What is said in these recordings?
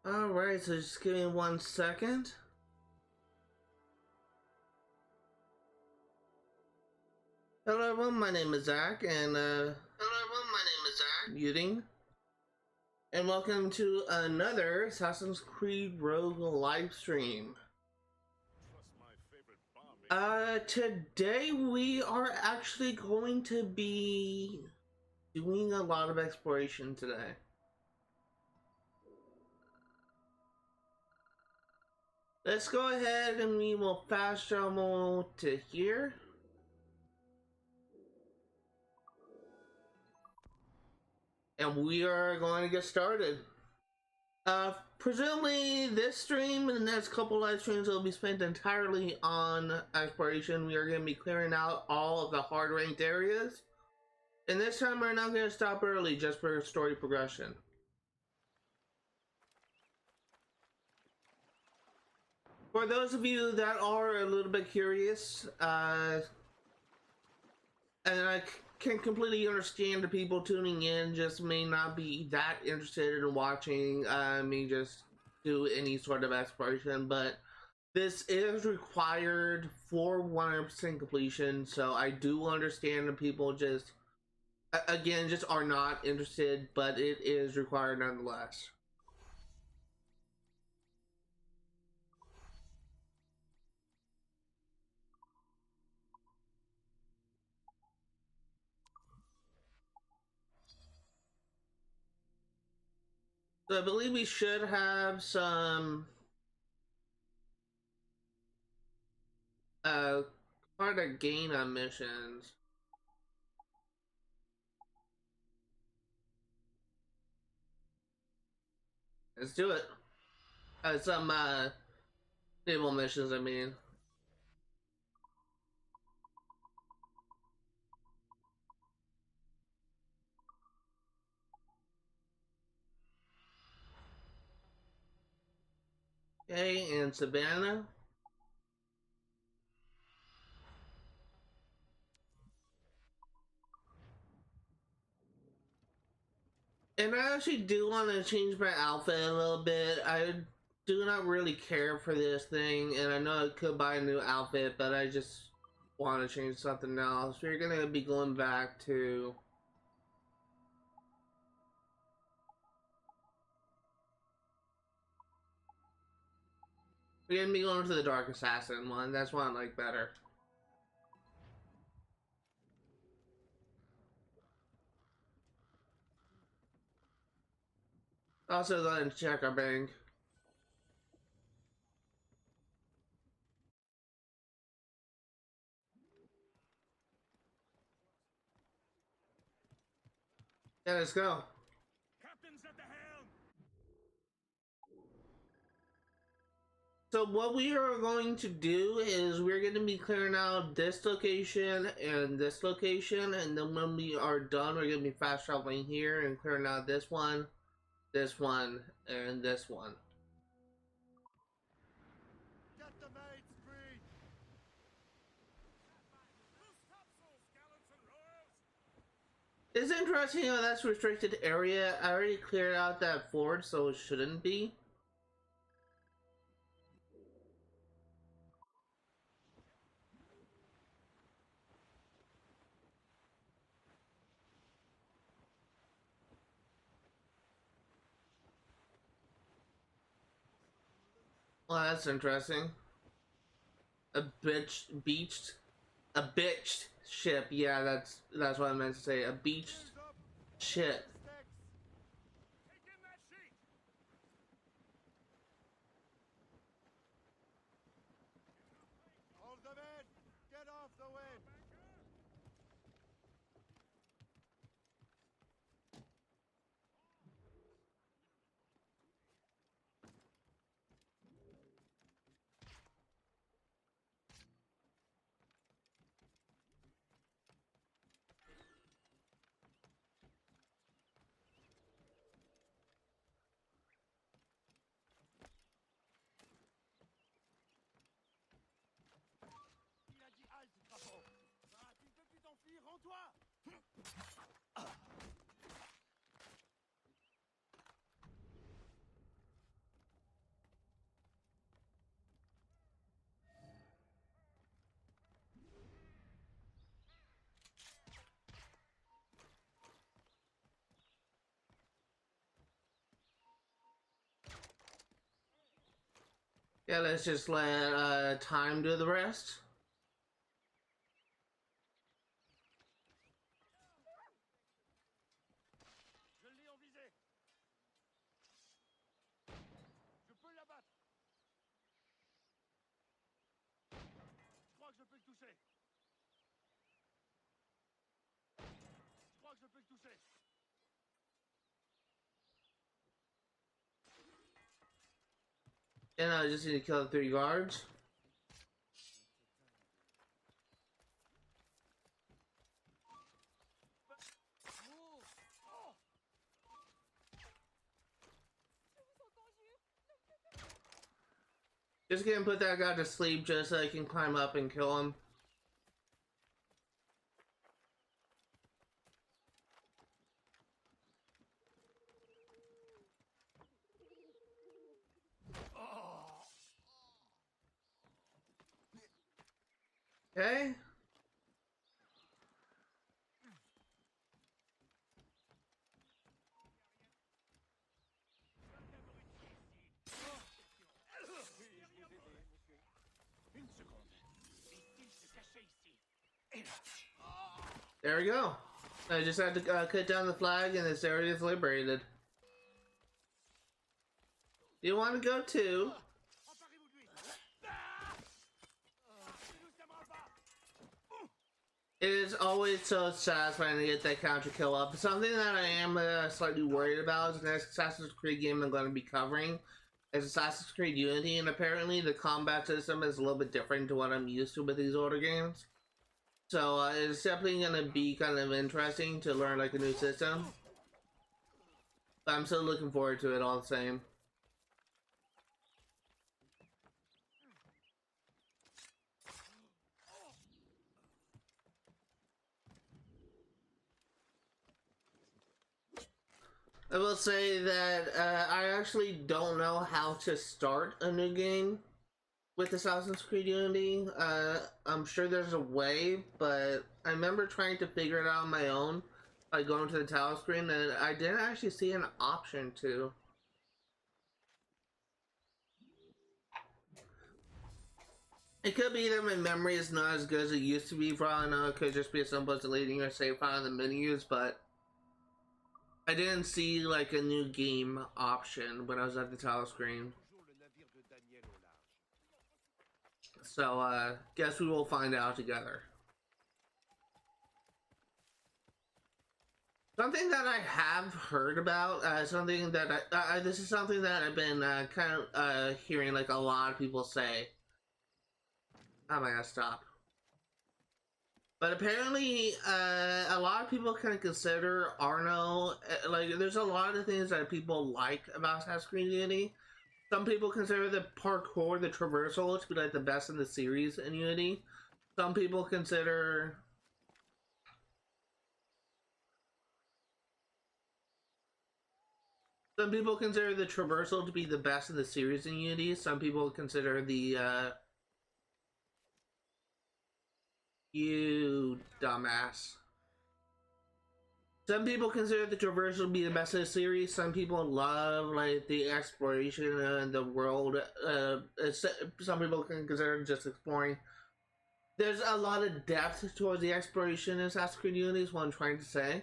Alright, so just give me 1 second. Hello everyone, my name is Zach, and muting. And welcome to another Assassin's Creed Rogue live stream. Today we are actually going to be doing a lot of exploration today. Let's go ahead and we will fast travel to here. And we are going to get started. Presumably this stream and the next couple live streams will be spent entirely on exploration. We are going to be clearing out all of the hard ranked areas. And this time we're not going to stop early just for story progression. For those of you that are a little bit curious, and I can completely understand the people tuning in just may not be that interested in watching me just do any sort of exploration, but this is required for 100% completion, so I do understand the people just, again, just are not interested, but it is required nonetheless. So I believe we should have some quite a gain on missions. Let's do it. Some naval missions, I mean. Okay, and Savannah. And I actually do want to change my outfit a little bit. I do not really care for this thing, and I know I could buy a new outfit, but I just want to change something else. We're gonna be going back to we're gonna be going to the Dark Assassin one. That's one I like better. Also, go ahead and check our bank. Yeah, let's go. Captain's at the helm. So what we are going to do is we're going to be clearing out this location, and then when we are done, we're going to be fast traveling here and clearing out this one, and this one. Get the maids free. It's interesting how that's restricted area. I already cleared out that forge, so it shouldn't be. Well, that's interesting. A bitched ship. Yeah, that's what I meant to say. A beached ship. Take in that sheet. Hold the men! Get off the wind! Yeah, let's just let time do the rest. Je l'ai en visée. Je peux l'abattre. Je crois que je peux le toucher. Je crois que je peux le toucher. And I just need to kill the 3 guards. Just gonna put that guy to sleep just so I can climb up and kill him. Okay. Une seconde. Est-il se cacher ici? There we go. I just had to cut down the flag and this area is liberated. You want to go too? Emparez-vous de lui. Ne nous tiendra pas. It is always so satisfying to get that counter kill up. Something that I am slightly worried about is the next Assassin's Creed game I'm going to be covering is Assassin's Creed Unity, and apparently the combat system is a little bit different to what I'm used to with these older games. So it's definitely going to be kind of interesting to learn like a new system. But I'm still looking forward to it all the same. I will say that I actually don't know how to start a new game with Assassin's Creed Unity. I'm sure there's a way, but I remember trying to figure it out on my own by going to the title screen, and I didn't actually see an option to. It could be that my memory is not as good as it used to be. For all I know, it could just be as simple as deleting your save file in the menus, but I didn't see like a new game option when I was at the title screen. So guess we will find out together. Something that I have heard about, something that this is something that I've been kind of hearing like a lot of people say. Oh my god, stop. But apparently, a lot of people kind of consider Arno, like, there's a lot of things that people like about Assassin's Creed Unity. Some people consider the parkour, the traversal, to be like the best in the series in Unity. Some people consider the traversal to be the best in the series in Unity. Some people consider the you dumbass. Some people consider the traversal to be the best in the series. Some people love like the exploration and the world. Some people can consider just exploring. There's a lot of depth towards the exploration in Assassin's Creed Unity is what I'm trying to say.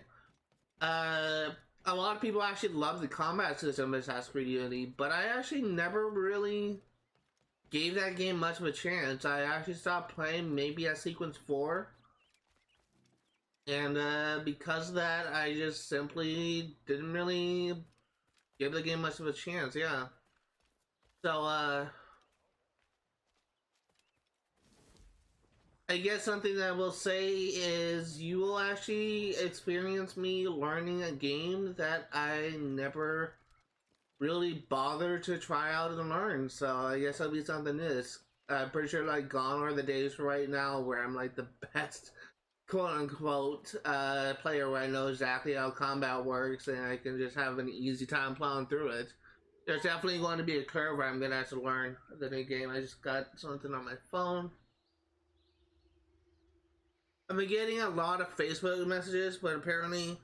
A lot of people actually love the combat system in Assassin's Creed Unity, but I actually never really gave that game much of a chance. I actually stopped playing maybe at Sequence 4. And because of that, I just simply didn't really give the game much of a chance, yeah. So, I guess something that I will say is you will actually experience me learning a game that I never really bothered to try out and learn. So I guess that'll be something new. I'm pretty sure like gone are the days right now where I'm like the best quote-unquote player where I know exactly how combat works and I can just have an easy time plowing through it. There's definitely going to be a curve where I'm going to have to learn the new game. I just got something on my phone. I've been getting a lot of Facebook messages, but apparently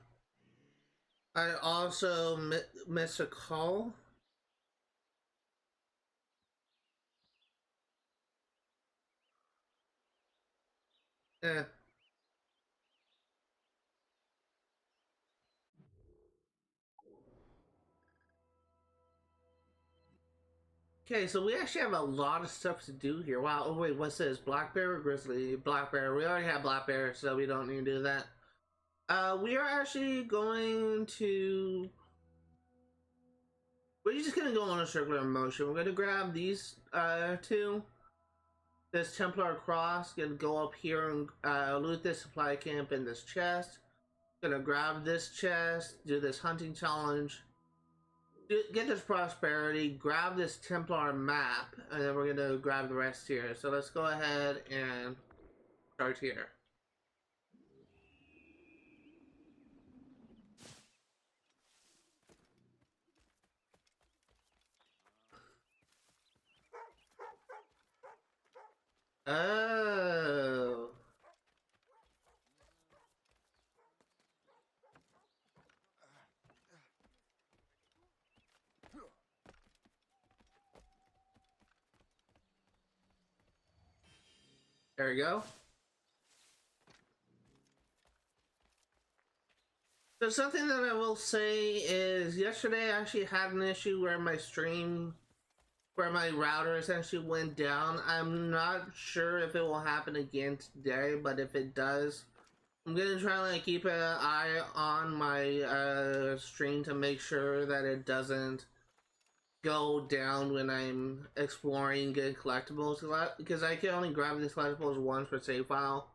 I also missed a call. Eh. Okay, so we actually have a lot of stuff to do here. Wow, oh wait, what's this? Black bear or grizzly? Black bear. We already have black bear, so we don't need to do that. We are actually going to... We're just gonna go on a circular motion. We're gonna grab these two. This Templar Cross, gonna go up here and loot this supply camp in this chest. Gonna grab this chest, do this hunting challenge, get this prosperity, grab this Templar map, and then we're gonna grab the rest here. So let's go ahead and start here. Oh. There we go. So something that I will say is yesterday I actually had an issue where my router essentially went down. I'm not sure if it will happen again today, but if it does, I'm gonna try to like keep an eye on my stream to make sure that it doesn't go down when I'm exploring good collectibles, because I can only grab these collectibles once per save file.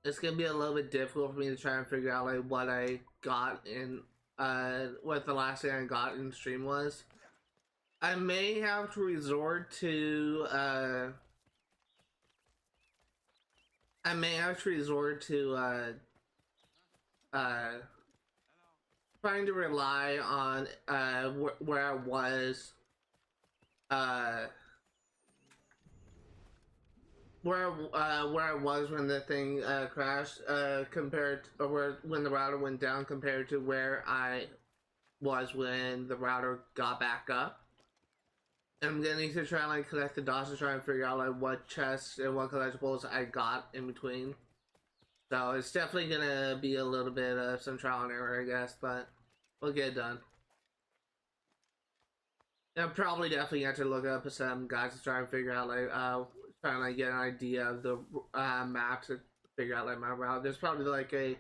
It's gonna be a little bit difficult for me to try and figure out like what I got in what the last thing I got in stream was. I may have to resort to trying to rely on where I was where I was when the thing crashed, compared to, or when the router went down, compared to where I was when the router got back up. And I'm gonna need to try and like collect the dots to try and figure out like what chests and what collectibles I got in between. So it's definitely gonna be a little bit of some trial and error, I guess, but we'll get it done. And probably definitely have to look up some guys to try and figure out like trying to like get an idea of the map to figure out like my route. There's probably like a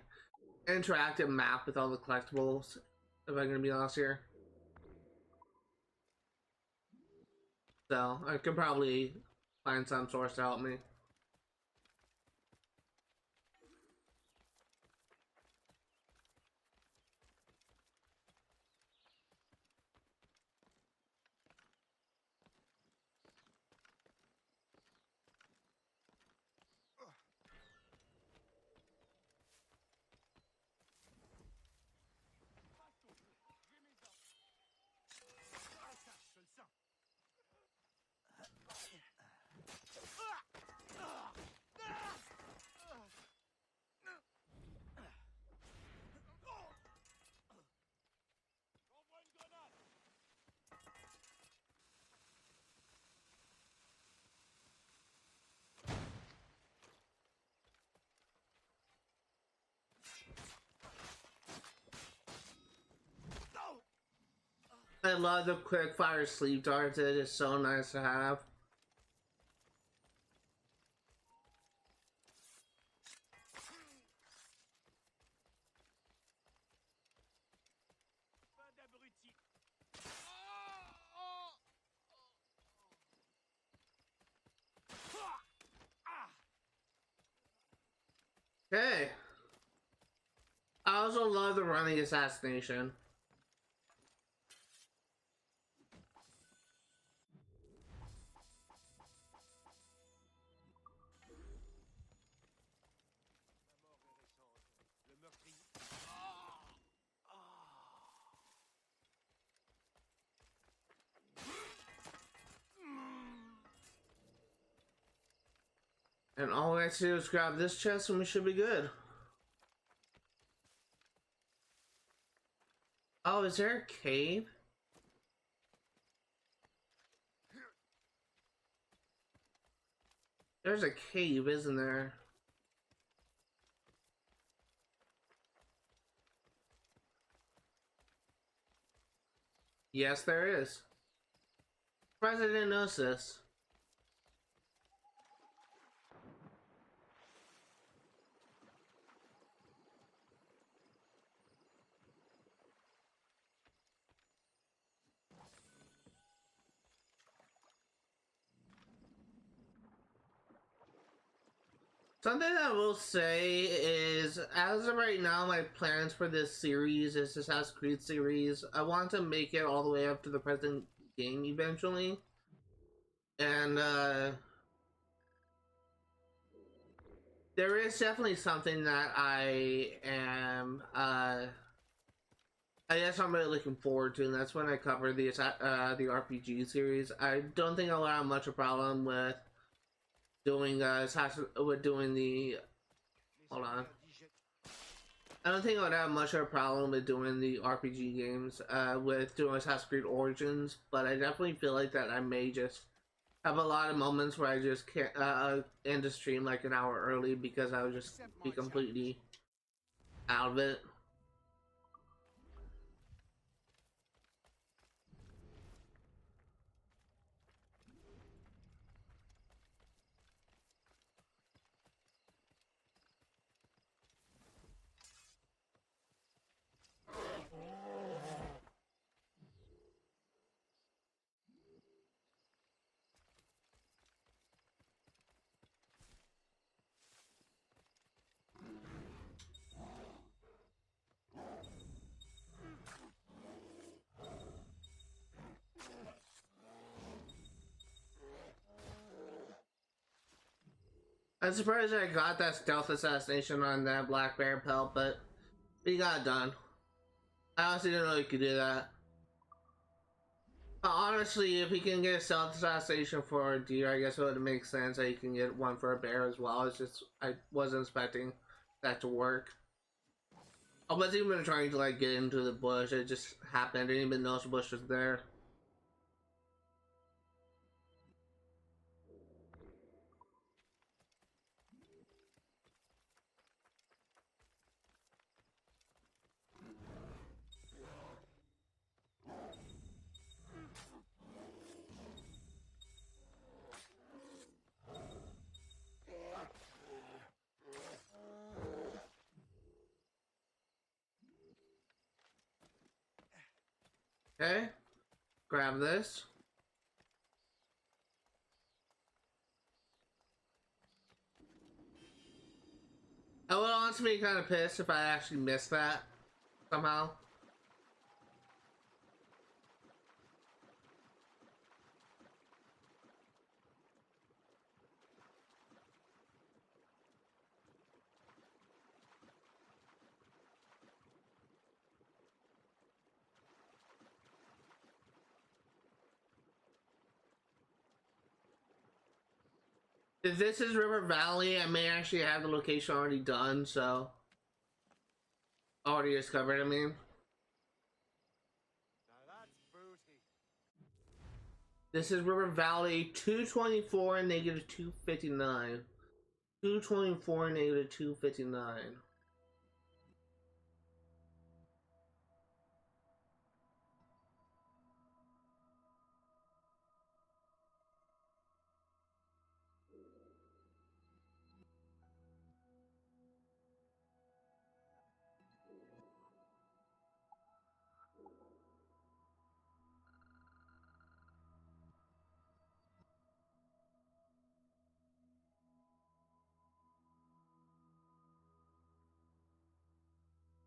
interactive map with all the collectibles, if I'm gonna be honest here. So I could probably find some source to help me. I love the quick fire sleep darts. It is so nice to have. Okay. I also love the running assassination. And all we have to do is grab this chest and we should be good. Oh, is there a cave? There's a cave, isn't there? Yes, there is. President knows this. Something I will say is, as of right now, my plans for this series, this Assassin's Creed series, I want to make it all the way up to the present game eventually. And, there is definitely something that I am, I guess I'm really looking forward to, and that's when I cover the RPG series. I don't think I'll have much of a problem with doing the hold on. I don't think I would have much of a problem with doing the RPG games with doing Assassin's Creed Origins, but I definitely feel like that I may just have a lot of moments where I just can't end the stream like an hour early because I would just be completely out of it. I'm surprised I got that stealth assassination on that black bear pelt, but we got it done. I honestly didn't know you could do that. Honestly, if you can get a stealth assassination for a deer, I guess it would make sense that you can get one for a bear as well. It's just, I wasn't expecting that to work. I wasn't even trying to like get into the bush, it just happened. I didn't even notice the bush was there. Okay, grab this. I would honestly be kind of pissed if I actually missed that somehow. If this is River Valley, I may actually have the location already done, so already discovered, I mean. Now that's booty. This is River Valley 224 negative 259. 224 negative 259.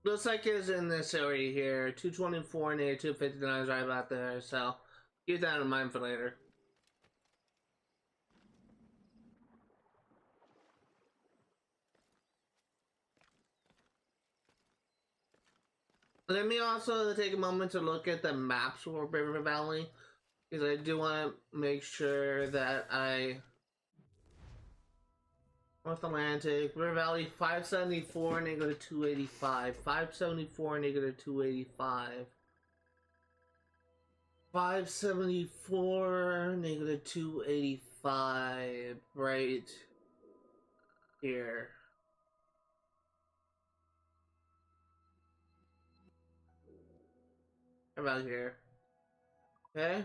Looks like it's in this area here. 224 negative 259 is right about there, so keep that in mind for later. Let me also take a moment to look at the maps for River Valley, because I do want to make sure that I... North Atlantic, River Valley 574 negative 285, 574 negative 285, 574 negative 285, right here. About here. Okay.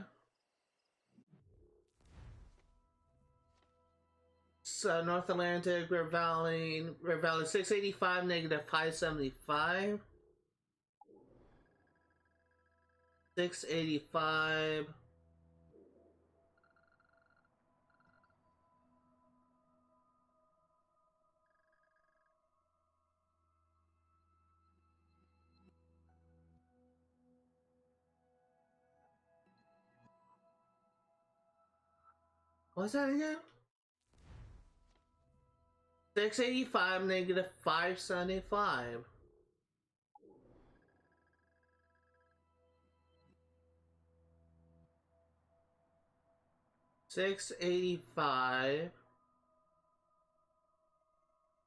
So North Atlantic, River Valley 685, negative 575. 685. What's that again? 685, negative 575. 685,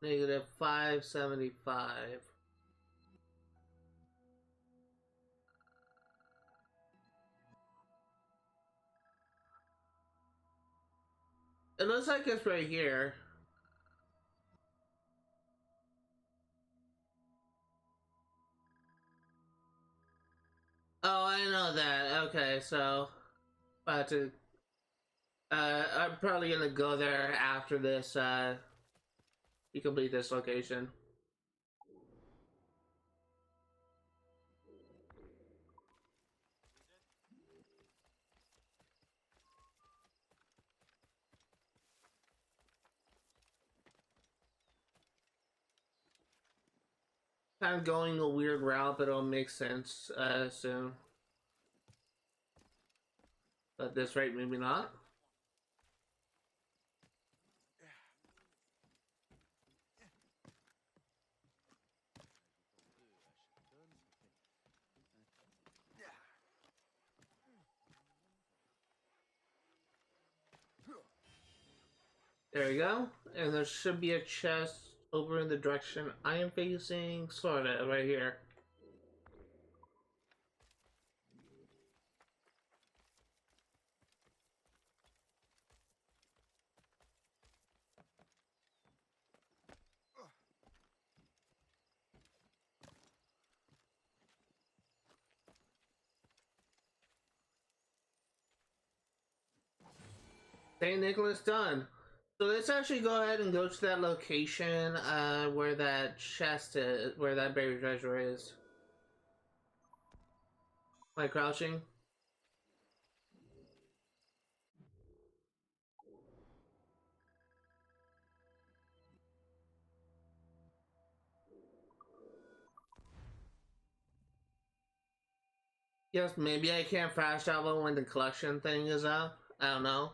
negative 575. It looks like it's right here. Oh, I know that. Okay, so about to I'm probably gonna go there after this you complete this location. Kind of going a weird route, but it'll make sense soon. At this rate, maybe not. There we go. And there should be a chest over in the direction I am facing, sorta, right here. St. Nicholas done. So let's actually go ahead and go to that location where that chest is, where that buried treasure is. Am I crouching? Yes, maybe I can't fast travel when the collection thing is up. I don't know.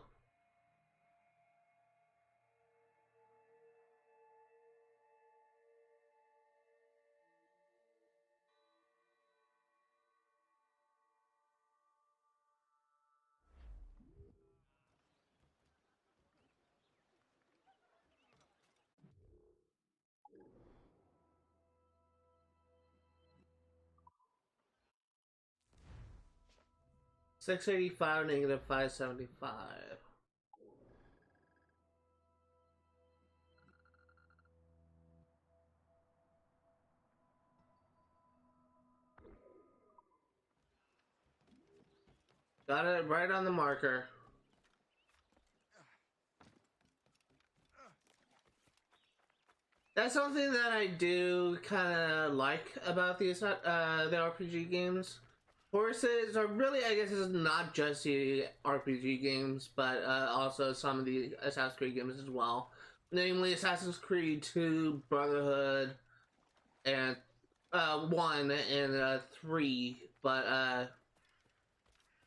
$685, negative 575. Got it right on the marker. That's something that I do kind of like about these the RPG games. Horses are really, I guess, it's not just the RPG games, but also some of the Assassin's Creed games as well. Namely, Assassin's Creed 2, Brotherhood, and 1 and 3. But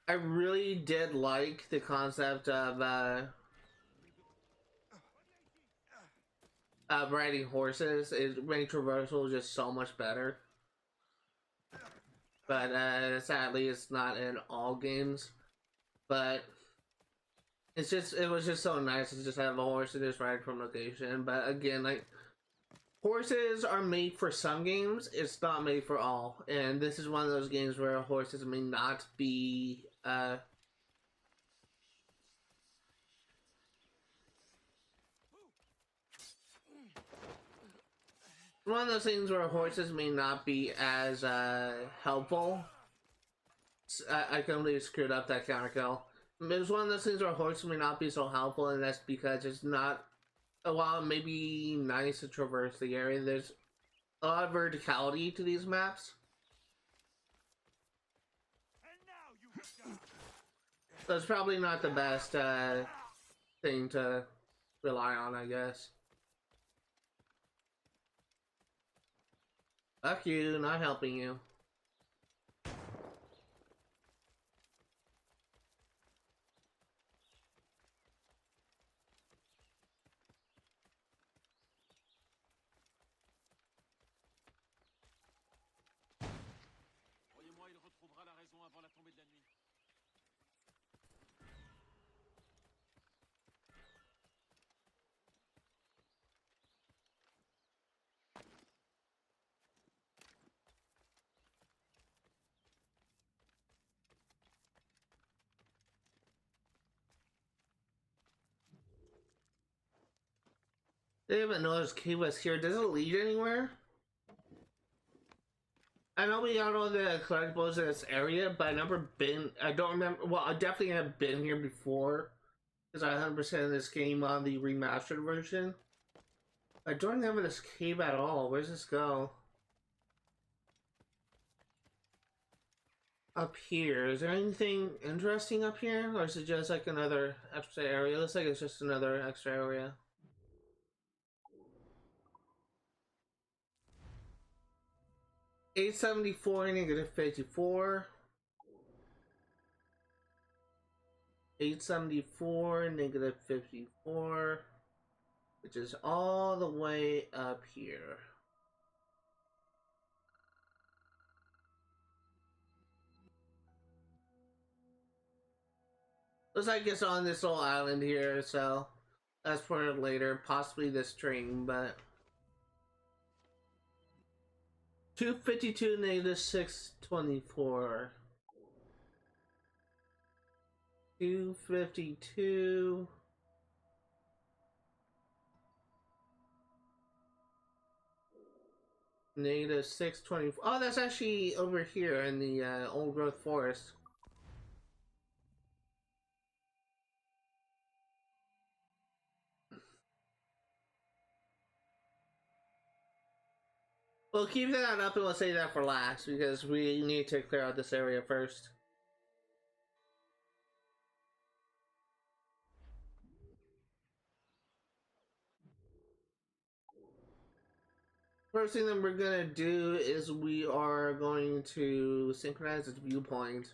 I really did like the concept of riding horses. Range traversal is just so much better. But sadly, it's not in all games. But it was just so nice to just have a horse and just ride from location. But again, like, horses are made for some games. It's not made for all. And this is one of those games where horses may not be one of those things where horses may not be as helpful I completely screwed up that counter kill. It's one of those things where horse may not be so helpful, and that's because it's not. While it may be nice to traverse the area, there's a lot of verticality to these maps. And now you will die. So it's probably not the best thing to rely on, I guess. Fuck you, not helping you. Croyez-moi, il retrouvera la raison avant la tombée de la nuit. They haven't noticed key was here. Does it lead anywhere? I know we got all the collectibles in this area, but I've never been. I don't remember. Well, I definitely have been here before because I 100% this game on the remastered version. I don't remember this cave at all. Where's this go? Up here. Is there anything interesting up here? Or is it just like another extra area? Looks like it's just another extra area. $874 -54. 874 -54, which is all the way up here. Looks like it's on this little island here, so that's for later, possibly the string, but 252 -624. 252 -624. Oh, that's actually over here in the old growth forest. We'll keep that up and we'll save that for last because we need to clear out this area first. First thing that we're gonna do is we are going to synchronize this viewpoint.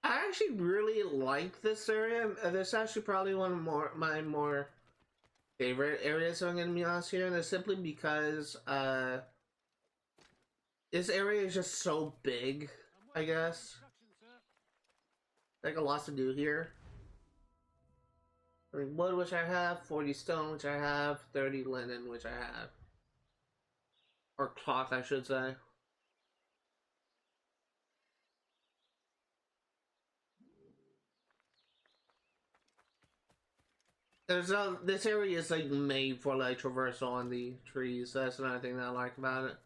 I actually really like this area. This is actually probably one of my more favorite areas, if I'm gonna be honest here, and it's simply because this area is just so big, I guess. Like a lot to do here. I mean, wood, which I have, 40 stone, which I have, 30 linen, which I have. Or cloth, I should say. This area is like made for like traversal on the trees. So that's another thing that I like about it.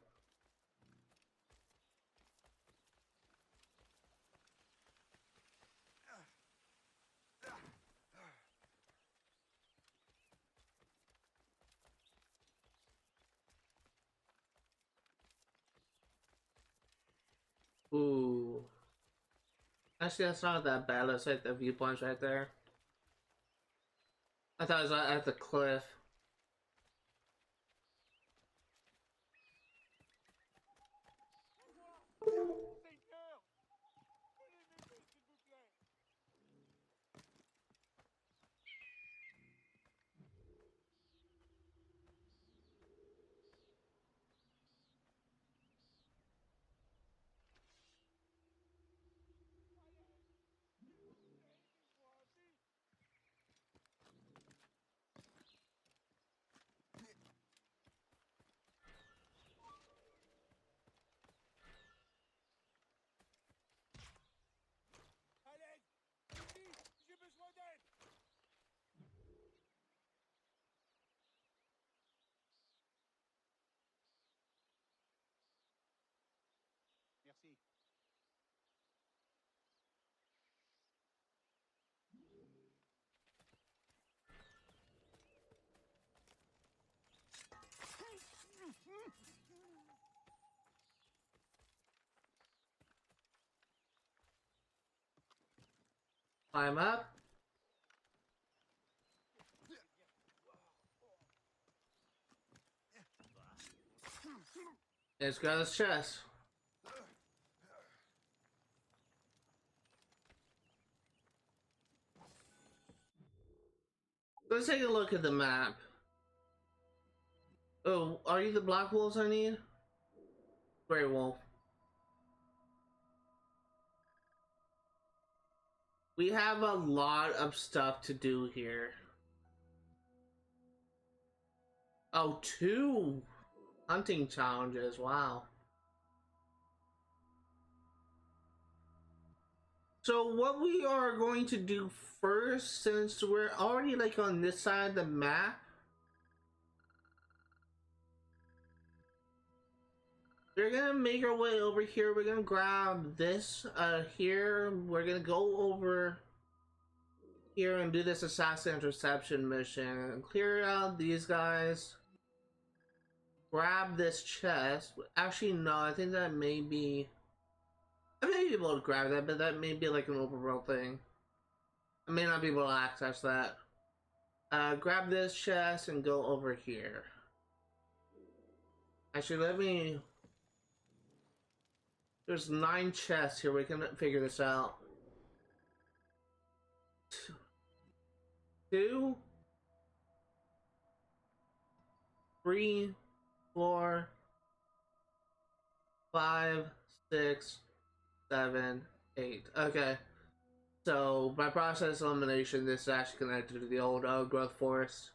Ooh. Actually, that's not that bad. Let's hit the viewpoints right there. I thought it was at the cliff. Seigneur! Venez m'aider, s'il vous plaît! Climb up. It's got his chest. Let's take a look at the map. Oh, are you the black wolves I need? Gray wolf. We have a lot of stuff to do here. Oh, 2 hunting challenges. Wow. So what we are going to do first, since we're already like on this side of the map, we're gonna make our way over here. We're gonna grab this here. We're gonna go over here and do this Assassin Interception mission. Clear out these guys. Grab this chest. Actually, no, I think that may be... I may be able to grab that, but that may be like an overworld thing. I may not be able to access that. Grab this chest and go over here. Actually, let me... There's 9 chests here. We can figure this out. 2, 3, 4, 5, 6, 7, 8. Okay. So by process elimination, this is actually connected to the old growth forest.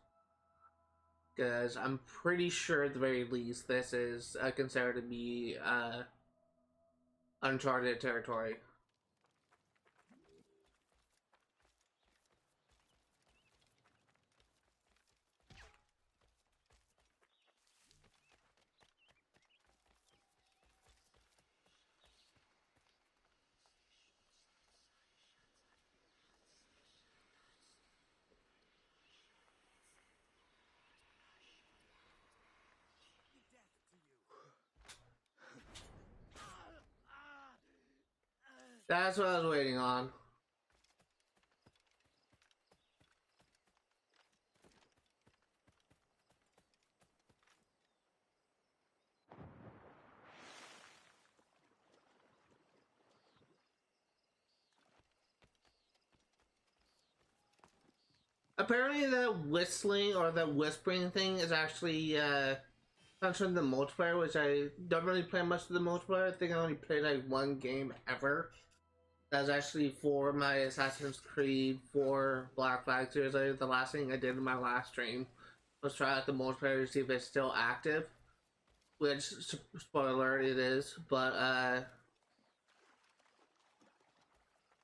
Because I'm pretty sure at the very least this is considered to be uncharted territory. That's what I was waiting on. Apparently that whistling or that whispering thing is actually comes from the multiplayer, which I don't really play much of the multiplayer. I think I only played like 1 game ever. That's actually for my Assassin's Creed 4 Black Flag series. The last thing I did in my last stream was try out the multiplayer to see if it's still active. Which, spoiler, it is. But, I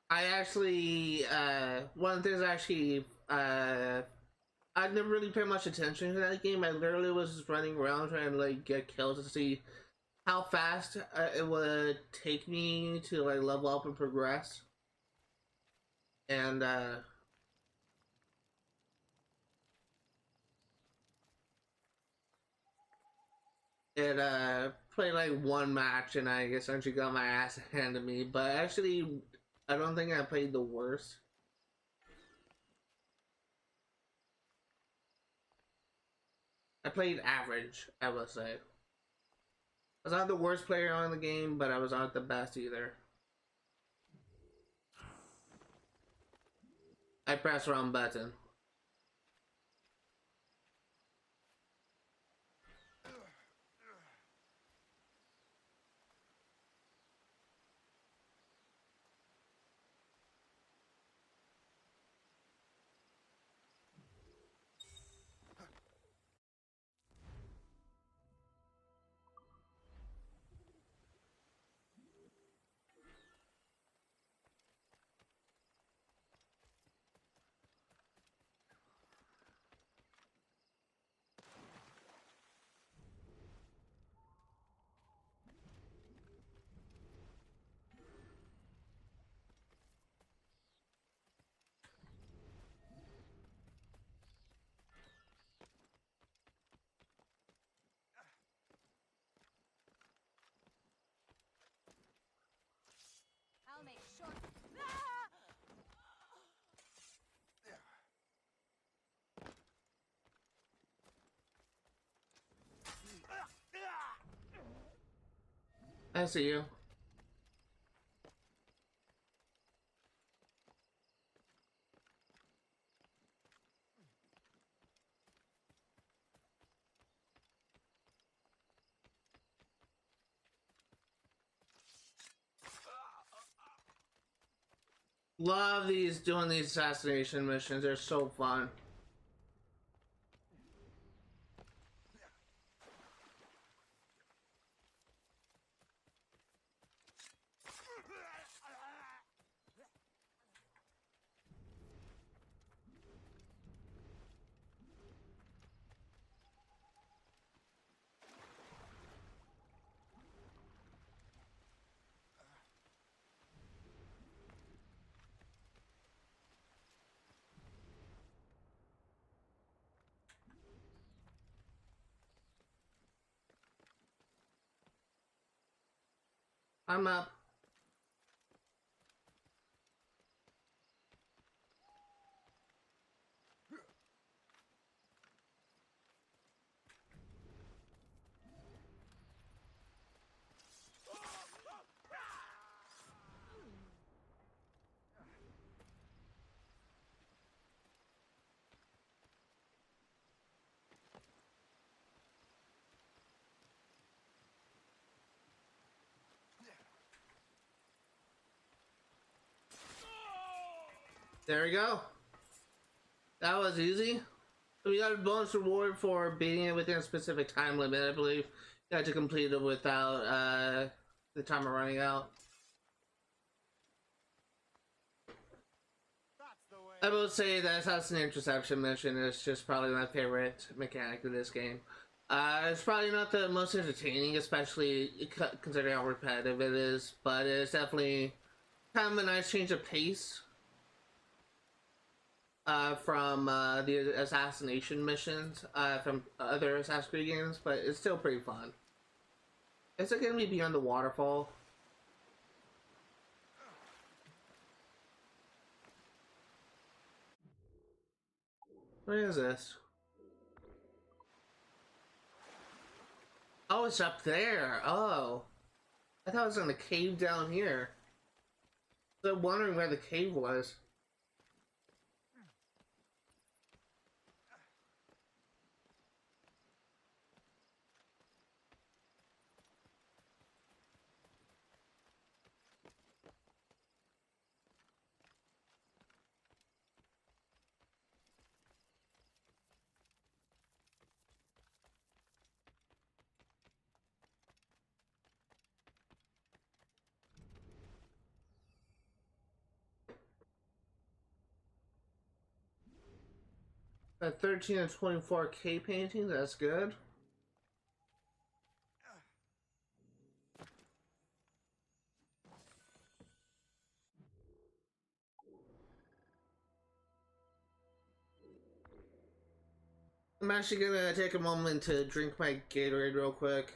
actually, one of the things I actually, I never really paid much attention to that game. I literally was just running around trying to, like, get kills to see how fast it would take me to like level up and progress. And it played like 1 match and I essentially got my ass handed to me, but actually I don't think I played the worst. I played average, I would say. I was not the worst player on the game, but I was not the best either. I pressed the wrong button. I see you. Love doing these assassination missions. They're so fun. I'm up. There we go. That was easy. We got a bonus reward for beating it within a specific time limit, I believe. You had to complete it without the timer running out. I will say that Assassin Interception mission is just probably my favorite mechanic of this game. It's probably not the most entertaining, especially considering how repetitive it is, but it's definitely kind of a nice change of pace from the assassination missions from other Assassin's Creed games, but it's still pretty fun. Is it going to be beyond the waterfall? Where is this? Oh, it's up there. Oh. I thought it was in the cave down here. So I'm wondering where the cave was. A 13 and 24K painting, that's good. I'm actually gonna take a moment to drink my Gatorade real quick.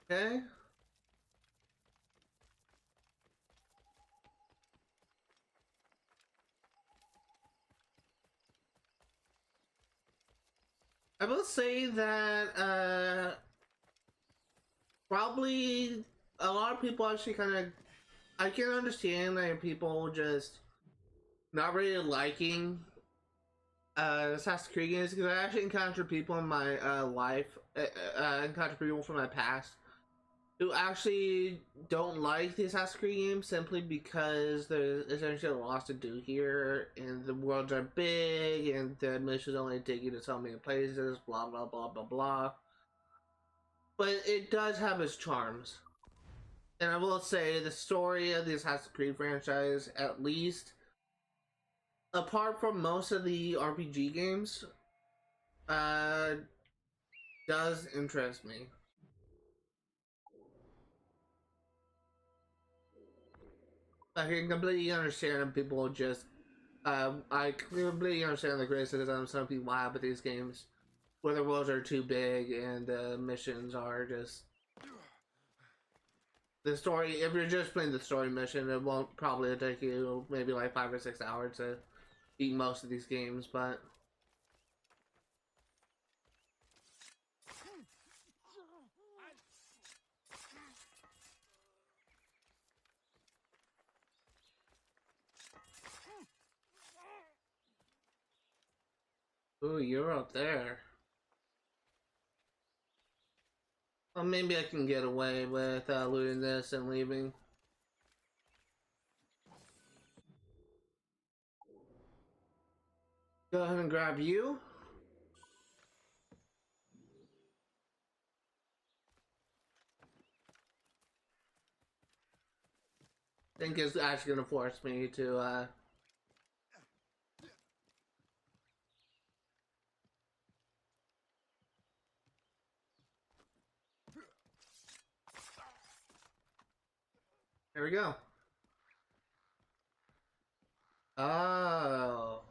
Okay. I will say that probably a lot of people actually kind of, I can understand that people just not really liking Assassin's Creed games, because I actually encountered people in my life, encountered people from my past who actually don't like the Assassin's Creed games simply because there's essentially a lot to do here, and the worlds are big, and the missions only take you to so many places, blah blah blah blah blah. But it does have its charms. And I will say the story of the Assassin's Creed franchise, at least apart from most of the RPG games, does interest me. I can completely understand people just I completely understand the criticism some people have with these games, where the worlds are too big and the missions are just the story. If you're just playing the story mission, it won't probably take you maybe like 5 or 6 hours to beat most of these games, but. Ooh, you're up there. Well, maybe I can get away with looting this and leaving. Go ahead and grab you. I think it's actually gonna force me to There we go. Oh.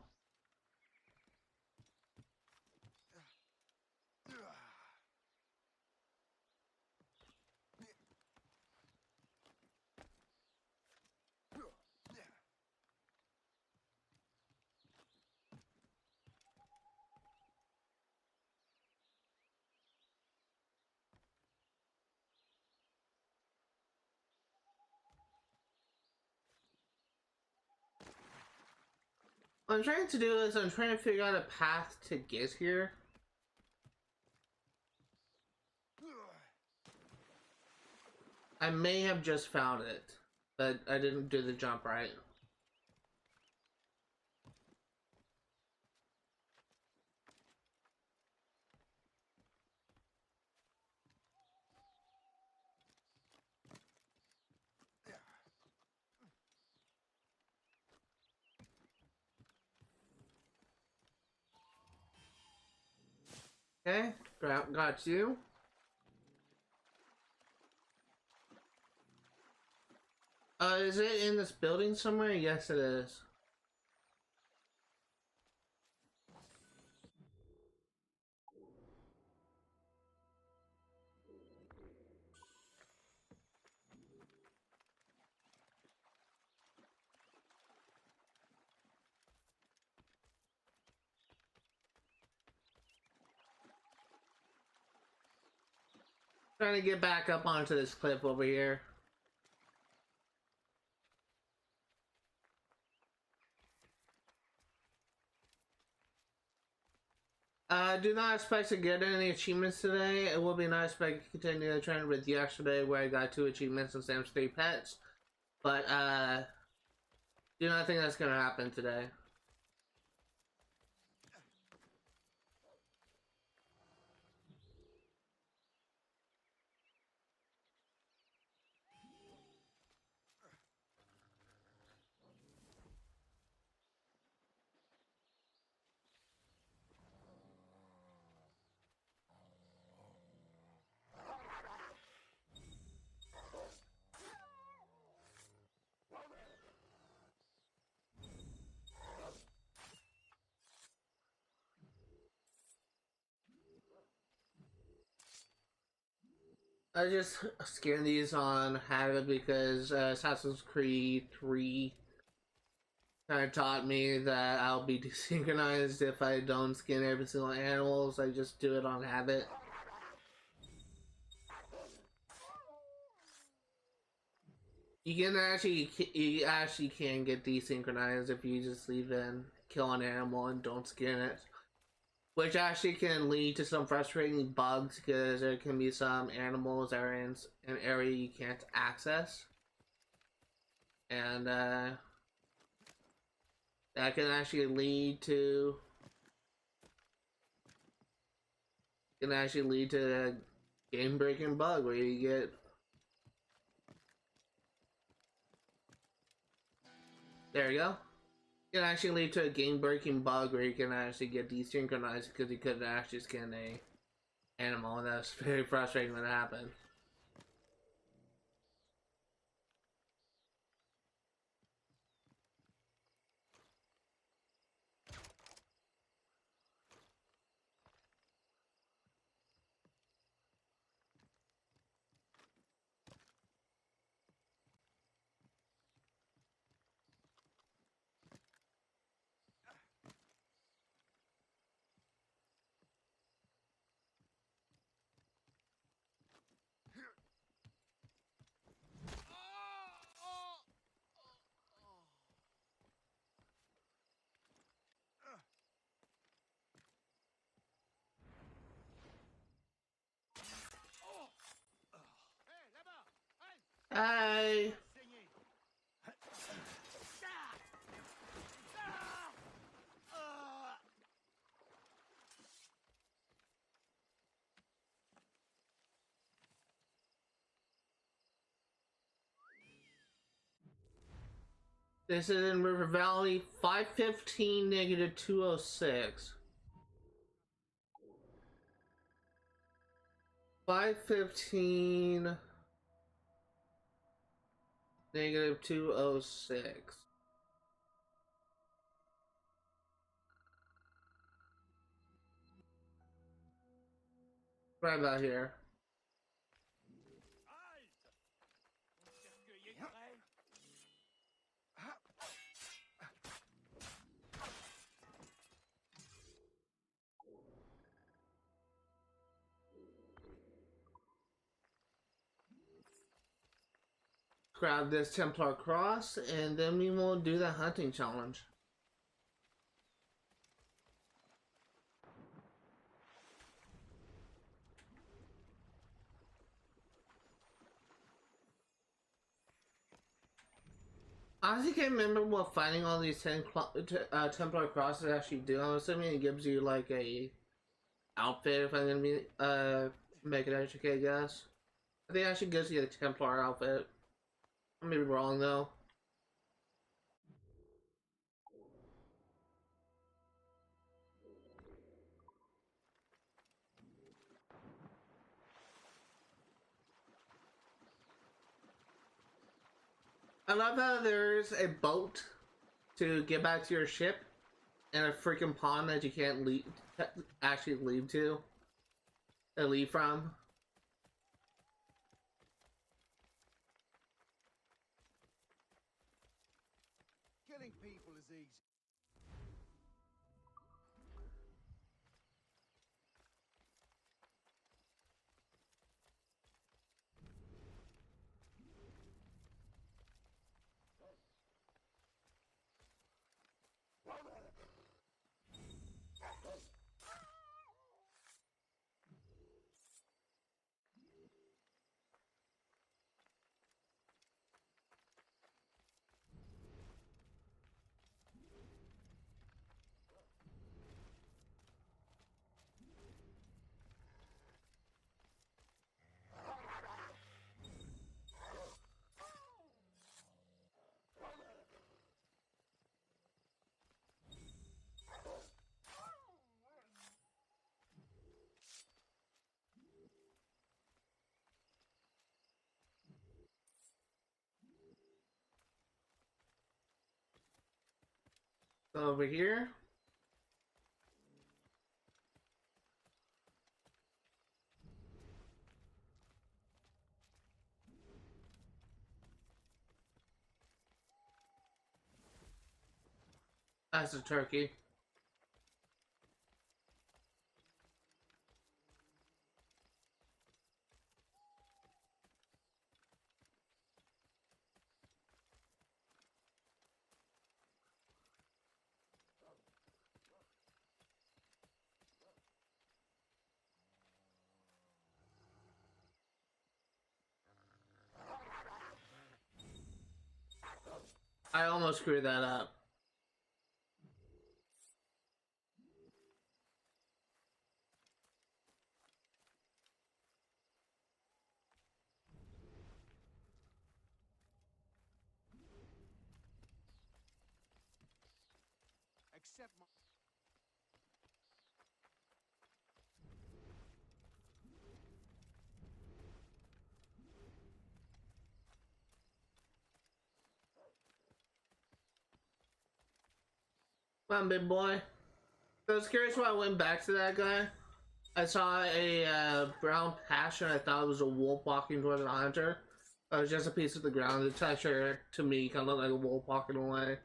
What I'm trying to do is I'm trying to figure out a path to get here. I may have just found it, but I didn't do the jump right. Okay, got you. Is it in this building somewhere? Yes, it is. Trying to get back up onto this cliff over here. Do not expect to get any achievements today. It will be nice if I can continue the trend with yesterday where I got 2 achievements and Sam's 3 pets. But, do not think that's gonna happen today. I just scan these on Habit because Assassin's Creed 3 kind of taught me that I'll be desynchronized if I don't skin every single animal, so I just do it on Habit. You actually can get desynchronized if you just leave and kill an animal and don't skin it. Which actually can lead to some frustrating bugs because there can be some animals that are in an area you can't access. And that can actually lead to a game-breaking bug where you get there you go. It can actually lead to a game-breaking bug where you can actually get desynchronized because you couldn't actually skin a animal, and that's very frustrating when it happened. This is in River Valley, 515 negative 206. 515 negative 206. Right about here. Halte! Mon cercueil est prêt. Grab this Templar Cross, and then we will do the hunting challenge. I honestly can't remember what finding all these Templar Crosses actually do. I'm assuming it gives you like a outfit, if I'm gonna be make an educated guess. I think it actually gives you a Templar outfit. I may be wrong though. I love how there's a boat to get back to your ship and a freaking pond that you can't leave, actually leave to, leave from. Killing people is easy. Over here. That's a turkey. I almost screwed that up. Accept my... Come on, big boy. I was curious why I went back to that guy. I saw a brown patch and I thought it was a wolf walking towards a hunter. It was just a piece of the ground. The texture to me kind of looked like a wolf walking away.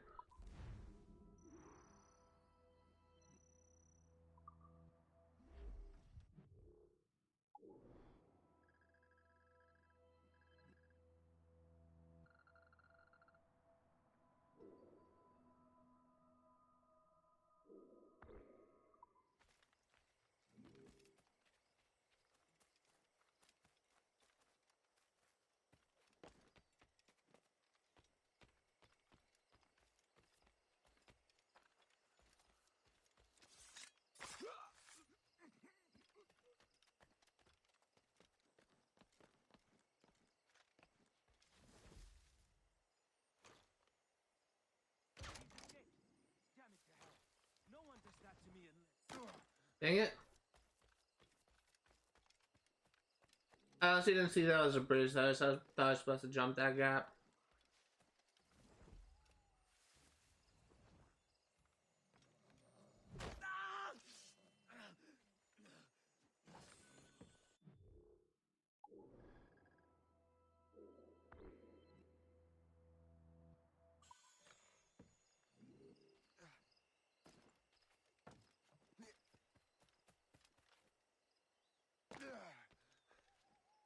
Dang it. I honestly didn't see that as a bridge. I thought I was supposed to jump that gap.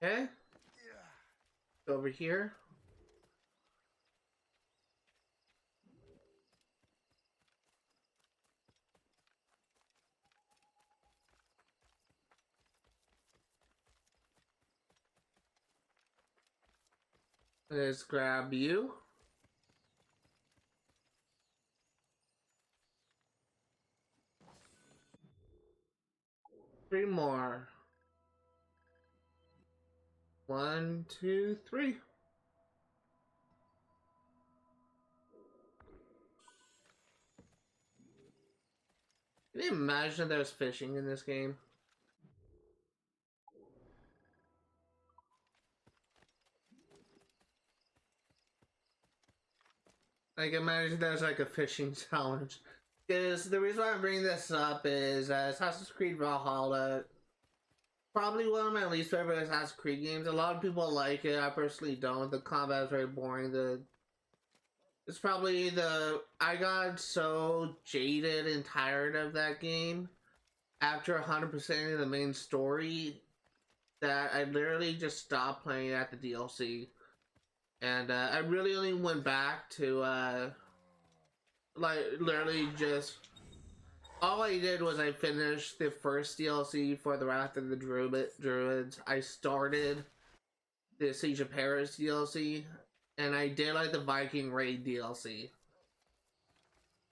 Okay. Over here. Let's grab you. Three more. 1, 2, 3. Can you imagine there's fishing in this game? Like, imagine there's like a fishing challenge. Because the reason why I'm bringing this up is Assassin's Creed Valhalla, probably one of my least favorite Assassin's Creed games. A lot of people like it. I personally don't. The combat is very boring. It's probably I got so jaded and tired of that game after 100% of the main story that I literally just stopped playing at the DLC. And I really only went back to like literally just all I did was I finished the first DLC for the Wrath of the Druids. I started the Siege of Paris DLC, and I did like the Viking Raid DLC,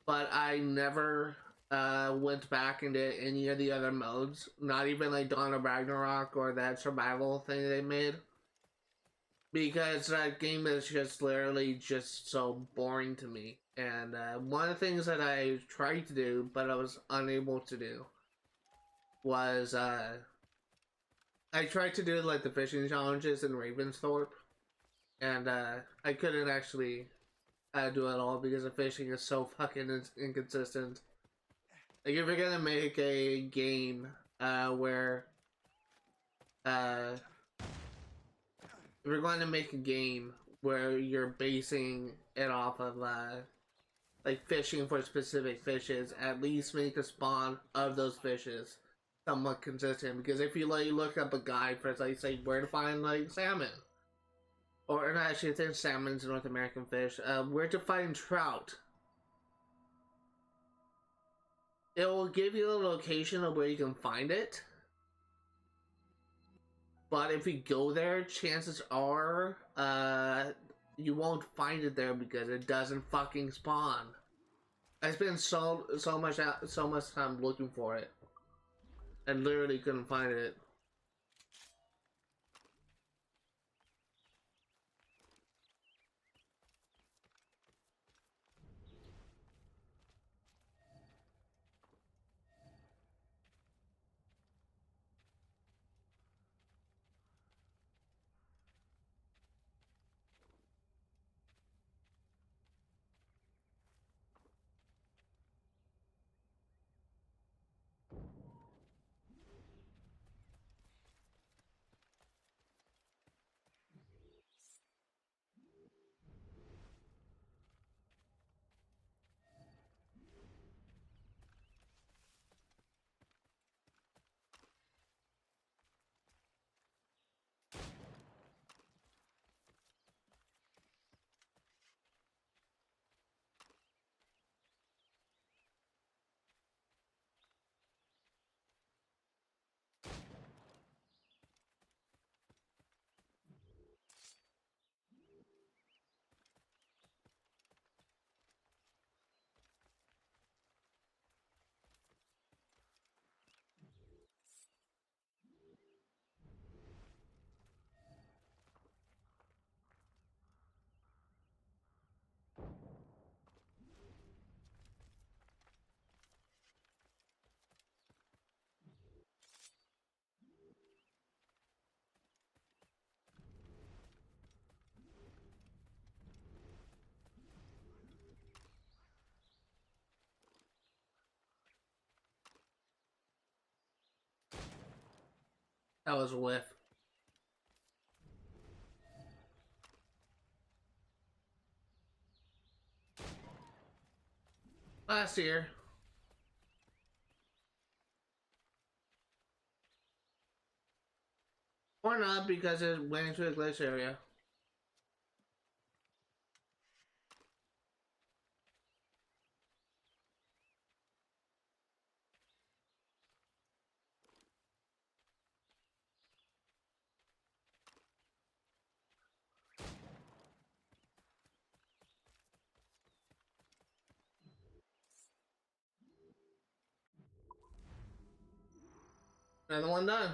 but I never went back into any of the other modes. Not even like Dawn of Ragnarok or that survival thing they made, because that game is just literally just so boring to me. And one of the things that I tried to do, but I was unable to do, was I tried to do like the fishing challenges in Ravensthorpe, and I couldn't actually do it all because the fishing is so fucking inconsistent. Like, if you're gonna make a game where if you're going to make a game where you're basing it off of like fishing for specific fishes, at least make a spawn of those fishes somewhat consistent. Because if you like look up a guide for like say where to find like salmon, or not, actually I think salmon's a North American fish, where to find trout, it will give you a location of where you can find it. But if you go there, chances are you won't find it there because it doesn't fucking spawn. I spent so much time looking for it and literally couldn't find it. That was a whiff. Last year. Or not, because it went into a glitch area. Another one done.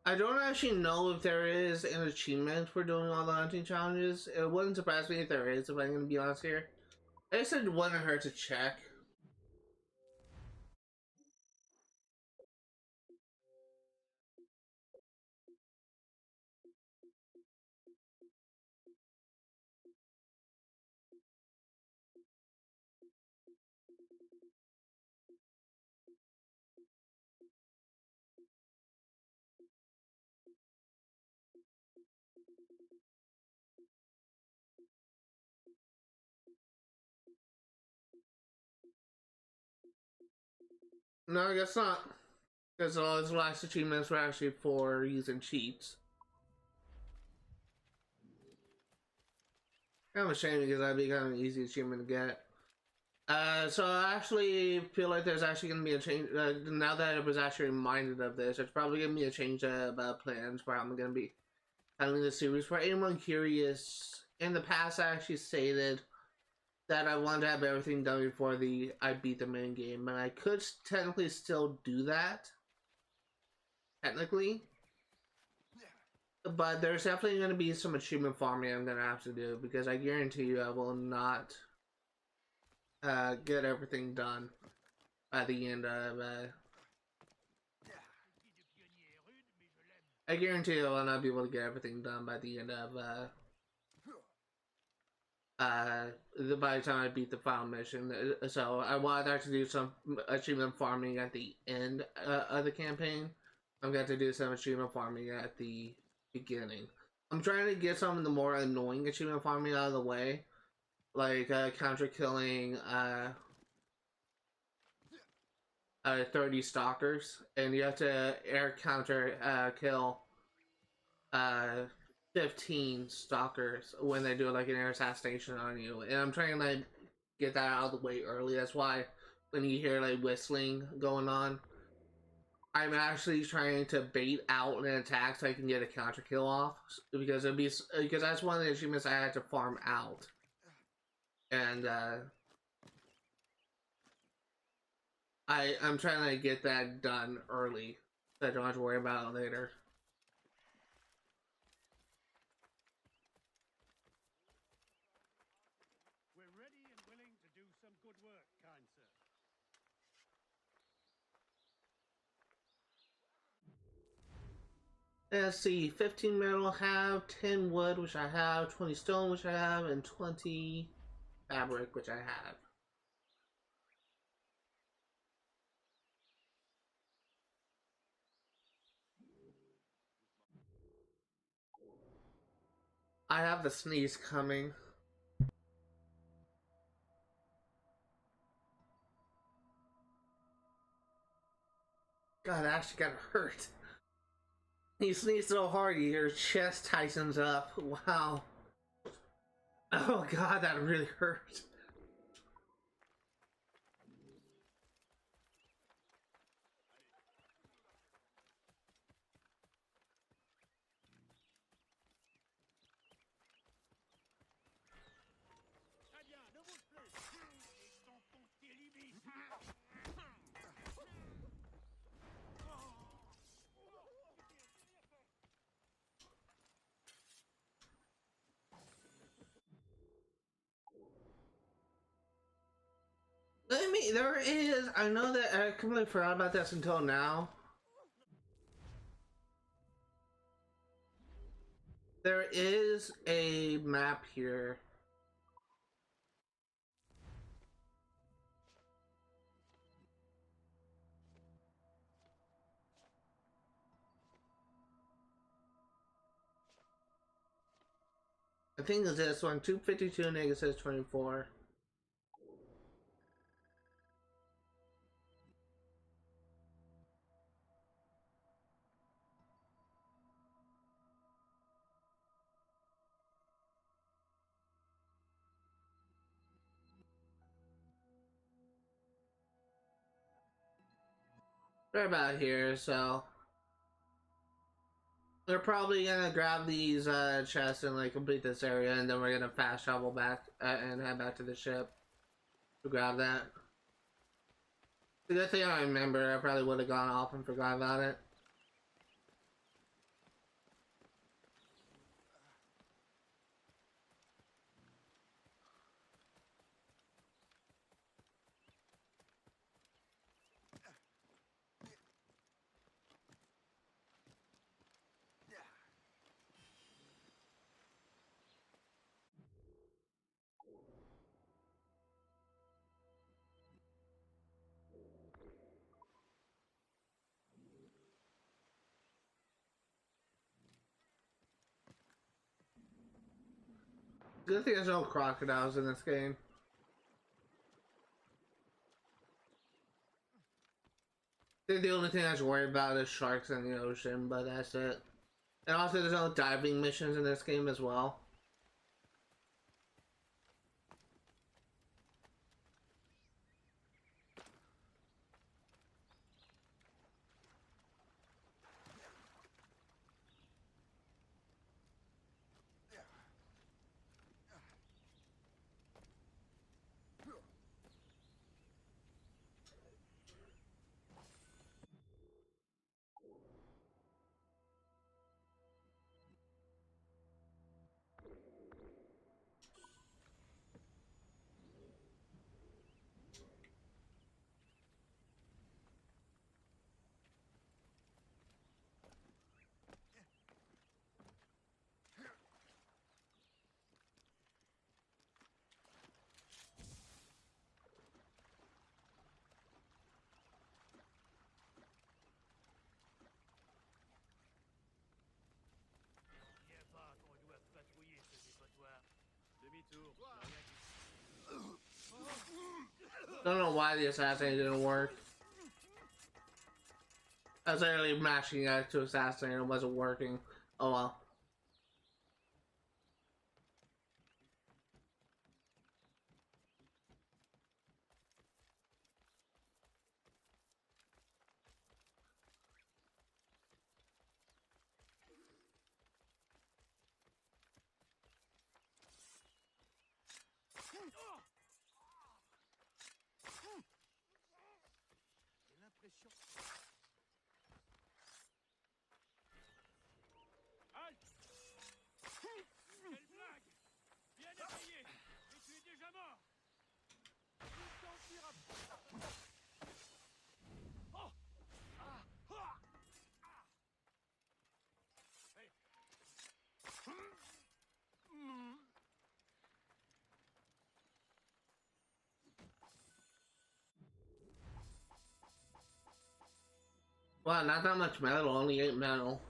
I don't actually know if there is an achievement for doing all the hunting challenges. It wouldn't surprise me if there is, if I'm going to be honest here. I just said it wouldn't hurt to check. No, I guess not. Because all his last achievements were actually for using cheats. Kind of a shame because that'd be kind of an easy achievement to get. So I actually feel like there's actually going to be a change. Now that I was actually reminded of this, it's probably going to be a change of plans where I'm going to be having this series. For anyone curious, in the past I actually stated that I wanted to have everything done before I beat the main game, and I could technically still do that. Technically. But there's definitely going to be some achievement farming I'm going to have to do, because I guarantee you I will not get everything done by the end of I guarantee you I will not be able to get everything done by the end of by the time I beat the final mission. So I wanted to actually do some achievement farming at the end of the campaign. I'm going to do some achievement farming at the beginning. I'm trying to get some of the more annoying achievement farming out of the way, like counter killing 30 stalkers, and you have to air counter kill 15 stalkers when they do like an air assassination on you. And I'm trying to like get that out of the way early. That's why when you hear like whistling going on, I'm actually trying to bait out an attack so I can get a counter kill off, because that's one of the achievements I had to farm out. And I'm trying to get that done early so I don't have to worry about it later. We're ready and willing to do some good work, kind sir. Let's see, 15 metal I have, 10 wood, which I have, 20 stone, which I have, and 20 fabric, which I have. I have the sneeze coming. God, that actually got hurt. You sneeze so hard, your chest tightens up. Wow. Oh god, that really hurt. Très bien, ne bouge plus. Ils sont comptés limites. There is, I know that I completely forgot about this until now. There is a map here. I think it's this one, 252 and it says 24. Right about here, so they're probably gonna grab these chests and like complete this area, and then we're gonna fast travel back and head back to the ship to grab that. The good thing I remember, I probably would have gone off and forgot about it. Good thing there's no crocodiles in this game. I think the only thing I should worry about is sharks in the ocean, but that's it. And also there's no diving missions in this game as well. Viens pas quand on doit patrouiller ce dépotoir. Demi-tour, Don't know why the assassinate didn't work. I was literally mashing X to assassinate and it wasn't working. Oh well. J'ai l'impression. Halte! Quelle blague! Bien essayé! Mais tu es déjà mort! Tout t'en tira. Oh! Ah! Ah! Ah! Hey! Wow, not that much metal, only 8 metal.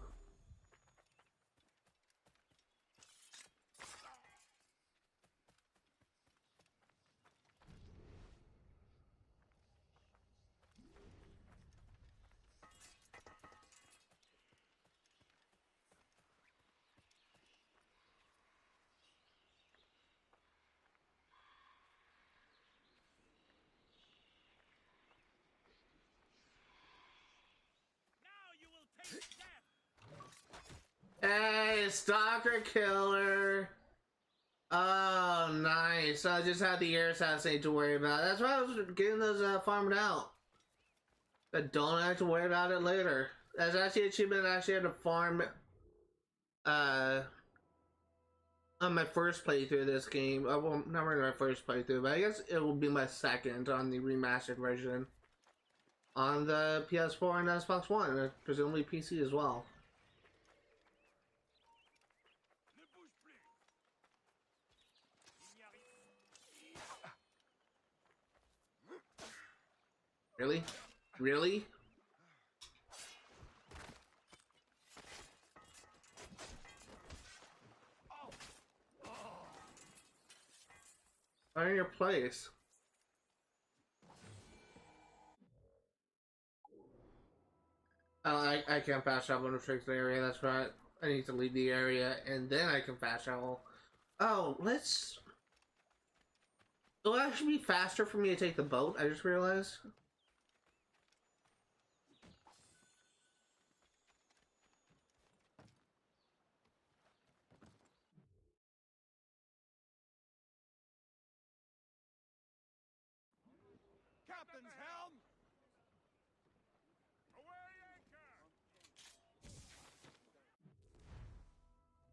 Hey, Stalker Killer! Oh, nice. I just had the air assassinate to worry about. That's why I was getting those farmed out. But don't have to worry about it later. That's actually an achievement I actually had to farm on my first playthrough of this game. Well, not really my first playthrough, but I guess it will be my second on the remastered version. On the PS4 and Xbox One, and presumably PC as well. Ne bouge plus! Il n'y arrive. Really? Really? Find your place. I can't fast travel in a restricted area, that's right. I need to leave the area and then I can fast travel. Oh, let's... It'll actually be faster for me to take the boat, I just realized. Captain's helm! Away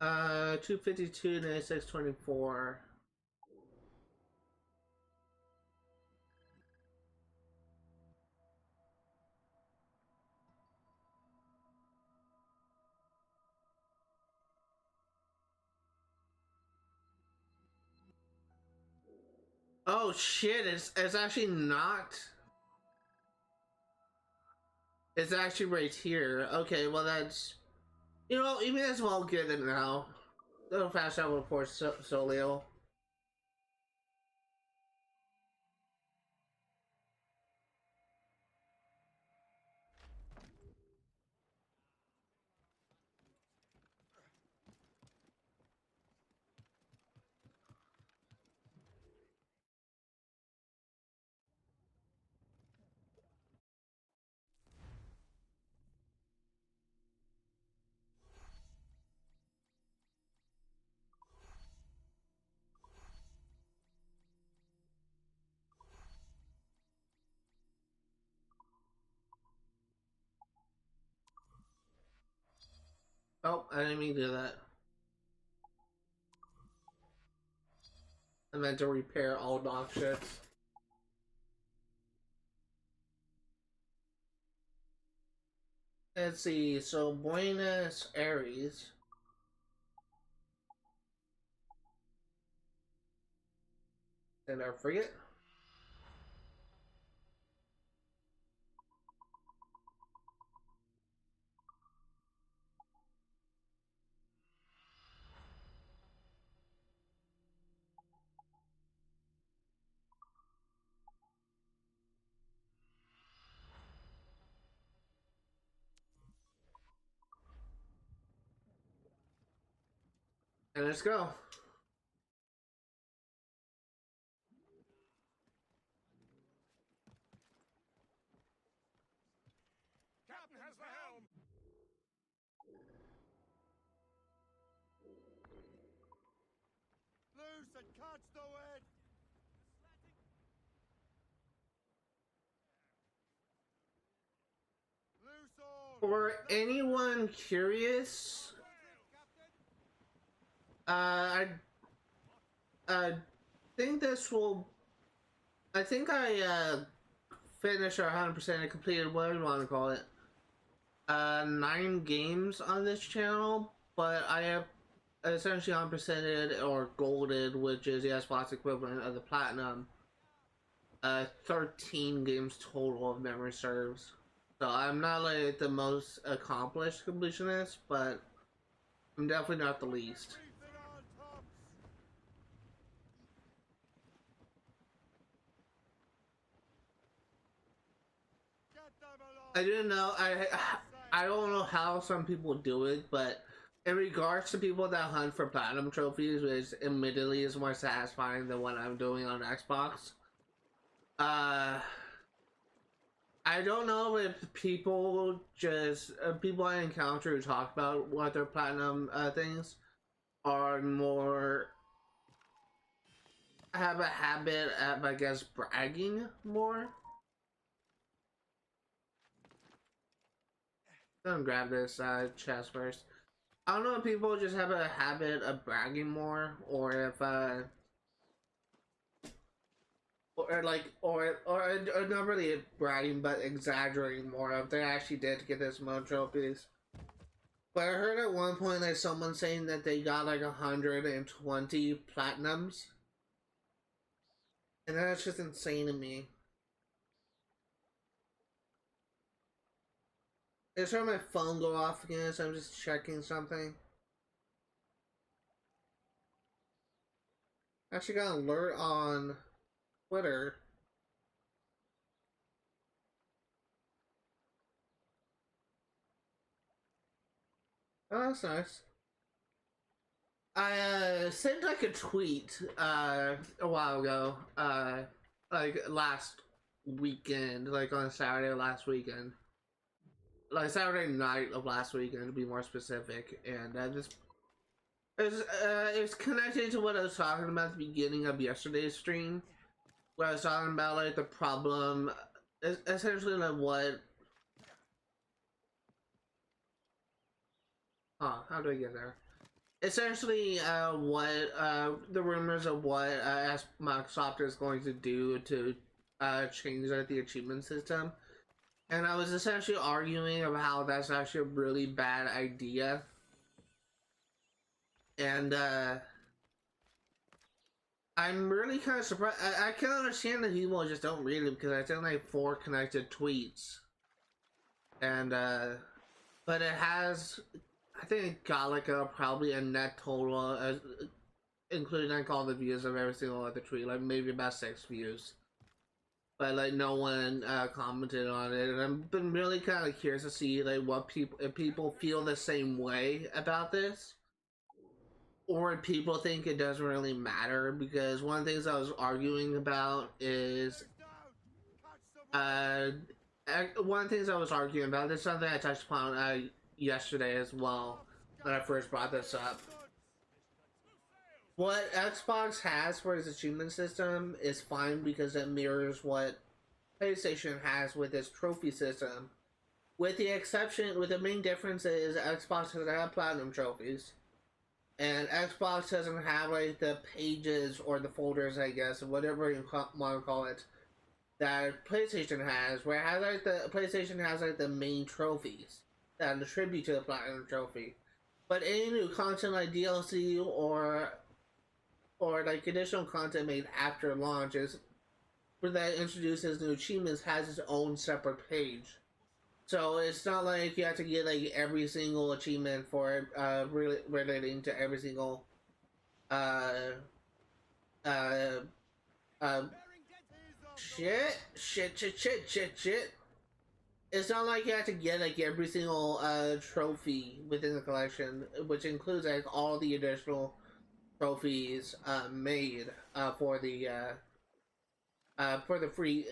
anchor! 252 to 624. Oh shit, it's actually not. It's actually right here. Okay, well that's... You know, you may as well get it now. Little fast travel for Solio. Oh, I didn't mean to do that. I meant to repair all dog shits. Let's see, so Buenos Aires. And our frigate. And let's go. Captain has the helm! Loose and catch the wind! Loose on! For anyone curious, I think this will... I think I finished or 100% and completed, whatever you want to call it, 9 games on this channel, but I have essentially 100%ed or golded, which is the Xbox equivalent of the platinum, 13 games total if memory serves. So I'm not like the most accomplished completionist, but I'm definitely not the least. I didn't know. I don't know how some people do it, but in regards to people that hunt for platinum trophies, which admittedly is more satisfying than what I'm doing on Xbox, I don't know if people just people I encounter who talk about what their platinum things are more have a habit of, I guess, bragging more. I'm gonna grab this chest first. I don't know if people just have a habit of bragging more, or if or not really bragging, but exaggerating more if they actually did get this amount of trophies. But I heard at one point like someone saying that they got like 120 platinums, and that's just insane to me. I just heard my phone go off again, so I'm just checking something. Actually got an alert on Twitter. Oh, that's nice. I sent like a tweet a while ago, like last weekend, like on Saturday last weekend, like Saturday night of last weekend to be more specific, and this it's connected to what I was talking about at the beginning of yesterday's stream, where I was talking about like the problem, essentially like what. Oh, how do I get there? Essentially, what the rumors of what Microsoft is going to do to change the achievement system, and I was essentially arguing about how that's actually a really bad idea, and I'm really kind of surprised. I can understand that people just don't read it because I think like 4 connected tweets, and but it has. I think it got like probably a net total, including like all the views of every single other tweet, like maybe about 6 views. But like no one commented on it, and I've been really kind of curious to see like what if people feel the same way about this, or if people think it doesn't really matter. Because one of the things I was arguing about is, one of the things I was arguing about. This is something I touched upon yesterday as well when I first brought this up. What Xbox has for its achievement system is fine because it mirrors what PlayStation has with its trophy system, with the main difference is Xbox doesn't have platinum trophies, and Xbox doesn't have like the pages or the folders, I guess, whatever you want to call it, that PlayStation has, where it has like the PlayStation has like the main trophies that attribute to the platinum trophy. But any new content like DLC or like additional content made after launches that introduces new achievements has its own separate page. So it's not like you have to get like every single achievement for relating to every single shit. It's not like you have to get like every single trophy within the collection, which includes like all the additional trophies made for the free,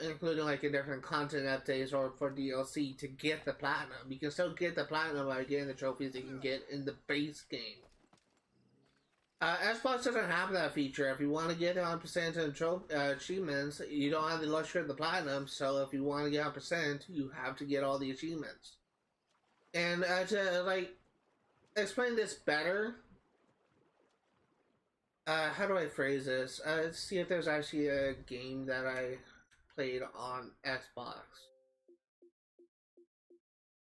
including like in different content updates or for DLC to get the platinum. You can still get the platinum by getting the trophies you can get in the base game. Xbox doesn't have that feature. If you want to get 100% in achievements, you don't have the luxury of the platinum, so if you want to get 100%, you have to get all the achievements. And to like explain this better, how do I phrase this? Let's see if there's actually a game that I played on Xbox.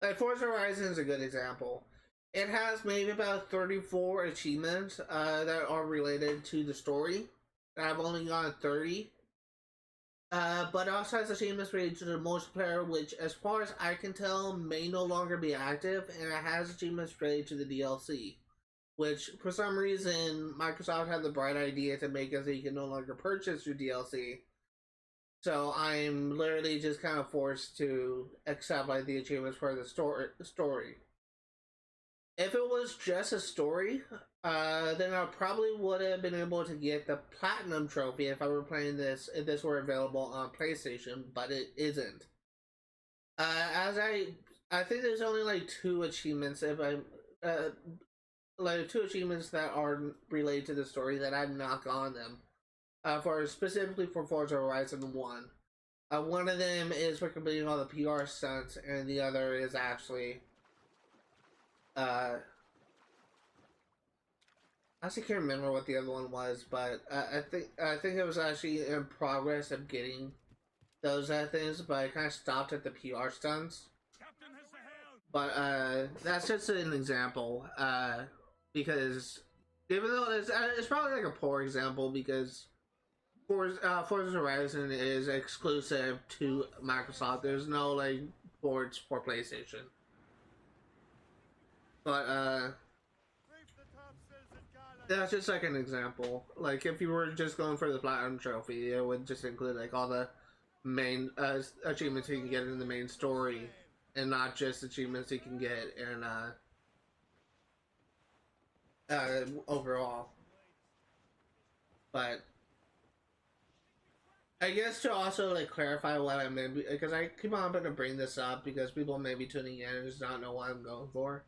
Like Forza Horizon is a good example. It has maybe about 34 achievements that are related to the story. I've only gotten 30. But it also has achievements related to the multiplayer, which as far as I can tell may no longer be active, and it has achievements related to the DLC. Which, for some reason, Microsoft had the bright idea to make it so you can no longer purchase your DLC. So I'm literally just kind of forced to accept like the achievements for the story. If it was just a story, then I probably would have been able to get the platinum trophy if I were playing this, if this were available on PlayStation, but it isn't. As I think there's only like 2 achievements if I, like 2 achievements that are related to the story that I've not gotten them. Specifically for Forza Horizon 1. One of them is for completing all the PR stunts, and the other is actually I actually can't remember what the other one was, but I think it was actually in progress of getting those things, but I kind of stopped at the PR stunts. But that's just an example, because even though it's probably like a poor example, because Forza Horizon is exclusive to Microsoft. There's no like ports for PlayStation. But That's just like an example. Like if you were just going for the platinum trophy, it would just include like all the main achievements you can get in the main story, and not just achievements you can get in overall. But I guess to also like clarify what I meant, because I keep on going to bring this up because people may be tuning in and just not know what I'm going for.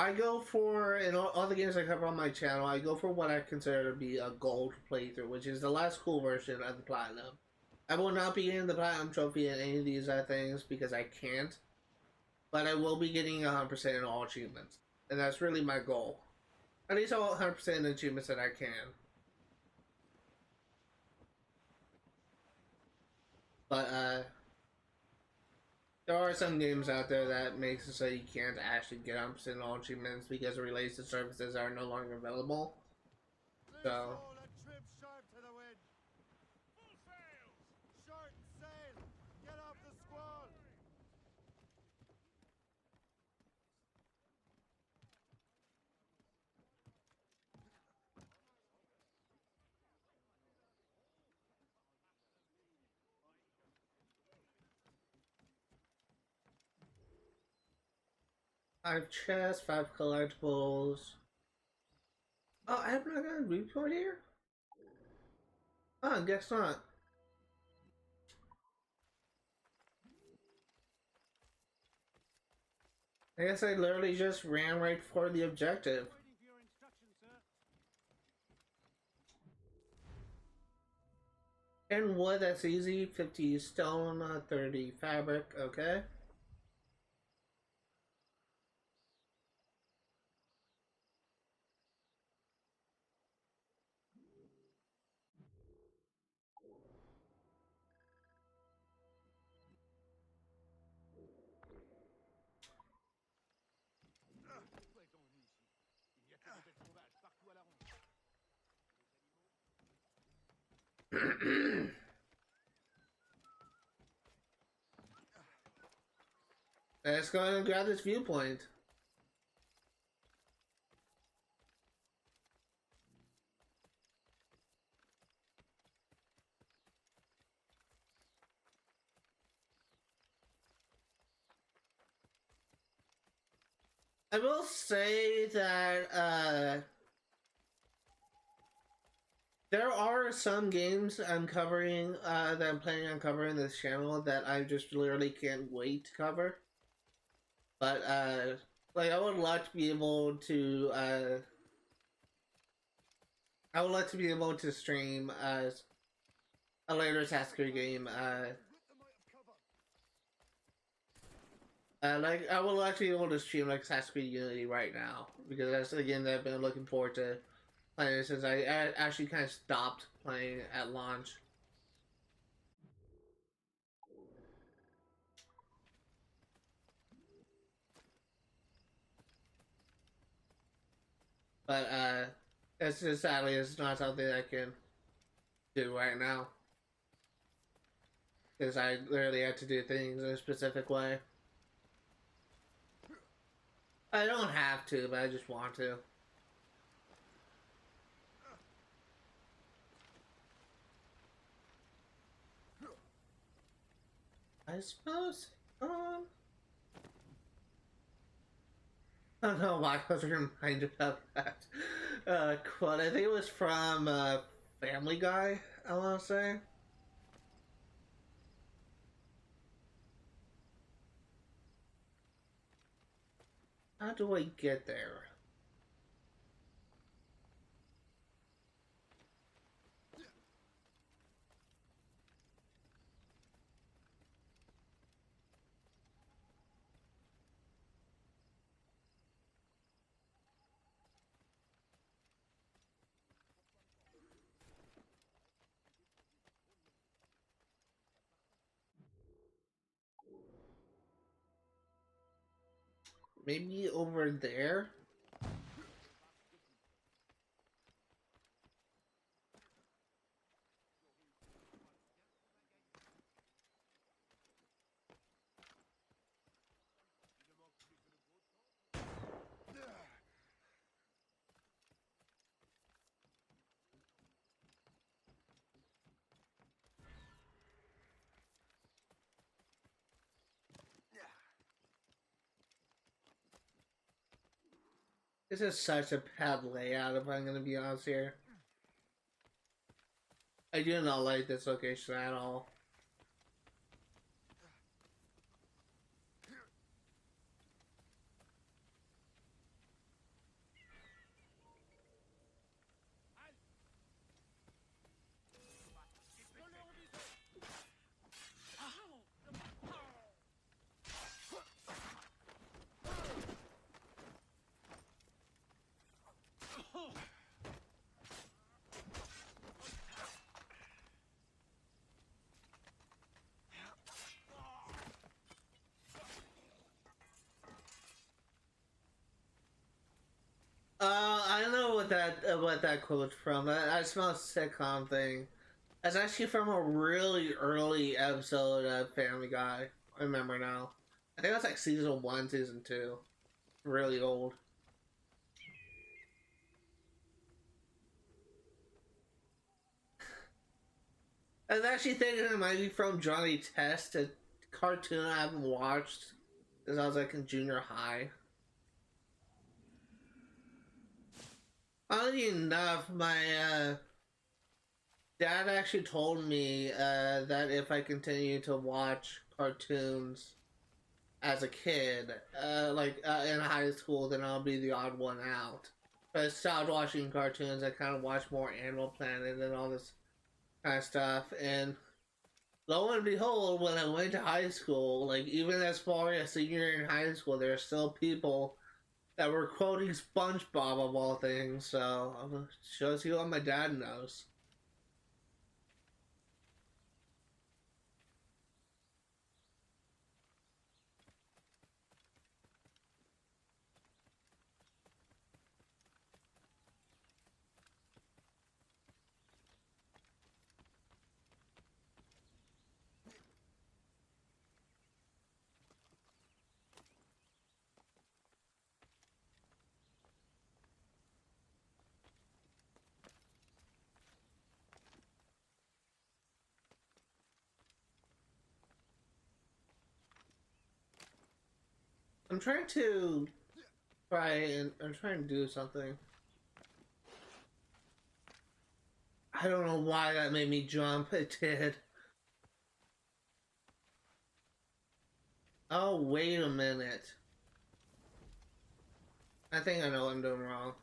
I go for, in all the games I cover on my channel, I go for what I consider to be a gold playthrough, which is the last cool version of the platinum. I will not be getting the platinum trophy in any of these things because I can't, but I will be getting 100% in all achievements, and that's really my goal. At least all 100% in achievements that I can. But there are some games out there that makes it so you can't actually get 100% in all achievements because it relates to services that are no longer available. So Trim sharp to the wind. Full sails! Short sail. Get off the squall. Five chests, 5 collectibles. Oh, I have not got a viewpoint here? Oh, guess not. I guess I literally just ran right for the objective. Waiting for your instructions, sir. And wood, that's easy. 50 stone, 30 fabric, okay. Où est-on venu ici? Il y a que des bêtes sauvages partout à la ronde. Let's go ahead and grab this viewpoint. I will say that there are some games I'm covering that I'm planning on covering this channel that I just literally can't wait to cover. But like I would like to be able to I would like to be able to stream a later Stalker game. Like I would like to be able to stream like Stalker Unity right now because that's a game that I've been looking forward to playing since I actually kind of stopped playing at launch. But it's just sadly it's not something I can do right now because I literally have to do things in a specific way. I don't have to, but I just want to. I suppose. I don't know why I was reminded of that quote. I think it was from Family Guy, I want to say. How do I get there? Maybe over there? This is such a bad layout, if I'm gonna be honest here. I do not like this location at all. I know what that quote's from. I smell a sitcom thing. That's actually from a really early episode of Family Guy. I remember now. I think that's like season 1, season 2. Really old. I was actually thinking it might be from Johnny Test, a cartoon I haven't watched since I was like in junior high. Oddly enough, my dad actually told me that if I continue to watch cartoons as a kid, in high school, then I'll be the odd one out. But I stopped watching cartoons. I kind of watched more Animal Planet and all this kind of stuff. And lo and behold, when I went to high school, like even as far as senior in high school, there are still people that were quoting SpongeBob of all things. So shows you what my dad knows. I'm trying to do something. I don't know why that made me jump. It did. Oh, wait a minute. I think I know what I'm doing wrong.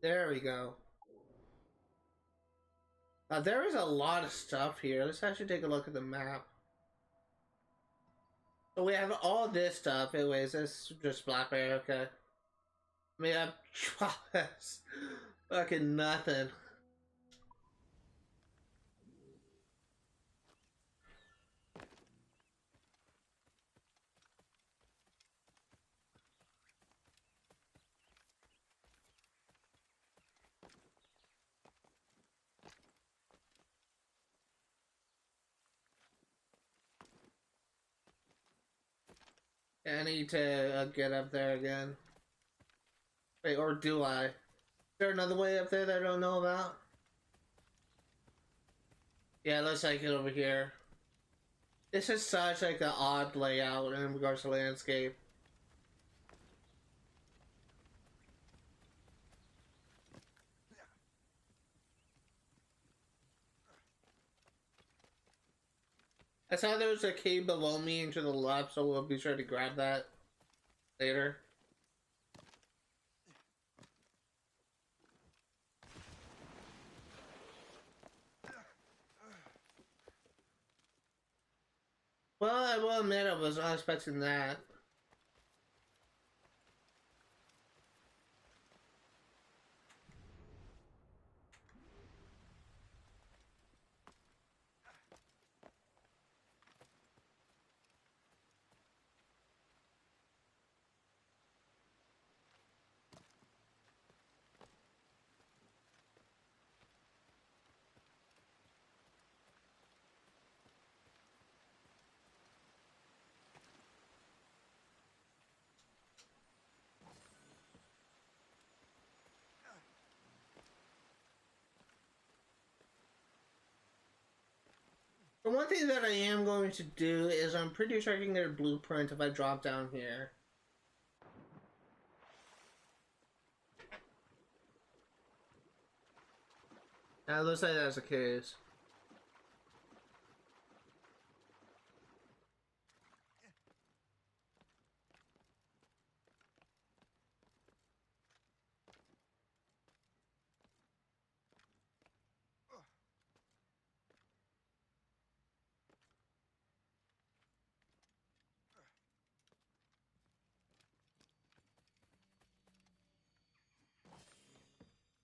There we go. There is a lot of stuff here. Let's actually take a look at the map. So we have all this stuff. Anyways, this just blackberry. Okay. We have fucking nothing. I need to get up there again. Wait, or do I? Is there another way up there that I don't know about? Yeah, let's take it over here. This is such like an odd layout in regards to landscape. I saw there was a cave below me and to the left, so we'll be sure to grab that later. Well, I will admit I was not expecting that. The one thing that I am going to do is I'm pretty sure I can get a blueprint if I drop down here. It looks like that's the case.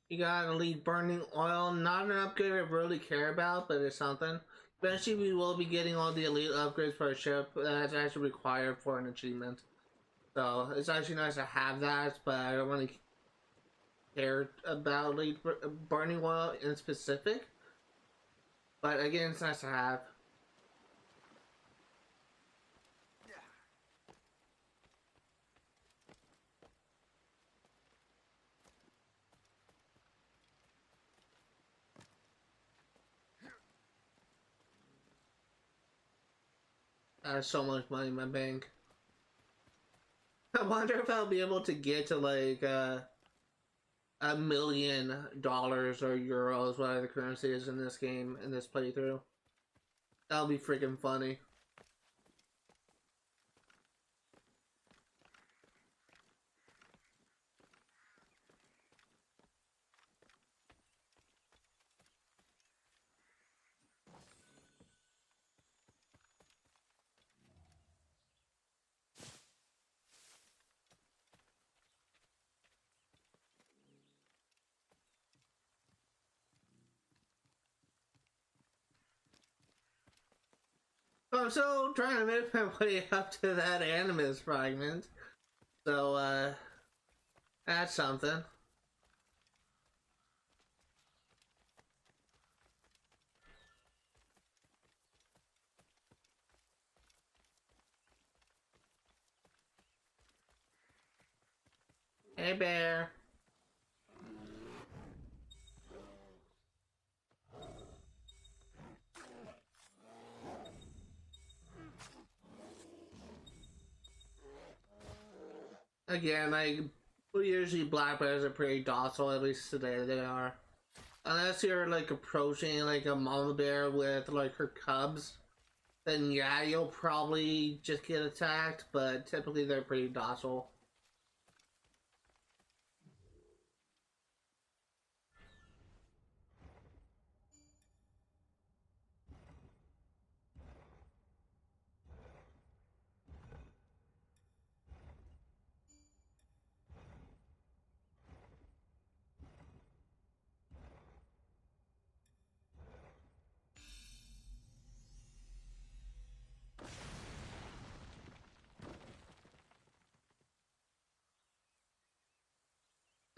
You got elite burning oil, not an upgrade I really care about, but it's something. Eventually we will be getting all the elite upgrades for our ship that's actually required for an achievement. So it's actually nice to have that, but I don't really care about elite burning oil in specific. But again, it's nice to have. I have so much money in my bank. I wonder if I'll be able to get to like $1 million or euros, whatever the currency is in this game, in this playthrough. That'll be freaking funny. I'm still trying to make my way up to that Animus fragment. So, that's something. Hey, bear. Again, usually black bears are pretty docile, at least today they are. Unless you're like approaching like a mama bear with like her cubs, then yeah, you'll probably just get attacked, but typically they're pretty docile.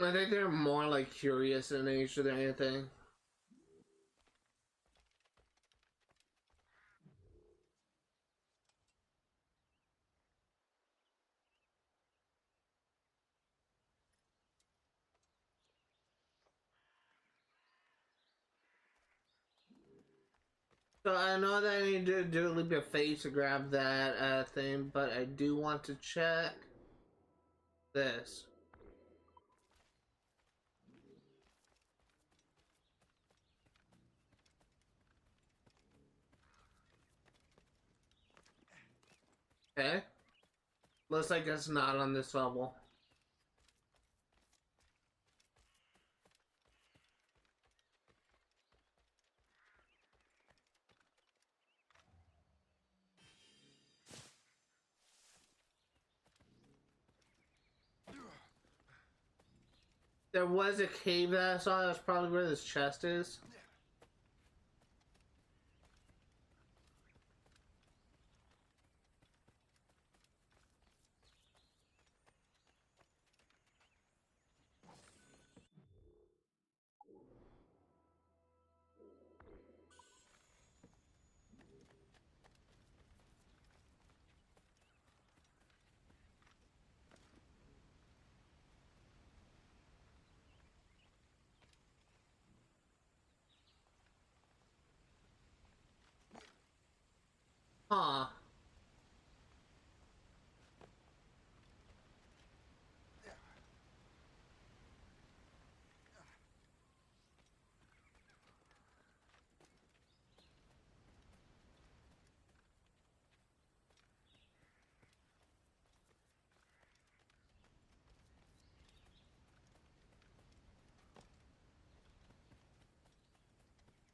I think they're more like curious in nature than anything. So I know that I need to do a leap of faith to grab that thing, but I do want to check this. Okay. Looks like it's not on this level. There was a cave that I saw. That's probably where this chest is. Huh.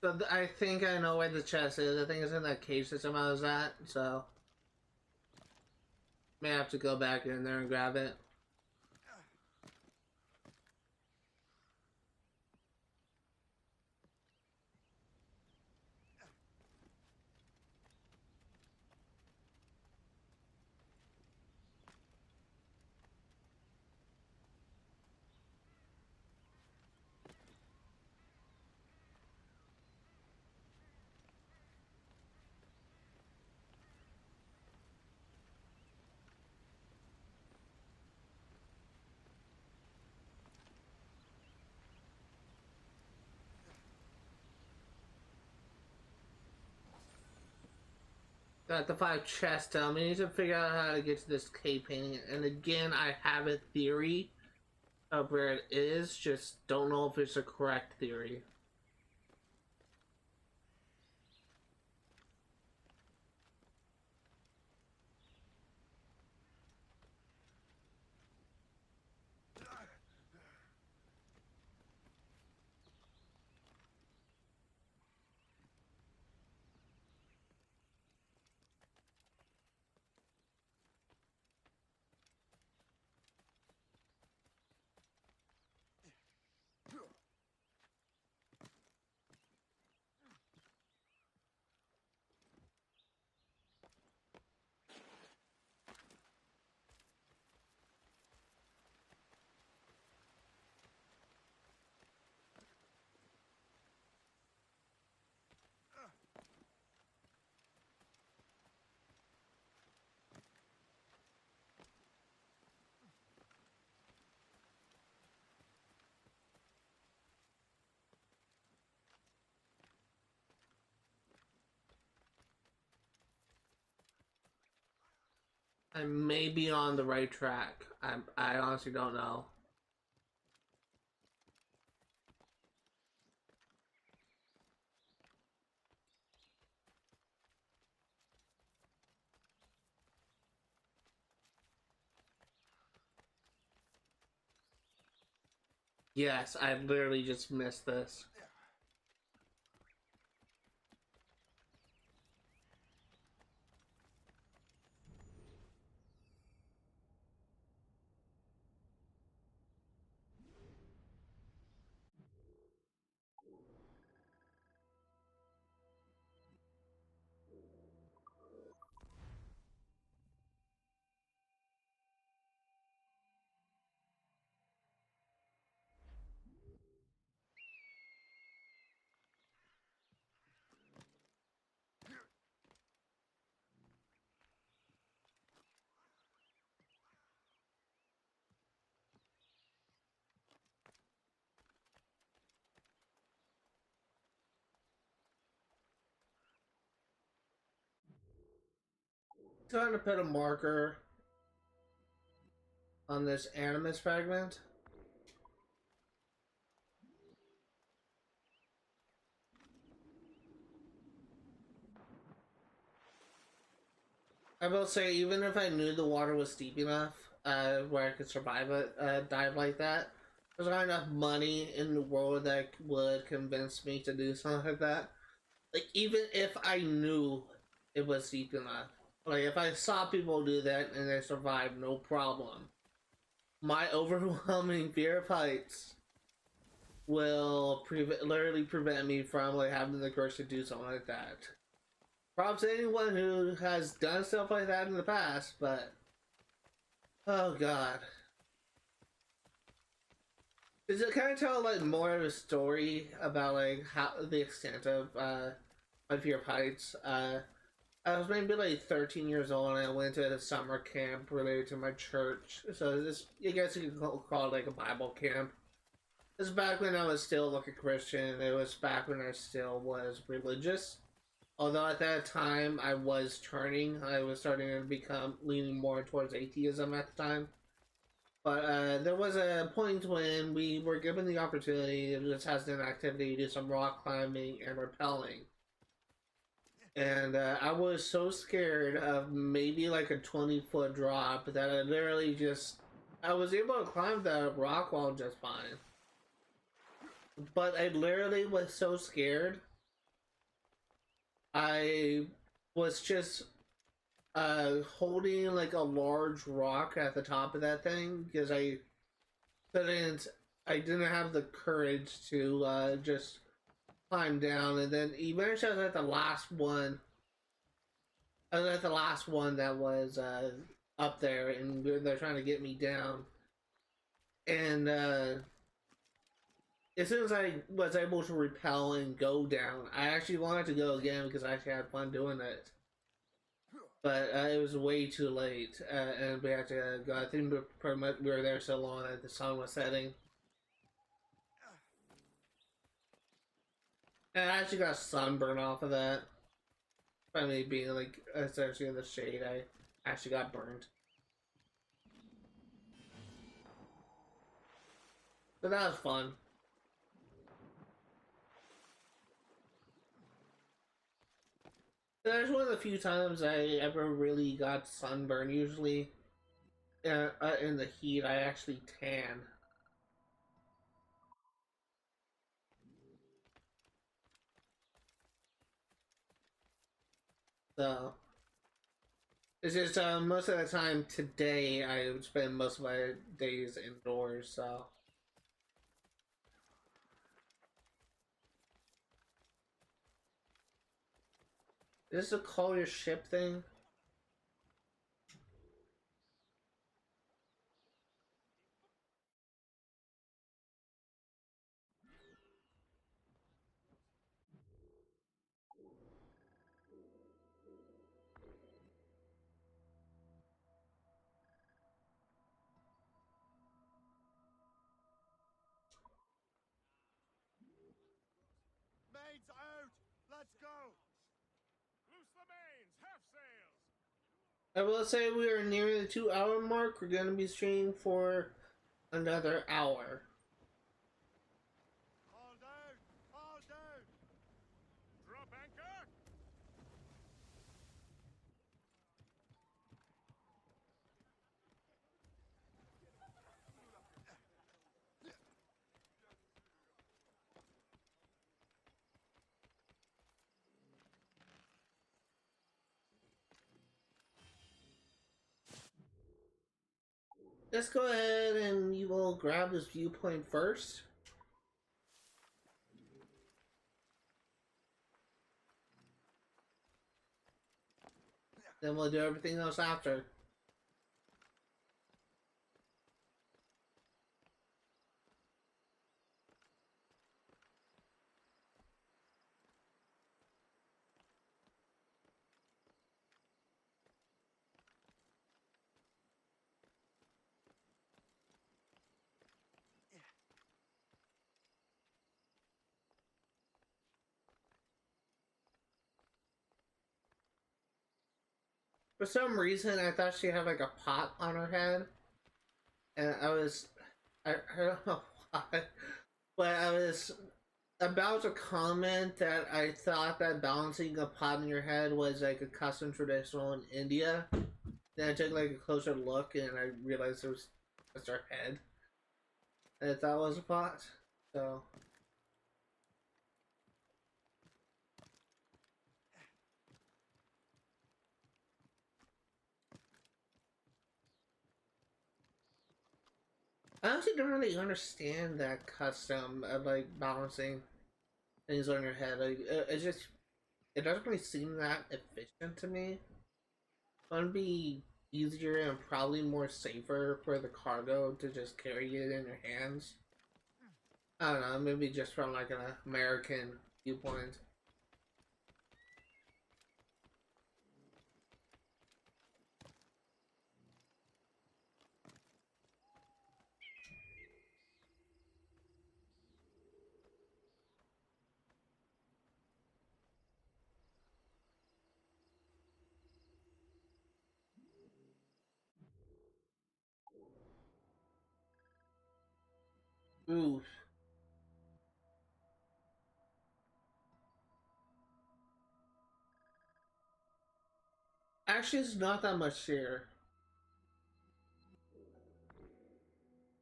So I think I know where the chest is. I think it's in that cage system I was at, so may have to go back in there and grab it. Got the 5 chests down. We need to figure out how to get to this cave painting. And again, I have a theory of where it is, just don't know if it's a correct theory. I may be on the right track. I honestly don't know. Yes, I literally just missed this. Trying to put a marker on this Animus fragment. I will say, even if I knew the water was deep enough, where I could survive a dive like that, there's not enough money in the world that would convince me to do something like that. Like, even if I knew it was deep enough, like if I saw people do that and they survived, no problem. My overwhelming fear of heights will literally prevent me from like having the courage to do something like that. Props to anyone who has done stuff like that in the past, but oh god. Does it kind of tell like more of a story about like how the extent of my fear of heights? I was maybe like 13 years old and I went to a summer camp related to my church. So this, I guess you could call it like a Bible camp. This is back when I was still like a Christian. It was back when I still was religious. Although at that time I was turning, I was starting to become leaning more towards atheism at the time. But there was a point when we were given the opportunity to just have an activity, do some rock climbing and rappelling. And I was so scared of maybe like a 20-foot drop that I literally just... I was able to climb the rock wall just fine. But I literally was so scared. I was just holding like a large rock at the top of that thing because I didn't have the courage to just climb down, and then eventually I was at the last one. I was at the last one that was up there, and they're trying to get me down. And as soon as I was able to repel and go down, I actually wanted to go again because I actually had fun doing it. But it was way too late, and we had to go. I think we were there so long that the sun was setting. And I actually got sunburn off of that. By me being like essentially in the shade, I actually got burned. But that was fun. That's one of the few times I ever really got sunburn. Usually, in the heat, I actually tan. So it's just most of the time today I would spend most of my days indoors. So is this a call your ship thing? Mains out! Let's go! Loose the mains! Half sails! I will say we are near the 2-hour mark. We're going to be streaming for another hour. All down! All down! Drop anchor! Let's go ahead and we will grab this viewpoint first. Then we'll do everything else after. For some reason, I thought she had like a pot on her head. And I don't know why, but I was about to comment that I thought that balancing a pot on your head was like a custom traditional in India. Then I took like a closer look and I realized it was just her head. And I thought it was a pot. So I honestly don't really understand that custom of like balancing things on your head. Like it doesn't really seem that efficient to me. It's gonna be easier and probably more safer for the cargo to just carry it in your hands. I don't know, maybe just from like an American viewpoint. Ooh. Actually, it's not that much here.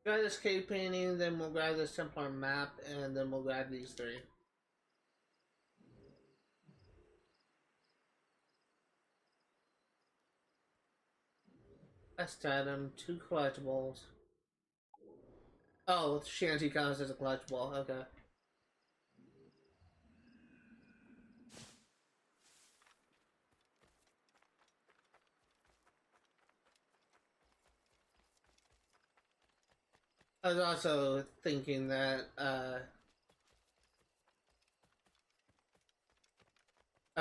Grab this cave painting, then we'll grab this Templar map, and then we'll grab these three. Best item, 2 collectibles. Oh, Shanty counts as a collectible, okay. I was also thinking that, I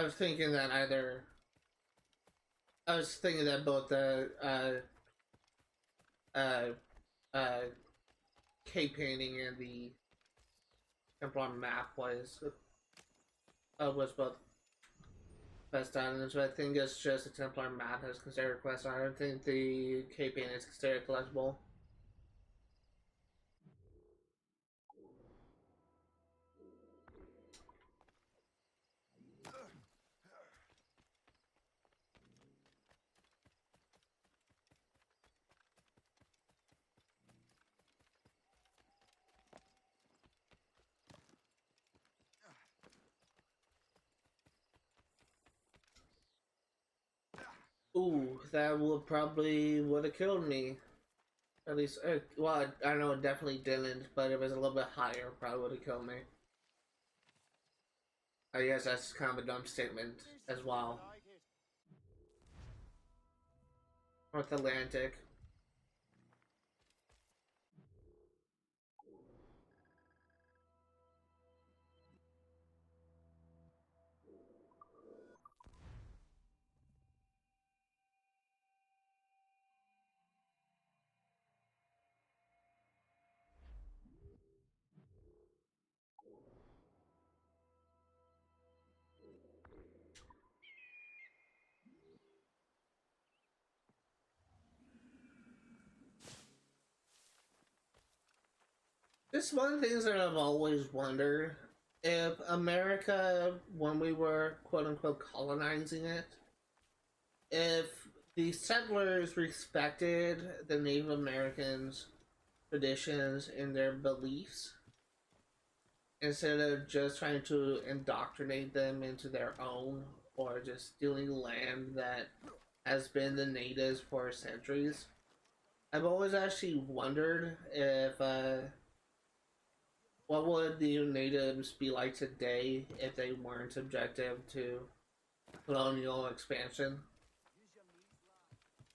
was thinking that both the, uh, cave painting and the Templar map was both quest items, but I think it's just the Templar map is considered a quest item. I don't think the cave painting is considered collectible. Ooh, that would have killed me. At least, well, I know it definitely didn't, but if it was a little bit higher, it probably would have killed me. I guess that's kind of a dumb statement as well. North Atlantic. Just one of the things that I've always wondered, if America, when we were quote unquote colonizing it, if the settlers respected the Native Americans' traditions and their beliefs, instead of just trying to indoctrinate them into their own, or just stealing land that has been the natives for centuries. I've always actually wondered if what would the natives be like today if they weren't subjective to colonial expansion?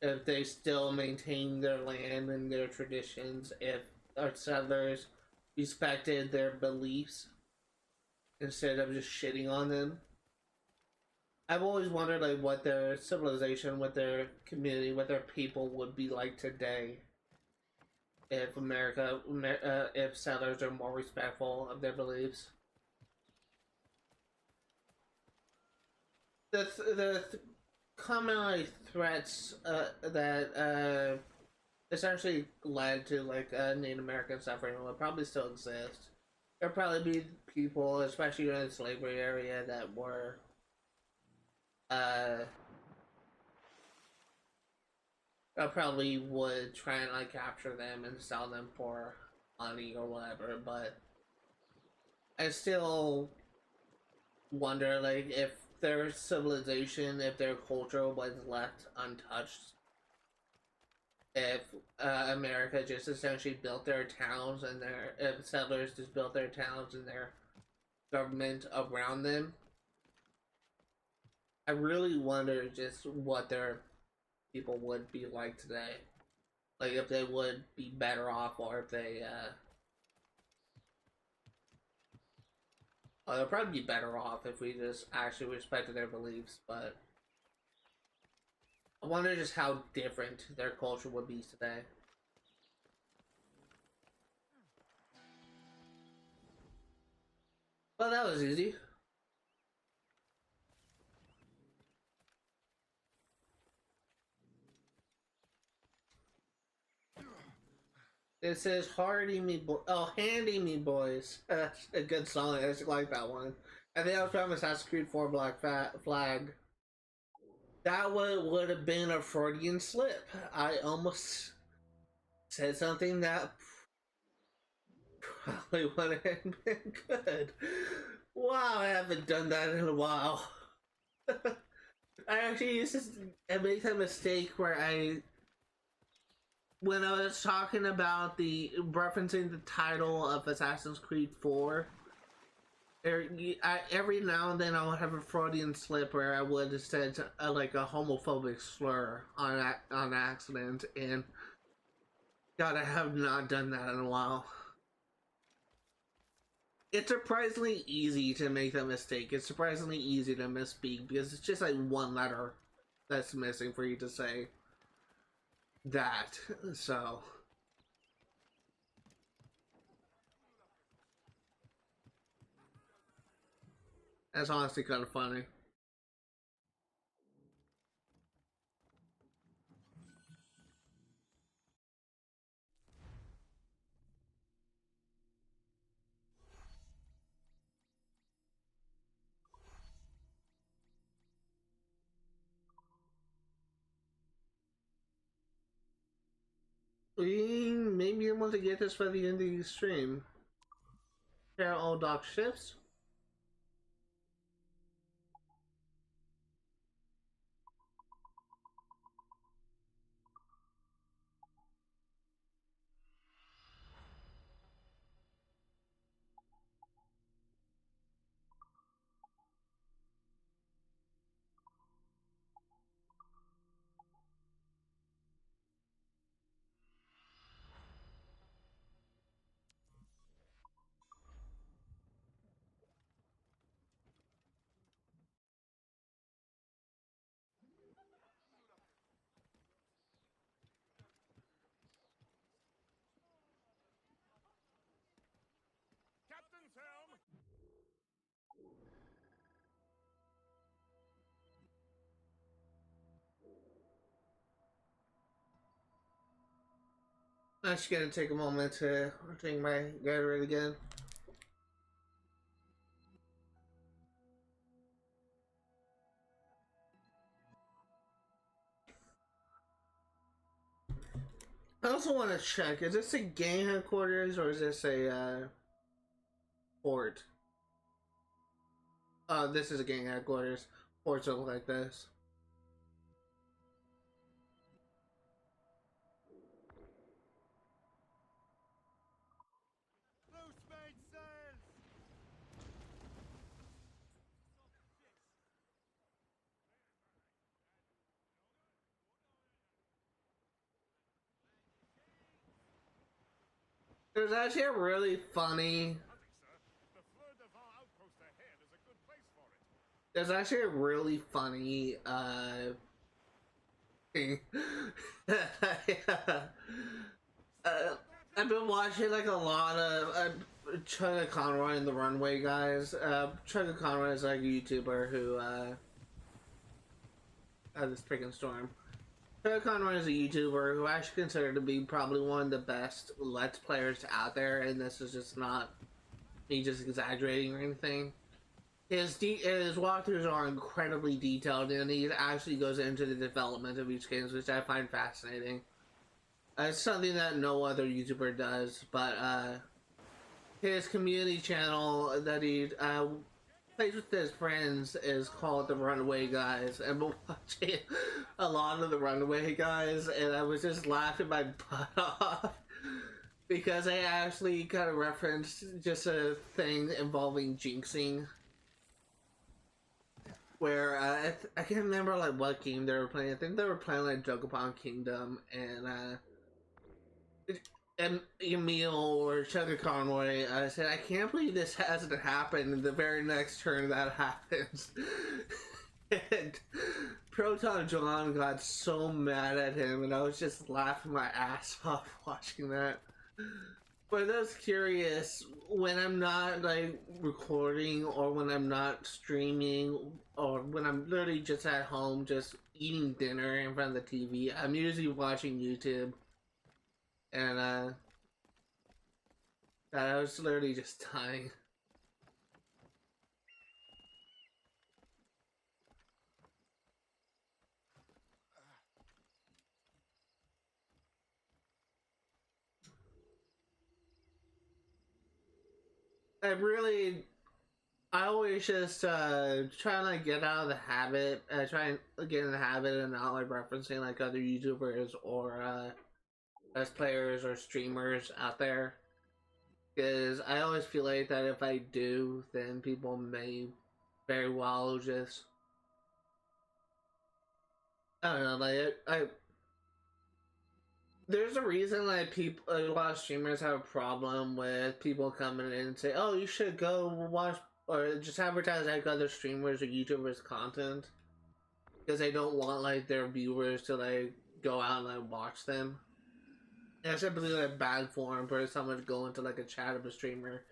If they still maintain their land and their traditions, if our settlers respected their beliefs instead of just shitting on them. I've always wondered like what their civilization, what their community, what their people would be like today if if settlers are more respectful of their beliefs. The common threats that essentially led to like Native American suffering will probably still exist. There'll probably be people, especially in the slavery area, that were I probably would try and like capture them and sell them for money or whatever, but I still wonder like if their civilization, if their culture was left untouched, if America just essentially built their towns and if settlers just built their towns and their government around them. I really wonder just what their people would be like today. Like if they would be better off, or if they well, they'll probably be better off if we just actually respected their beliefs, but I wonder just how different their culture would be today. Well, that was easy. It says "Hardy Me Boy." Oh, "Handy Me Boys." That's a good song. I just like that one. I think that was from Assassin's Creed 4 Black Flag. That would have been a Freudian slip. I almost said something that probably would have been good. Wow, I haven't done that in a while. I actually used to make a mistake where when I was talking about referencing the title of Assassin's Creed 4, every now and then I would have a Freudian slip where I would have said like a homophobic slur on accident, and God, I have not done that in a while. It's surprisingly easy to make that mistake. It's surprisingly easy to misspeak because it's just like one letter that's missing for you to say that. So that's honestly kind of funny. We maybe able to get this by the end of the stream. Share all dock shifts. Captain's helm! I'm just gonna take a moment to drink my Gatorade again. I also want to check, is this a gang headquarters or is this a port? This is a gang headquarters. Ports look like this. Loose made sails! There's actually a really funny. Hunting, sir. The Fleur-de-Vent outpost ahead is a good place for it. There's actually a really funny thing. I've been watching like a lot of Chugga Conroy and the Runway guys. Chugga Conroy is like a YouTuber who this freaking storm. Chugga Conroy is a YouTuber who I should consider to be probably one of the best Let's Players out there, and this is just not me just exaggerating or anything. His walkthroughs are incredibly detailed, and he actually goes into the development of each game, which I find fascinating. It's something that no other YouTuber does, but his community channel that he plays with his friends is called The Runaway Guys. I've been watching a lot of The Runaway Guys, and I was just laughing my butt off because they actually kind of referenced just a thing involving jinxing. Where I can't remember like what game they were playing. I think they were playing like Jogapon Kingdom, and Emil or Chugga Conroy said, "I can't believe this hasn't happened." And the very next turn that happens, and Proton John got so mad at him, and I was just laughing my ass off watching that. For those curious, when I'm not like recording or when I'm not streaming or when I'm literally just at home just eating dinner in front of the TV, I'm usually watching YouTube. And I was literally just dying. I always just try to like get out of the habit, try and get in the habit and not like referencing like other YouTubers or best players or streamers out there. Because I always feel like that if I do, then people may very well just, I don't know, like there's a reason like people, a lot of streamers have a problem with people coming in and say, "Oh, you should go watch," or just advertise like other streamers or YouTubers' content, because they don't want like their viewers to like go out and like watch them. And it's simply like bad form for someone to go into like a chat of a streamer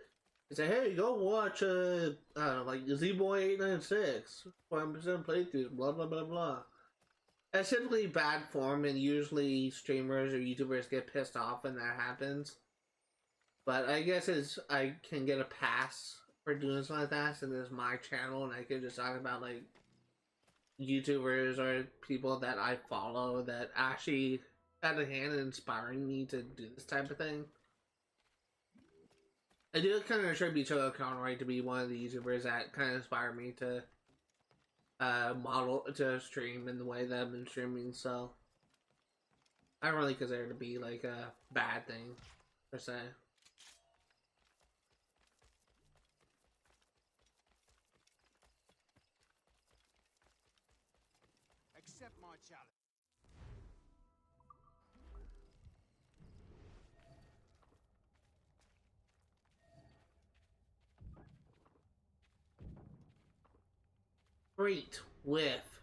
and say, "Hey, go watch I don't know, like ZBoy896, 100% playthroughs, blah blah blah blah." That's typically bad form, and usually streamers or YouTubers get pissed off when that happens. But I guess I can get a pass for doing something like that, since it's my channel and I can just talk about like YouTubers or people that I follow that actually had a hand in inspiring me to do this type of thing. I do kind of attribute to Conroy to be one of the YouTubers that kind of inspired me to model to stream in the way that I've been streaming, so I don't really consider it to be like a bad thing per se. Accept my challenge. Great whiff.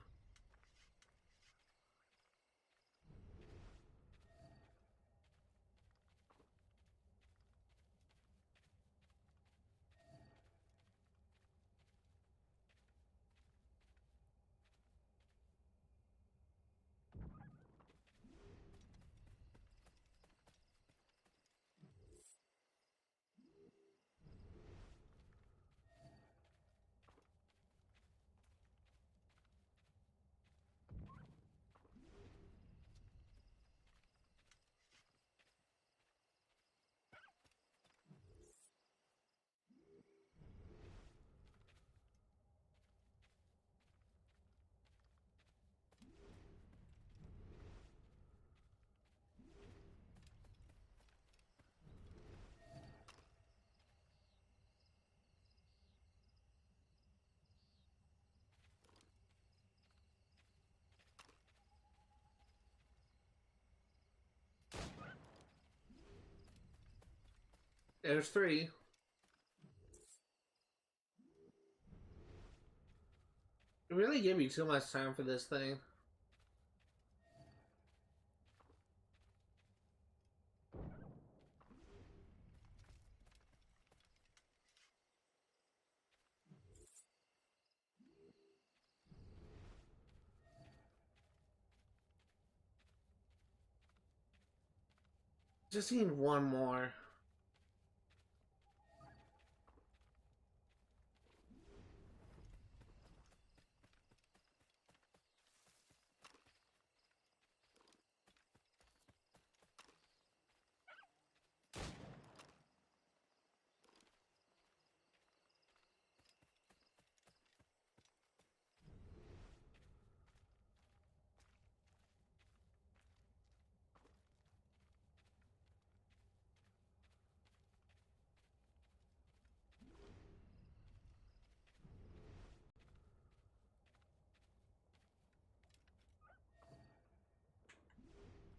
There's 3. It really gave me too much time for this thing. Just need one more.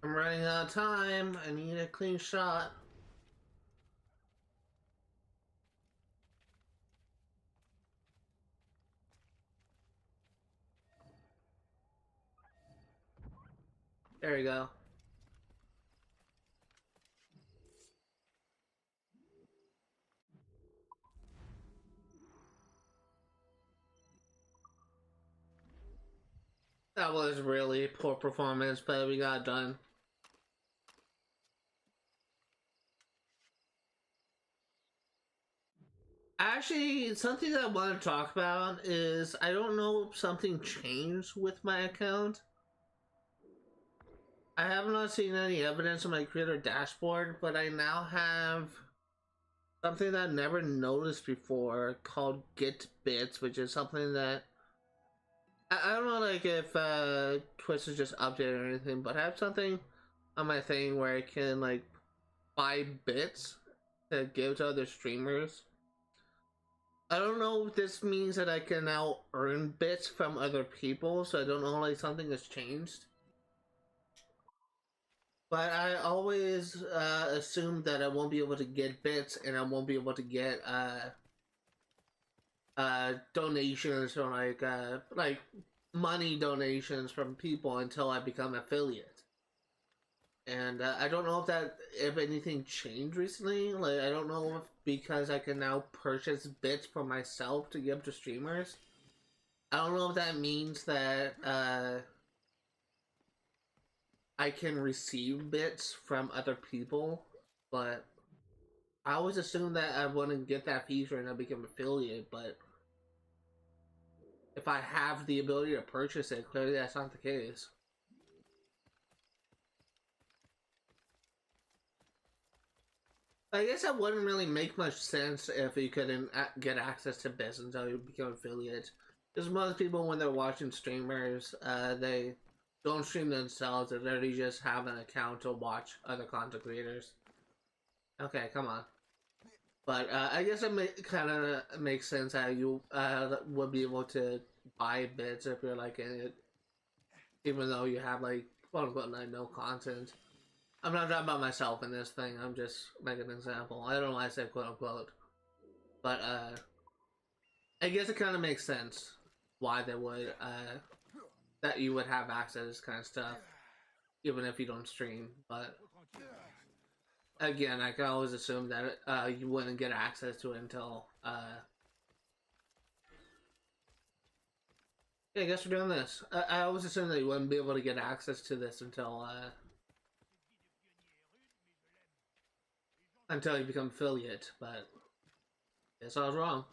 I'm running out of time. I need a clean shot. There we go. That was really poor performance, but we got it done. Actually, something that I want to talk about is I don't know if something changed with my account. I have not seen any evidence on my creator dashboard, but I now have something that I never noticed before called Get Bits, which is something that I don't know, like if Twitch is just updated or anything, but I have something on my thing where I can like buy bits to give to other streamers. I don't know if this means that I can now earn bits from other people, so I don't know, like something has changed. But I always assume that I won't be able to get bits and I won't be able to get donations or like money donations from people until I become affiliate. And I don't know if anything changed recently. Like I don't know if because I can now purchase bits for myself to give to streamers. I don't know if that means that I can receive bits from other people, but I always assumed that I wouldn't get that feature and I become affiliate, but if I have the ability to purchase it, clearly that's not the case. I guess that wouldn't really make much sense if you couldn't get access to bits until you become affiliate. Because most people, when they're watching streamers, they don't stream themselves, they literally just have an account to watch other content creators. Okay, come on. But I guess it kind of makes sense how you would be able to buy bits if you're like in it, even though you have like quote unquote like no content. I'm not talking about myself in this thing. I'm just making an example. I don't know why I said quote unquote, but I guess it kind of makes sense why they would that you would have access to this kind of stuff, even if you don't stream. But again, I can always assume that you wouldn't get access to it until yeah, I guess we're doing this. I always assume that you wouldn't be able to get access to this until you become affiliate, but I guess I was wrong.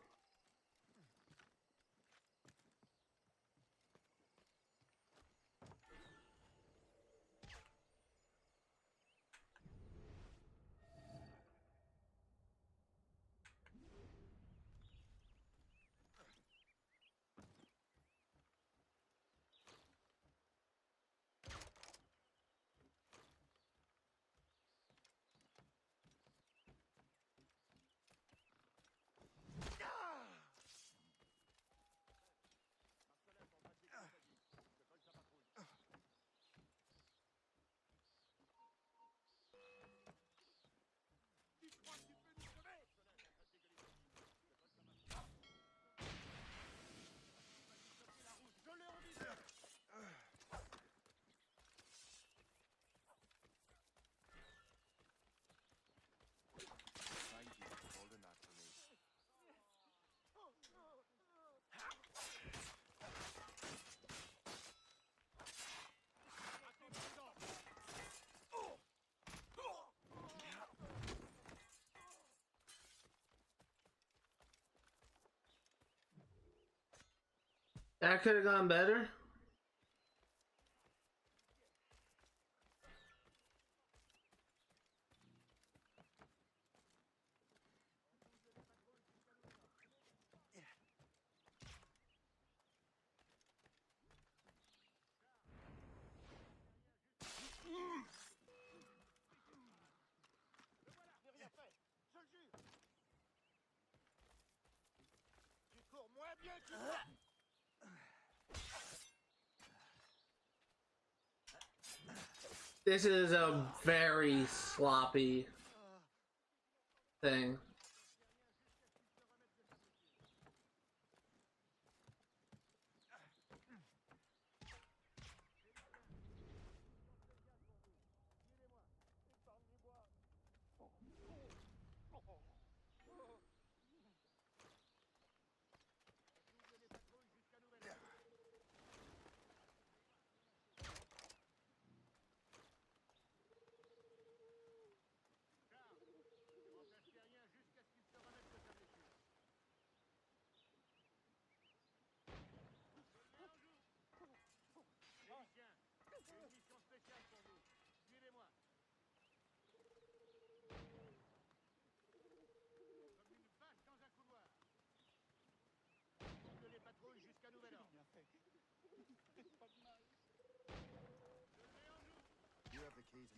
That could have gone better. Je n'ai rien fait, je le jure. Tu cours moins bien que moi. This is a very sloppy thing.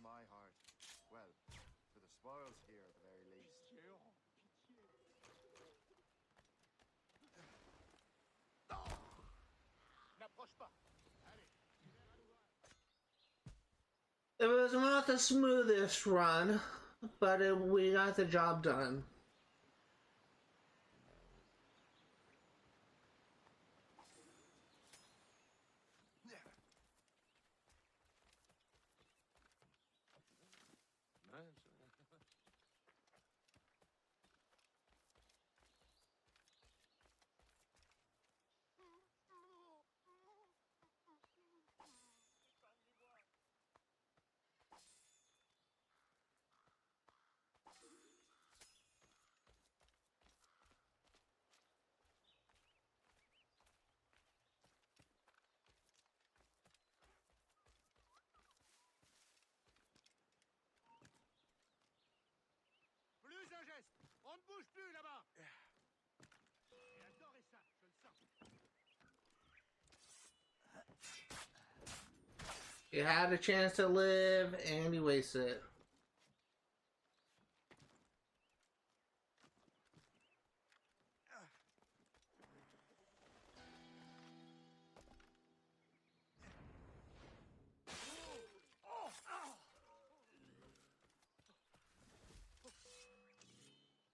my heart. Well, for the spoils here at the very least. Pitié, oh, pitié. N'approche pas. Allez, vers à l'ouvrage. It was not the smoothest run, but we got the job done. Épargnez-moi. Plus un geste. On ne bouge plus là-bas. J'ai adoré ça, je le sens. You had a chance to live, and you wasted it.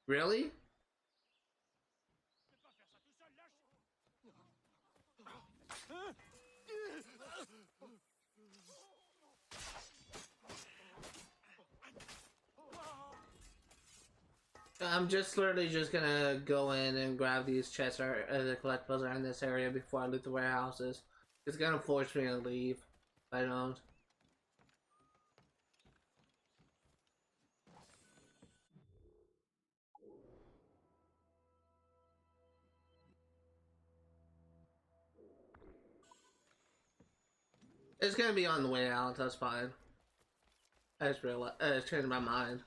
Really? Je peux pas faire ça tout seul, lâche. I'm just literally just gonna go in and grab these chests or the collectibles are in this area before I leave the warehouses. It's gonna force me to leave if I don't. It's gonna be on the way out, that's fine. I just realized, I just changed my mind.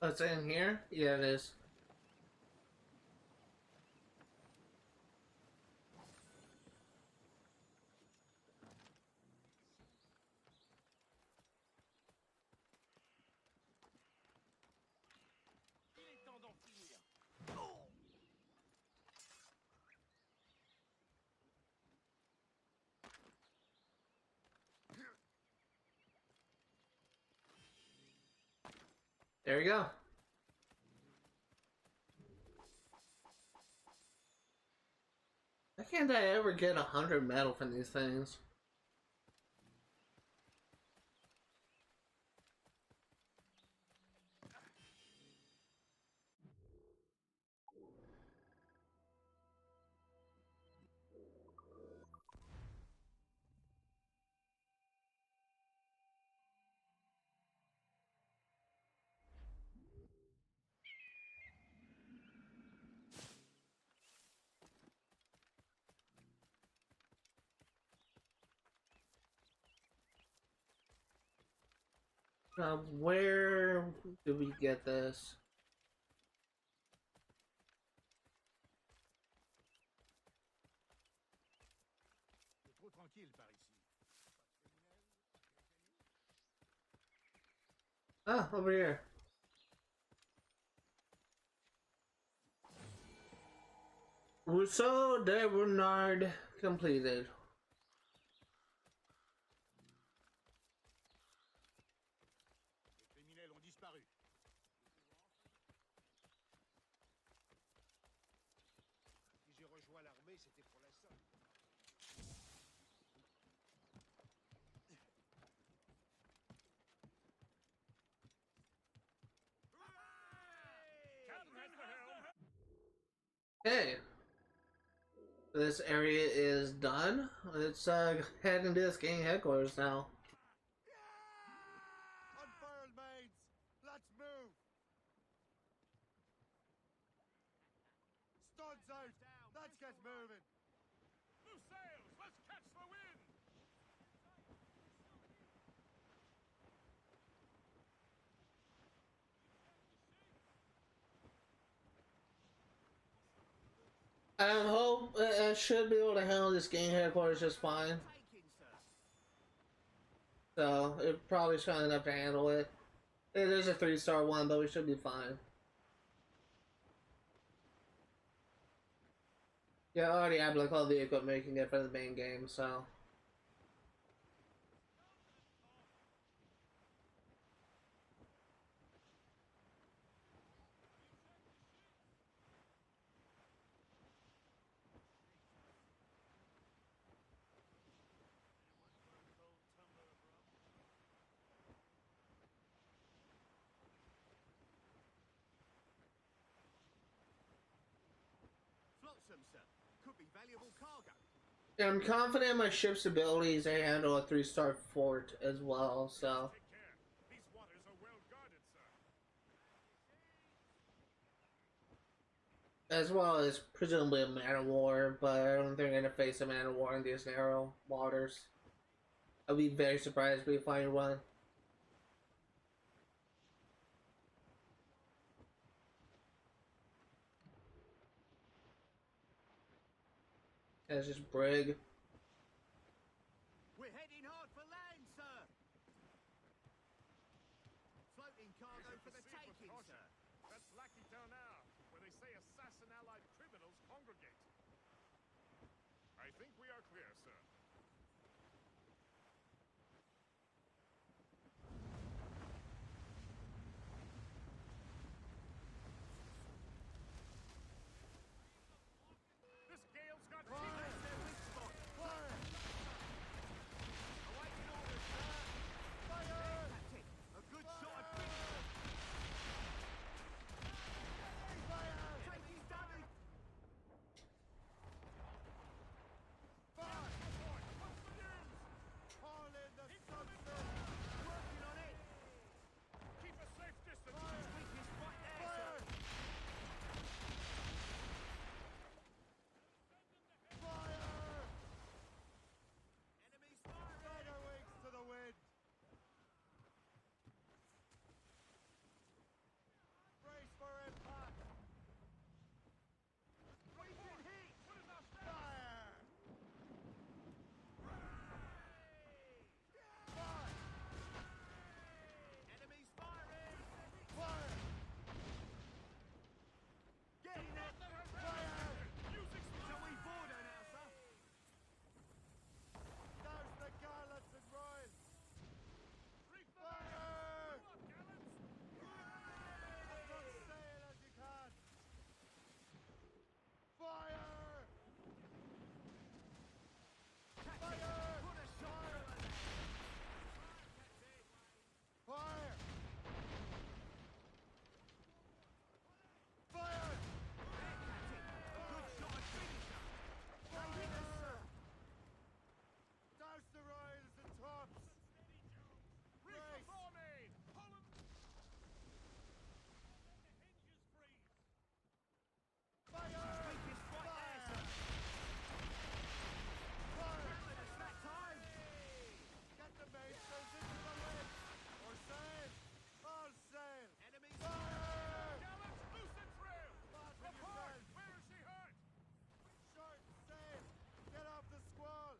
Oh, it's in here? Yeah, it is. Il est temps d'en finir. There we go. Why can't I ever get 100 metal from these things? Where do we get this? C'est trop tranquille par ici. Ah, over here. Ruisseau de Renard completed. Les criminels ont disparu. c'était pour la somme. Hey, this area is done. Let's head into this gang headquarters now. Unfurled mates! Let's move! Studs out! Let's get moving! Loose sails! Let's catch the wind! I hope I should be able to handle this gang headquarters just fine. So it probably should enough to handle it. It is a 3-star one, but we should be fine. Yeah, I already have like all the equipment you can get for the main game, so. Flotsam, sir. Could be valuable cargo. I'm confident in my ship's abilities to handle a 3-star fort as well, so. Take care. These waters are well guarded, sir. As well as presumably a man of war, but I don't think I'm gonna face a man of war in these narrow waters. I'll be very surprised if we find one. That's just brig. We're heading hard for land, sir. Floating cargo for the taking, sir. That's Lac Eternal, where they say assassin allied criminals congregate. I think we are clear, sir. This gale's got Fire! Fire! Awaiting orders, sir. Fire! Captain, a good shot at finish. Fire! Taking damage. Fire! What's the news? Haul in the substance. Working on it. Keep a safe distance. Fire! Weak is right there, sir. Fire! Enemies firing! Stagger wings to the wind! Brace for impact! We've been hit! Fire! Fire! Enemies firing! Fire! Getting it! Fire! So we border now, sir. There's the gallants and royals. Fire! As much sail as you can. Fire! Fire! Put a shot on it. Fire! Fire! A good shot at finisher. Taking us, sir. Douse the royals and tops. Reef Brace. before me! Pull 'em! Fire! Weakest right there, sir. Fire! It's that time. Get the mainsails into the wind. Or sail. All sail. Enemies fire! Gallants, loosen trail! Fasten Report! yourselves. Where is he hurt? Short sail. Get off the squall.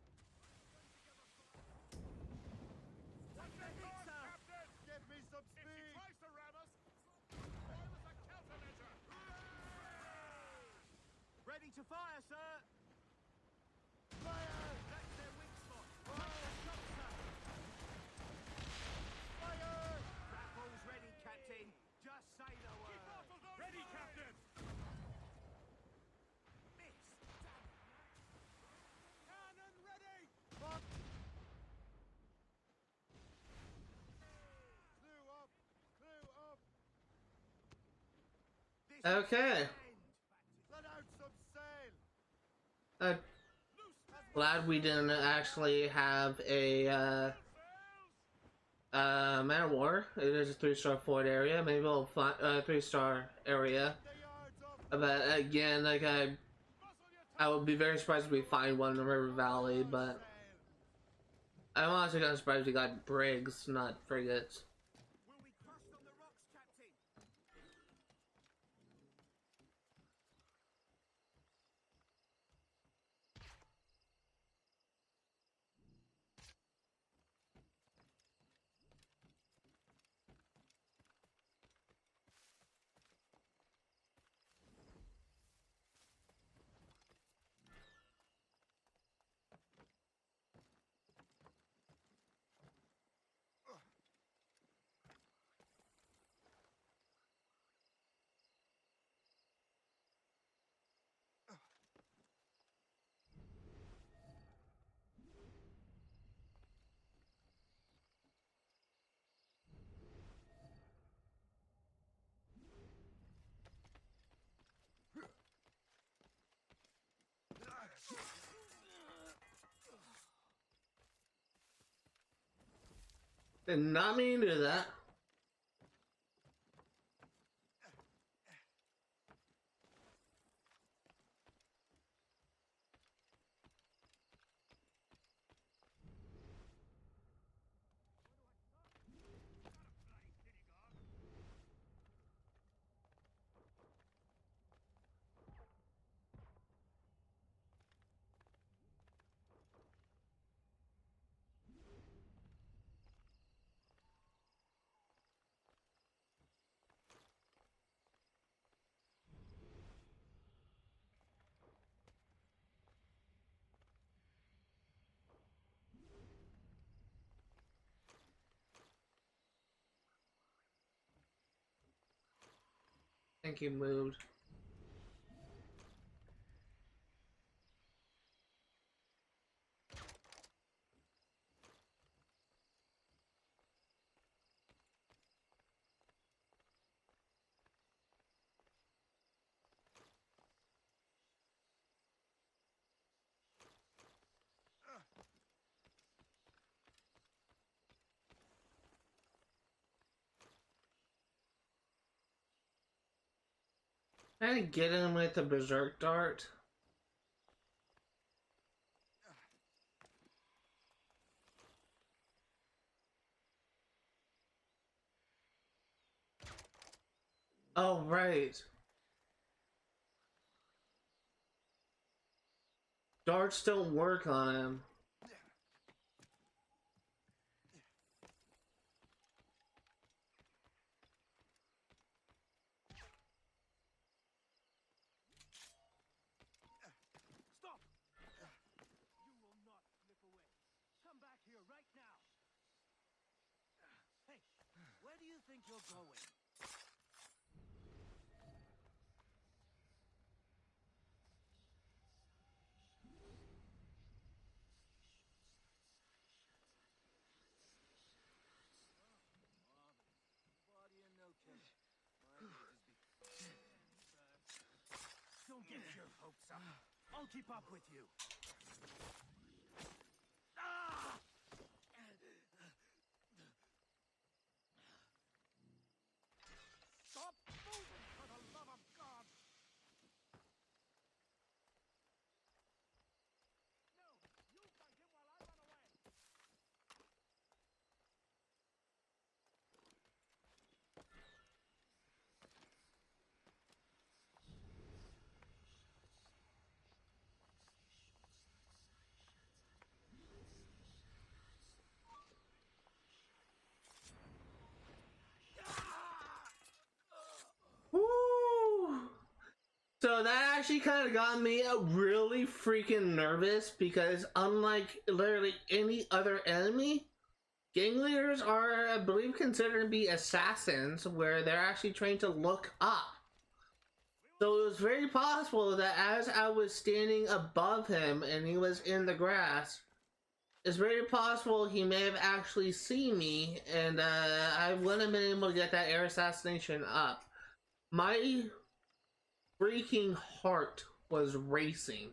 What's the that hit, course, sir? Captain? Give me some If she speed. tries to ram us, oil is a countermeasure! Ready to fire, sir. Fire! That's their weak spot. Take the shot, sir. Fire! Raffles ready, Captain. Just say the word. Keep off of those Ready, fires. Captain! Missed. Okay. Let out some sail. Glad we didn't actually have a man of war. It is a 3-star fort area. Maybe we'll find a 3-star area. The yards off. But again, like I would be very surprised if we find one in the River Valley. But I'm honestly kind of surprised we got brigs, not frigates. Will we crush on the rocks, Captain? Did not mean to do that. I think he moved. Trying to get him with the berserk dart. Oh, right. Darts don't work on him. Stop! You will not slip away. Come back here right now. Hey, where do you think you're going? Body and no killing. Don't get your hopes up. I'll keep up with you. Ah! Stop moving, for the love of God! No, you fight him while I run away. Woo! So that actually kind of got me really freaking nervous because unlike literally any other enemy, gang leaders are, I believe, considered to be assassins where they're actually trained to look up. So it was very possible that as I was standing above him and he was in the grass, it's very possible he may have actually seen me and I wouldn't have been able to get that air assassination up. My freaking heart was racing.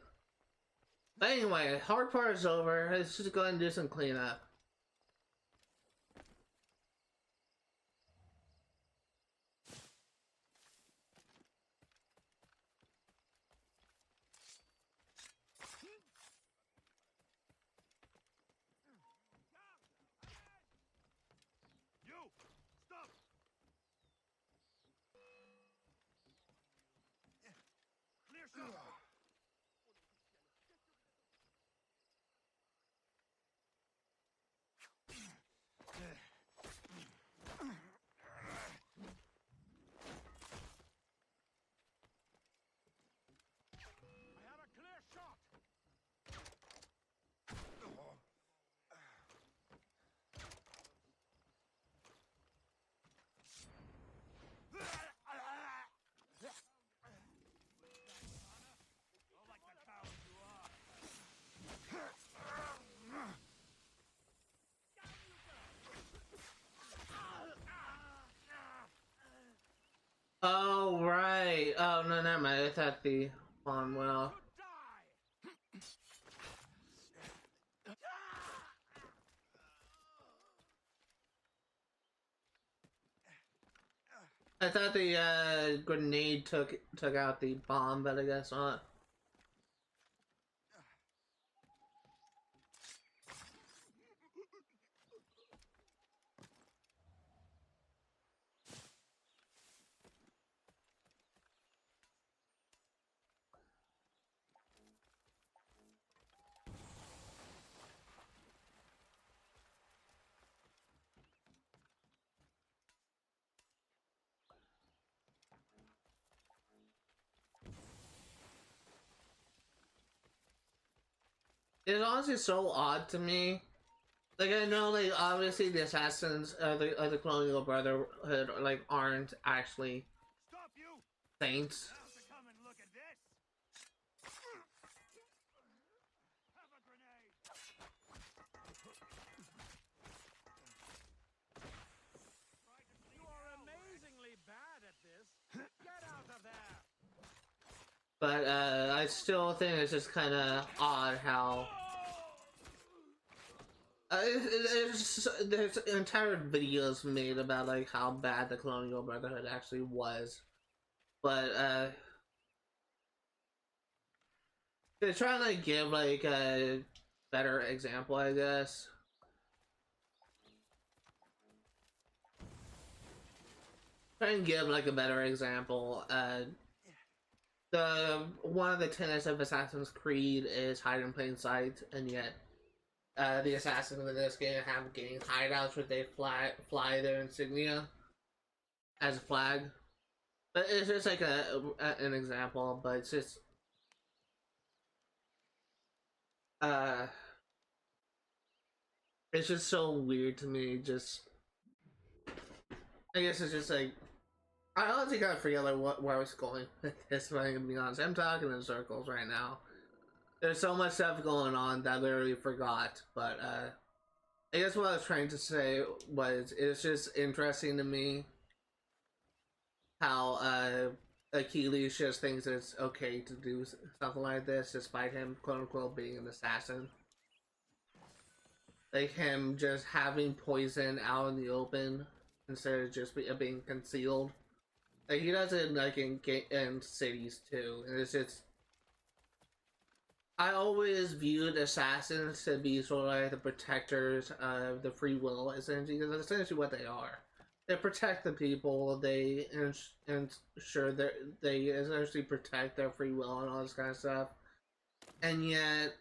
But anyway, hard part is over. Let's just go ahead and do some cleanup. You! Stop! Clear shot! I have a clear shot! Oh, like the coward you are! Oh, right. Oh, no, never mind. I thought the bomb went off. I thought the grenade took out the bomb, but I guess not. It's honestly so odd to me. Like, I know, like, obviously the assassins of the Colonial Brotherhood, like, aren't actually Stop you! saints. Now to come and look at this! Have a grenade! You are amazingly bad at this! Get out of there! But, I still think it's just kind of odd how... there's entire videos made about, like, how bad the Colonial Brotherhood actually was. But, they're trying to give, like, a better example, I guess. Try and give, like, a better example. One of the tenets of Assassin's Creed is hide in plain sight, and yet the assassins in this game have gang hideouts where they fly their insignia as a flag. But it's just like an example, but it's just it's just so weird to me. Just I guess it's just like I honestly kind of forget like where I was going with this. If I'm gonna be honest, I'm talking in circles right now. There's so much stuff going on that I literally forgot. But I guess what I was trying to say was it's just interesting to me how Achilles just thinks it's okay to do something like this, despite him quote unquote being an assassin. Like him just having poison out in the open instead of just being concealed. Like he does it like in cities too, and it's just. I always viewed assassins to be sort of like the protectors of the free will, essentially, because that's essentially what they are. They protect the people. They ensure that they essentially protect their free will and all this kind of stuff. And yet,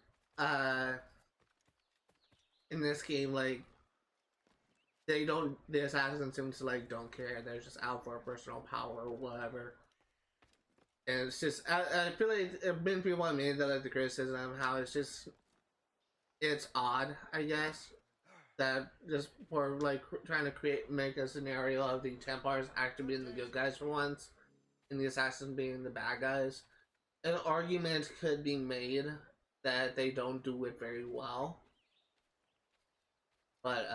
in this game, like they don't. The assassins seem to like don't care. They're just out for personal power or whatever. And it's just, I feel like there have been people that made that like the criticism of how it's odd, I guess, that just for like trying to make a scenario of the Templars actually being the good guys for once, and the assassins being the bad guys. An argument could be made that they don't do it very well, but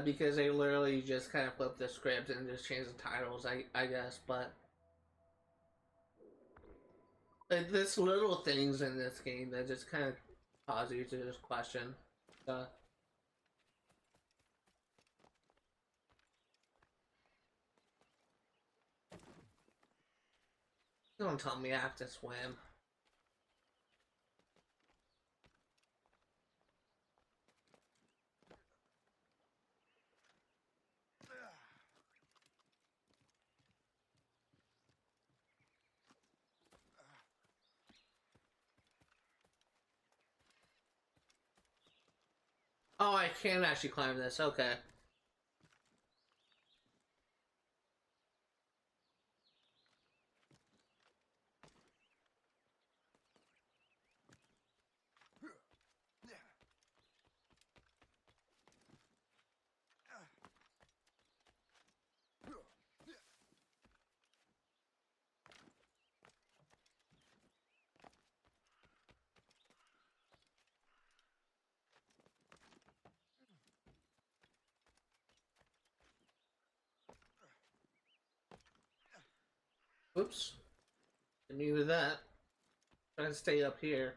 because they literally just kind of flipped the script and just changed the titles, I guess, but like, there's little things in this game that just kind of cause you to just question stuff. Don't tell me I have to swim. Oh, I can actually climb this, okay. Oops. Didn't mean to do that. Trying to stay up here.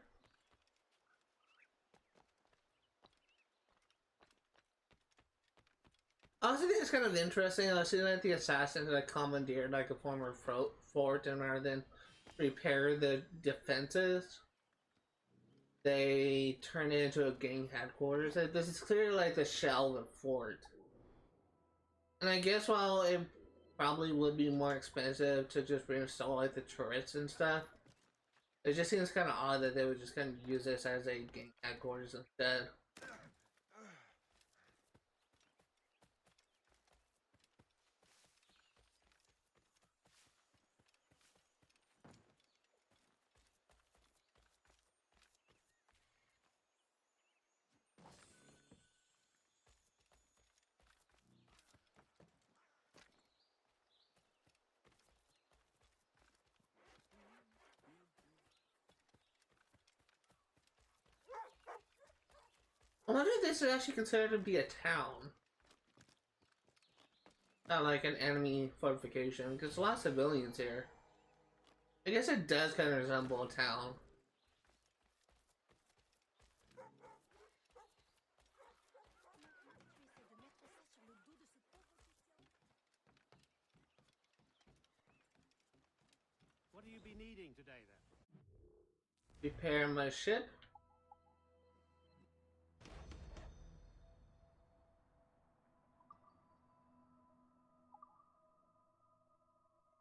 I also think it's kind of interesting. I was seeing that the assassins like commandeered like a former fort, and rather than repair the defenses, they turn it into a gang headquarters. This is clearly like the shell of the fort. And I guess while it probably would be more expensive to just reinstall like the turrets and stuff, it just seems kind of odd that they would just kind of use this as a gang headquarters instead. I wonder if this is actually considered to be a town. Not like an enemy fortification, because a lot of civilians here. I guess it does kind of resemble a town. What do you be needing today, then? Repair my ship.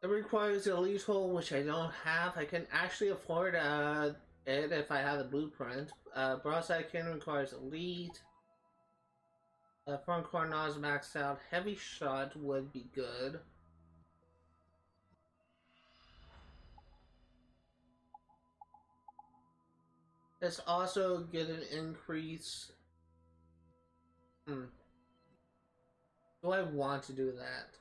It requires a leasehold, which I don't have. I can actually afford it if I have the blueprint. Broadside cannon requires a lead. Front corners maxed out. Heavy shot would be good. Let's also get an increase. Do I want to do that?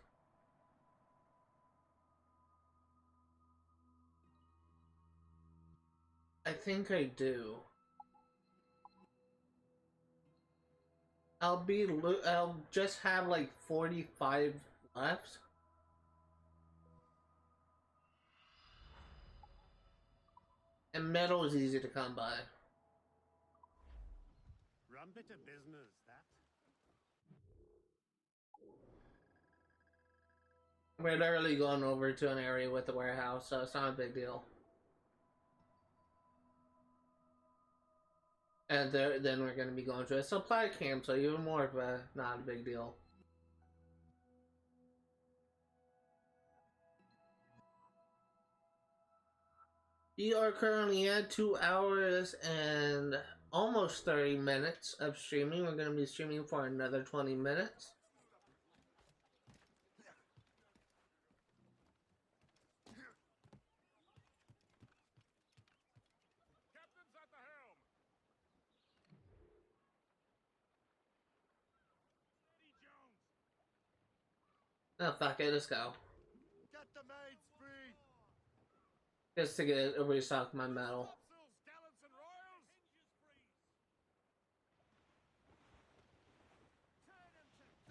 I think I do. I'll just have like 45 left. And metal is easy to come by. Rum bit of business, that. We're literally going over to an area with the warehouse, so it's not a big deal. And then we're going to be going to a supply camp, so even more of a not a big deal. We are currently at 2 hours and almost 30 minutes of streaming. We're going to be streaming for another 20 minutes. Captain's at the helm. Steady, Jones. Oh, fuck it, let's go. Get the main speed! Just to get a restock my metal. Topsails, gallants, and royals. Hinges freeze. Turn 'em to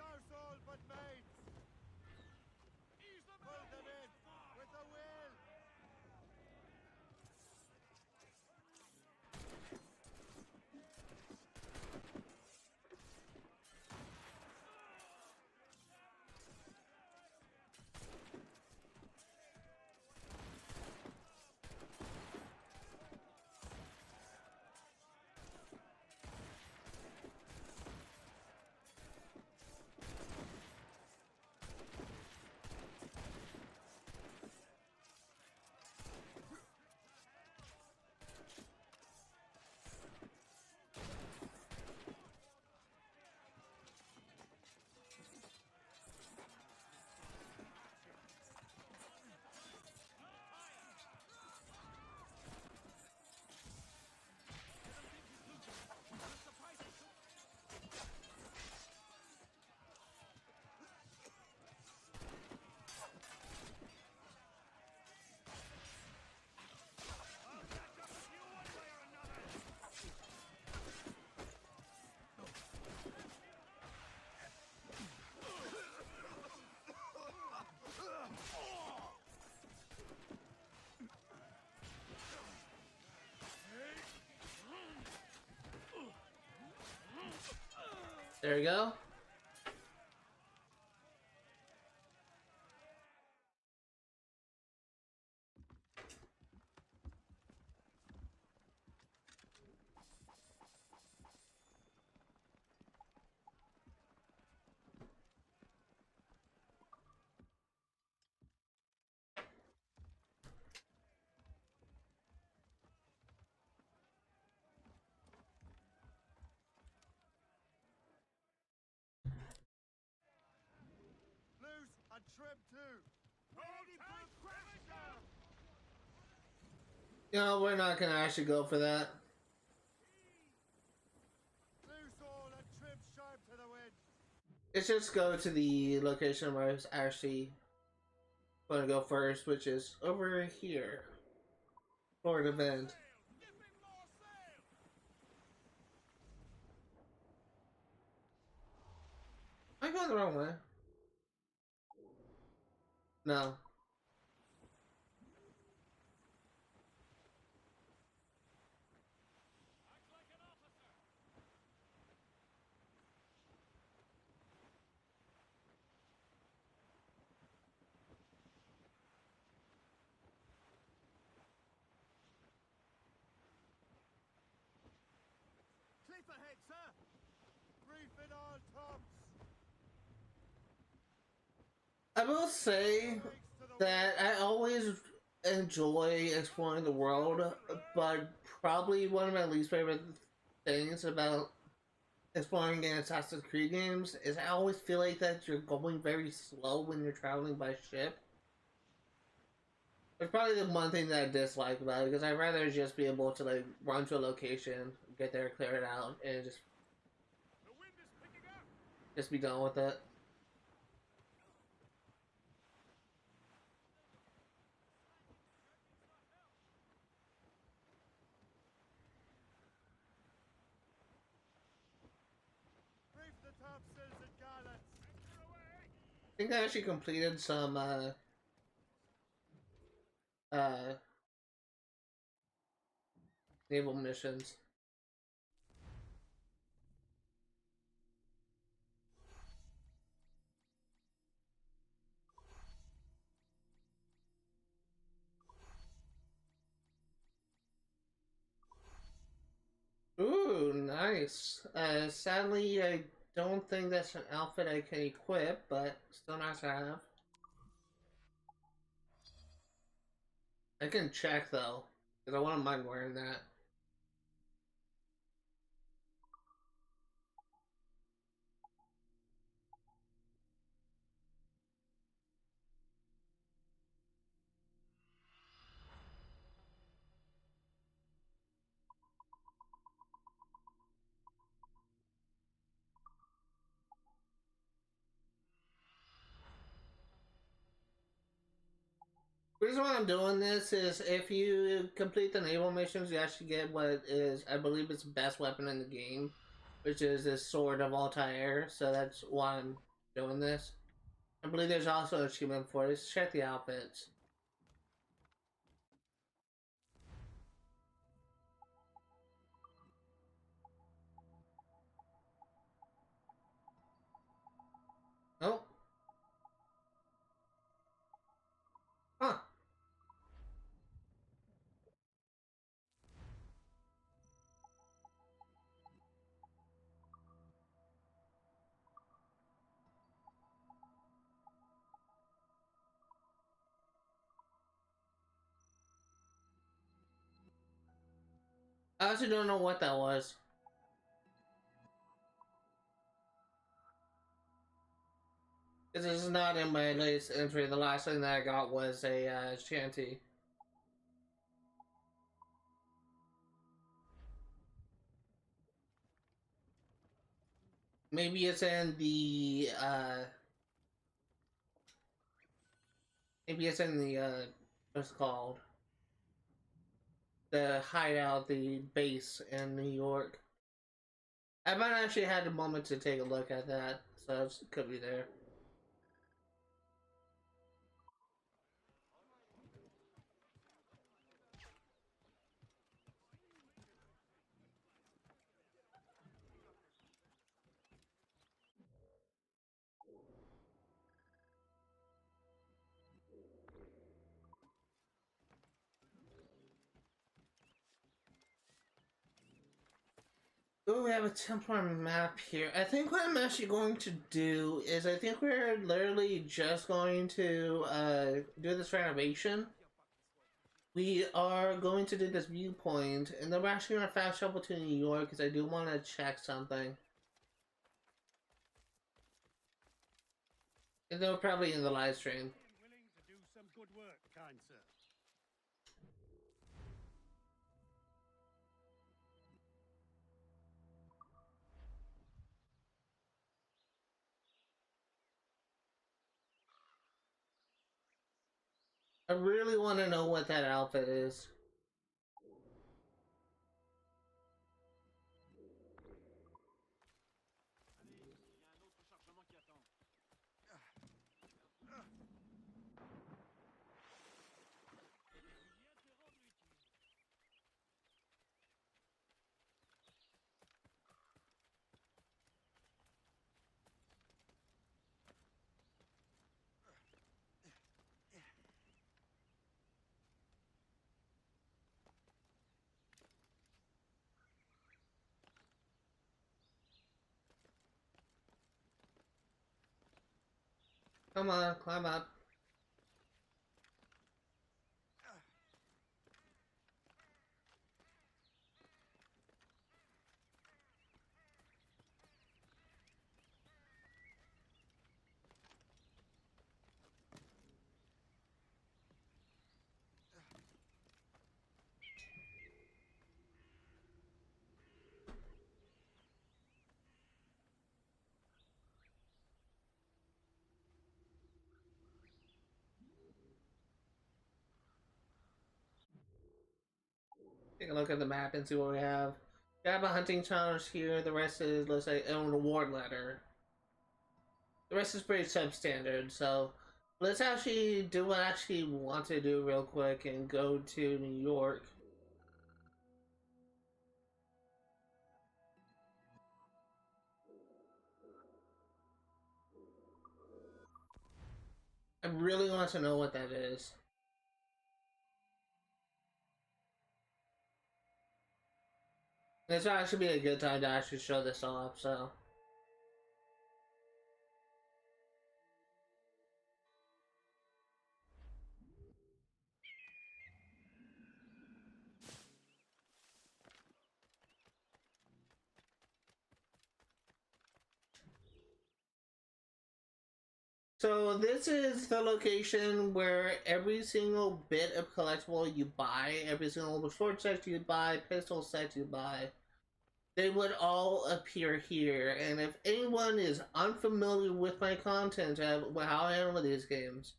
There we go. Loose and trim too. Ready for a crackdown. No, we're not gonna actually go for that. Loose all and trim sharp to the wind. Let's just go to the location where I was actually going to go first, which is over here. Fleur-de-Vent. Give me more sail! Am I going the wrong way? No. Act like an officer! Cliff ahead, sir. Brief in all tops. I will say Legs to the that I always enjoy exploring the world, but probably one of my least favorite things about exploring in Assassin's Creed games is I always feel like that you're going very slow when you're traveling by ship. It's probably the one thing that I dislike about it, because I'd rather just be able to like run to a location, get there, clear it out, and The wind is picking up! just be done with it. brief the topsails and gallants. Anchor away! I think I actually completed some naval missions. Ooh, nice. Sadly, I don't think that's an outfit I can equip, but still nice to have. I can check though, because I wouldn't mind wearing that. The reason why I'm doing this is if you complete the naval missions, you actually get what is, I believe, it's the best weapon in the game, which is this Sword of Altair. So that's why I'm doing this. I believe there's also an achievement for this. Check the outfits. Oh. Huh. I actually don't know what that was. This is not in my latest entry. The last thing that I got was a shanty. Maybe it's in the maybe it's in the what's it called? The hideout, the base in New York. I haven't actually had a moment to take a look at that, so it could be there. Oh, we have a temporary map here. I think what I'm actually going to do is I think we're literally just going to do this renovation. We are going to do this viewpoint, and then we're actually going to fast travel to New York because I do want to check something. And then we're probably in the live stream. Willing to do some good work, kind sir. I really want to know what that outfit is. Come on, climb up. Take a look at the map and see what we have. We have a hunting challenge here. The rest is, let's say, an War Letter. The rest is pretty substandard, so let's actually do what I actually want to do real quick and go to New York. I really want to know what that is. This would actually be a good time to actually show this off, so. So this is the location where every single bit of collectible you buy, every single sword set you buy, pistol set you buy, they would all appear here. And if anyone is unfamiliar with my content, how I handle these games,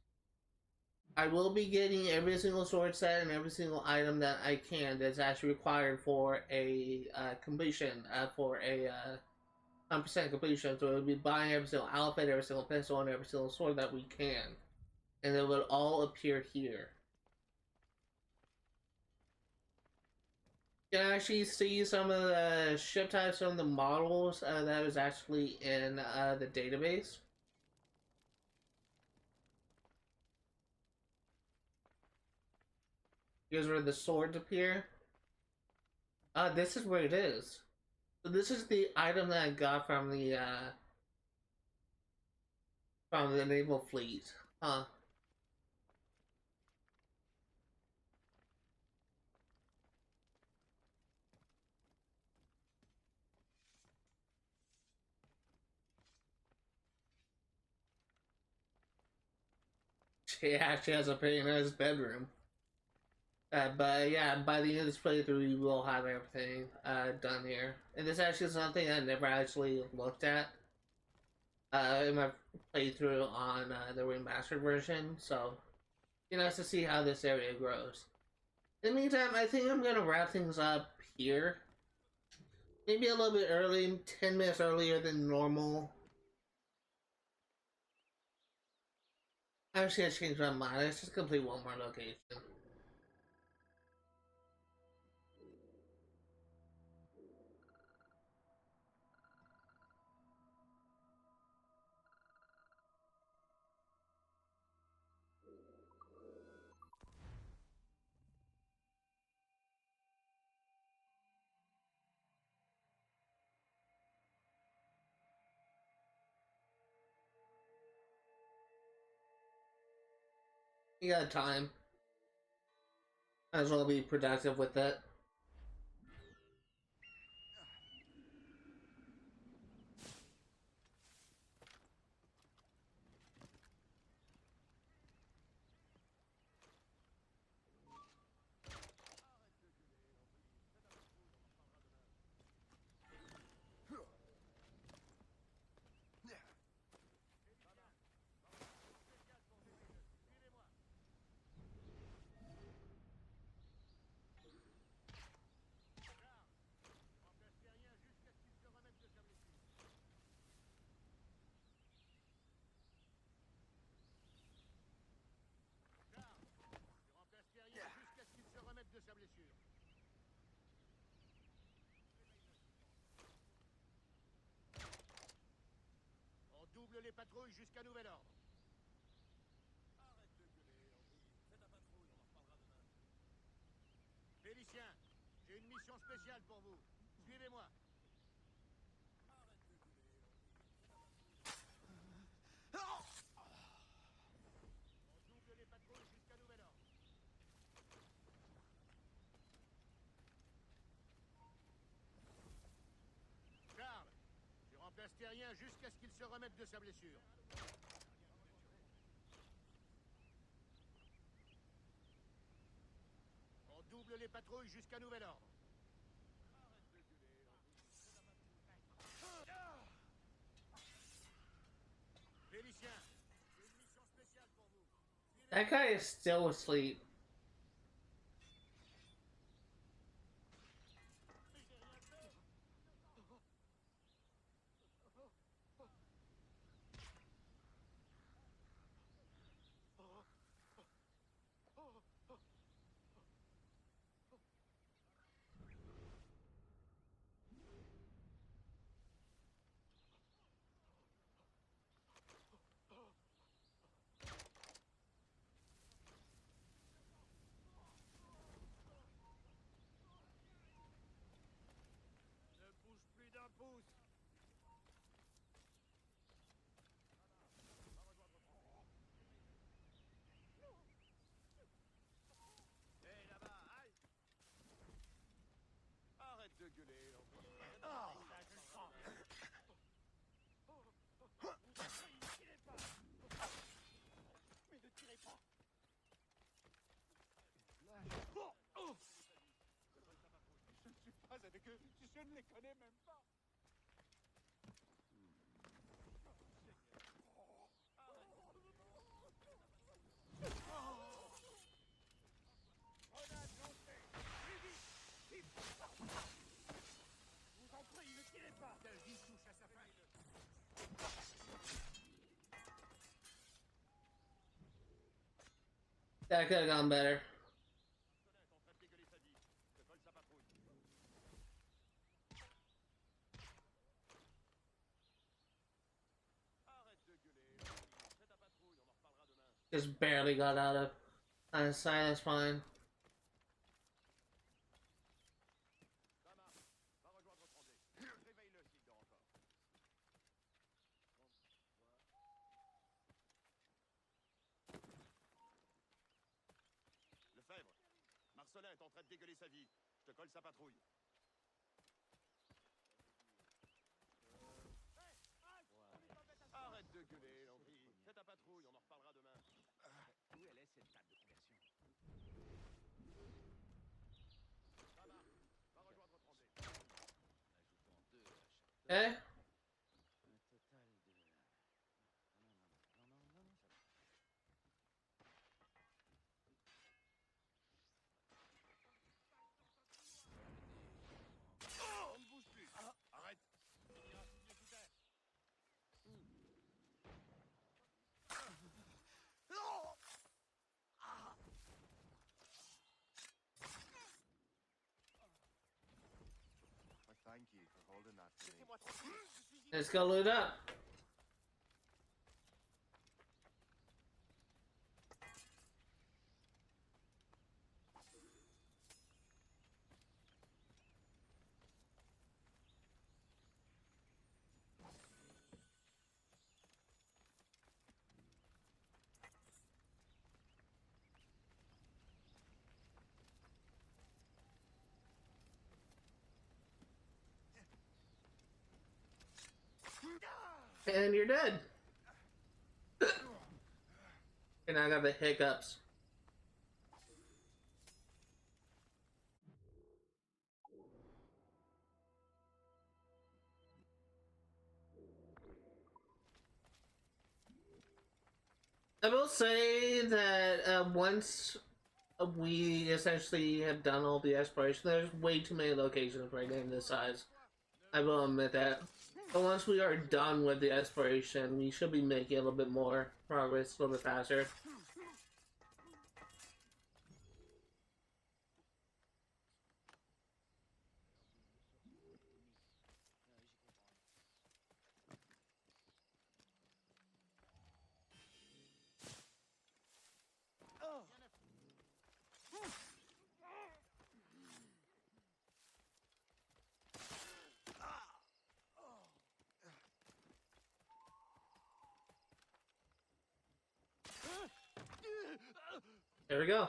I will be getting every single sword set and every single item that I can that's actually required for a completion, for a 100% completion. So we'll be buying every single outfit, every single pistol, and every single sword that we can. And it will all appear here. You can actually see some of the ship types, some of the models that was actually in the database. Here's where the swords appear. This is where it is. So this is the item that I got from the naval fleet. Huh. She actually has a pretty nice bedroom. But yeah, by the end of this playthrough, we will have everything done here. And this actually is something I never actually looked at in my playthrough on the remastered version. So, be nice to see how this area grows. In the meantime, I think I'm going to wrap things up here. Maybe a little bit early, 10 minutes earlier than normal. I'm just going to change my mind. Let's just complete one more location. You got time. Might as well be productive with it. De sa blessure. On double les patrouilles jusqu'à nouvel ordre. Arrête de gueuler, Henri. Fais ta patrouille, on en reparlera demain. Félicien, j'ai une mission spéciale pour vous. Suivez-moi. Arrête de gueuler, Henri. On double les patrouilles jusqu'à nouvel ordre. Charles, tu remplaces Terrien jusqu'à ce qu'il se remette de sa blessure. On double les patrouilles jusqu'à nouvel ordre. Arrête de gueuler, Félicien, j'ai une mission spéciale pour vous. That guy is still asleep. Ne bouge plus d'un pouce. Hé, là-bas, aïe! Arrête de gueuler, Henri. Ah, je le sens. Ne tirez pas! Mais ne tirez pas! Je ne suis pas avec eux, je ne les connais même pas. Grenade lancée! Plus vite! Vite! Je vous en prie, ne tirez pas! Ta vie touche à sa fin. That could have gone better. Marcelin est en train de dégueuler sa vie. Je colle sa patrouille. Arrête de gueuler. Fais ta patrouille, on en reparlera demain. Just barely got out of sight, that's fine. Ça marche. Va rejoindre Tremblay. Réveille-le s'il dort encore. Lefebvre, Marcelin est en train de dégueuler sa vie. Je te colle sa patrouille. Arrête de gueuler, Henri. Fais ta patrouille, on en reparlera demain. Où elle est cette table de conversion? Ça marche. Va rejoindre Tremblay. Ajoutons 2 à chaque. Eh? Un total de... Non, ça va. On ne bouge plus. Arrête. Il y a un pied sous terre. I thank you for holding that for me. Laissez-moi tranquille. Je suis ici. Let's go loot up. And you're dead. And I got the hiccups. I will say that once we essentially have done all the exploration, there's way too many locations for a game this size. I will admit that. But once we are done with the exploration, we should be making a little bit more progress, a little bit faster. There we go.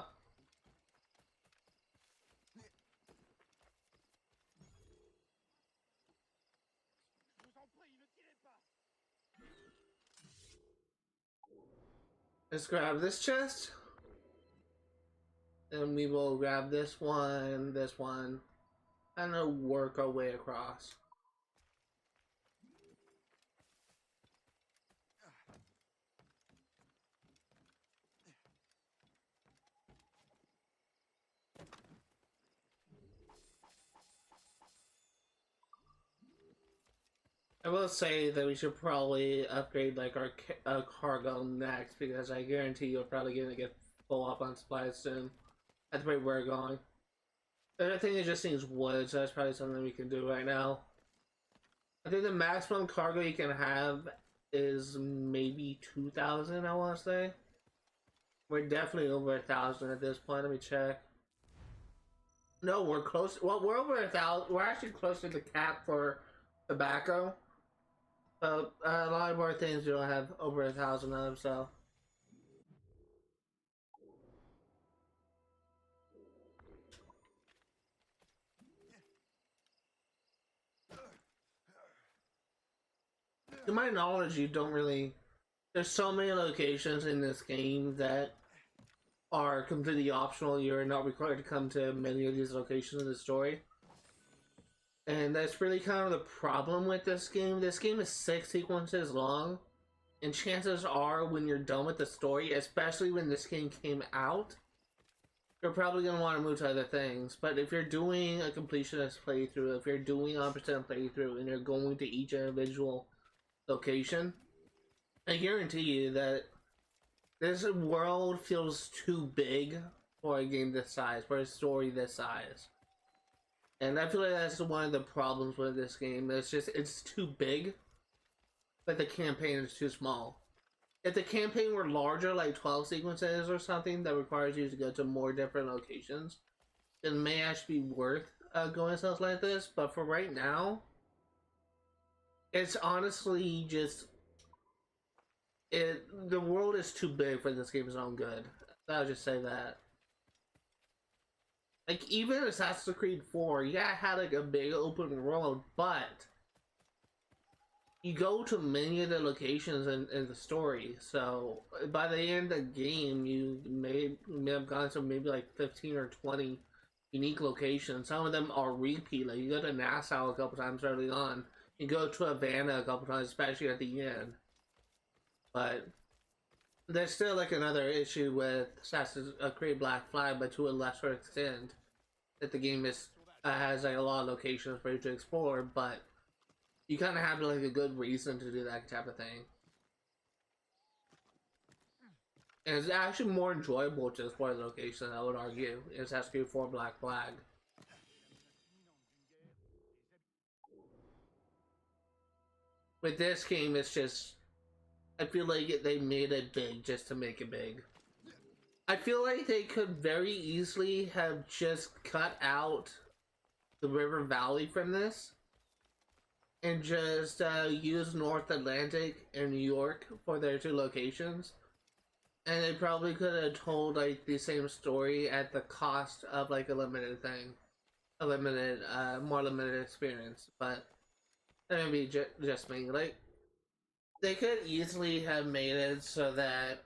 Let's grab this chest. And we will grab this one, and then work our way across. I will say that we should probably upgrade like our cargo next, because I guarantee you're probably gonna get full up on supplies soon. At the rate we're going. The other thing, it just needs wood, so that's probably something we can do right now. I think the maximum cargo you can have is maybe 2,000, I want to say. We're definitely over 1,000 at this point. Let me check. No, we're close. Well, we're over 1,000. We're actually close to the cap for tobacco. But a lot of our things we don't have over 1,000 of, so. To my knowledge, you don't really. There's so many locations in this game that are completely optional. You're not required to come to many of these locations in the story. And that's really kind of the problem with this game. This game is 6 sequences long. And chances are, when you're done with the story, especially when this game came out, you're probably going to want to move to other things. But if you're doing a completionist playthrough, if you're doing a 100% playthrough, and you're going to each individual location, I guarantee you that this world feels too big for a game this size, for a story this size. And I feel like that's one of the problems with this game. It's too big, but the campaign is too small. If the campaign were larger, like 12 sequences or something that requires you to go to more different locations, it may actually be worth going something like this. But for right now, it's honestly just the world is too big for this game's own good. I'll just say that. Like, even Assassin's Creed 4, yeah, it had like a big open world, but you go to many of the locations in the story. So by the end of the game, you may have gone to maybe like 15 or 20 unique locations. Some of them are repeat. Like, you go to Nassau a couple times early on. You go to Havana a couple times, especially at the end. But there's still like another issue with Assassin's Creed Black Flag, but to a lesser extent, that the game has like a lot of locations for you to explore, but you kind of have like a good reason to do that type of thing. And it's actually more enjoyable to explore the location, I would argue, in Assassin's Creed 4 Black Flag. With this game, it's just, I feel like they made it big just to make it big. I feel like they could very easily have just cut out the River Valley from this and just use North Atlantic and New York for their 2 locations. And they probably could have told like the same story at the cost of like a limited thing. A limited, more limited experience. But that may be just me. Like, They could easily have made it so that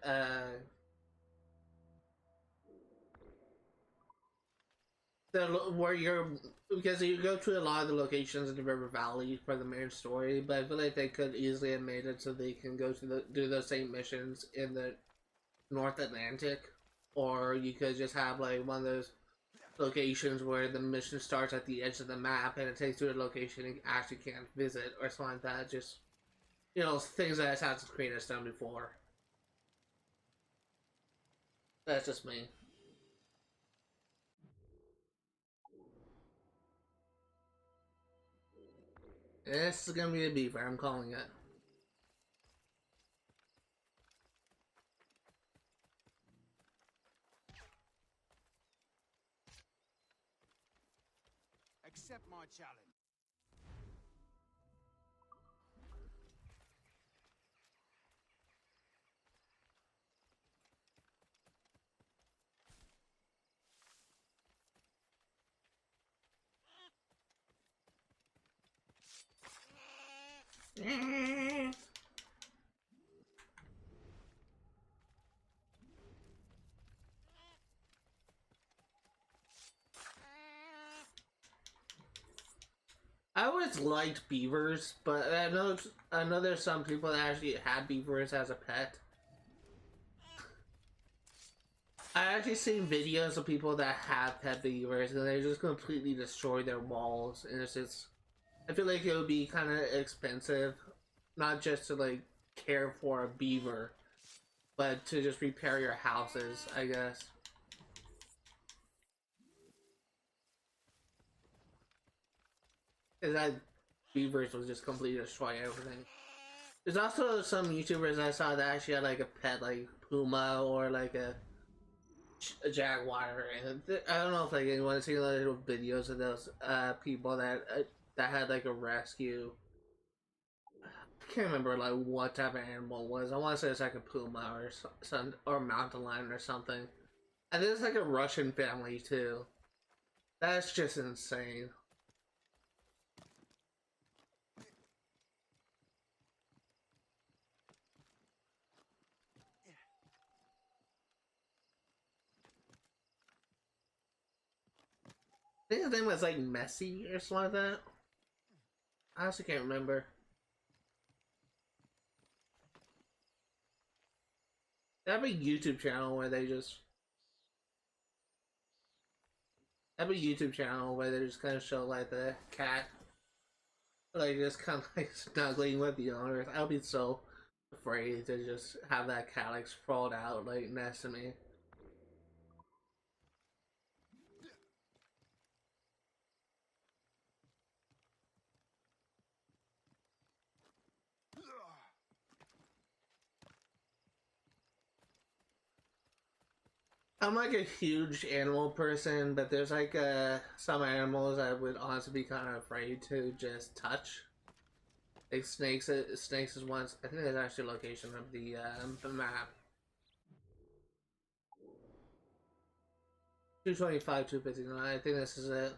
where you're, because you go to a lot of the locations in the River Valley for the main story, but I feel like they could easily have made it so they can go to do those same missions in the North Atlantic, or you could just have like one of those locations where the mission starts at the edge of the map and it takes you to a location you actually can't visit or something like that. Just, you know, things that Assassin's Creed has done before. That's just me. This is gonna be a beaver, I'm calling it. Accept my challenge. I always liked beavers, but I know there's some people that actually had beavers as a pet. I actually seen videos of people that have pet beavers and they just completely destroy their walls, and it's just, I feel like it would be kind of expensive, not just to like care for a beaver, but to just repair your houses, I guess. Because that beavers will just completely destroy everything. There's also some YouTubers I saw that actually had like a pet, like puma or like a jaguar, and I don't know if like anyone's seen little videos of those people that that had like a rescue. I can't remember like what type of animal it was. I want to say it's like a puma or some or mountain lion or something. And there's like a Russian family too. That's just insane. I think his name was like Messi or something like that. I honestly can't remember. They have a YouTube channel where they just kind of show like the cat, like just kind of like snuggling with the owners. I'll be so afraid to just have that cat like sprawled out like next to me. I'm like a huge animal person, but there's like some animals I would honestly be kind of afraid to just touch. Like snakes. Snakes is one. I think there's actually a location of the map. 225, 259. I think this is it.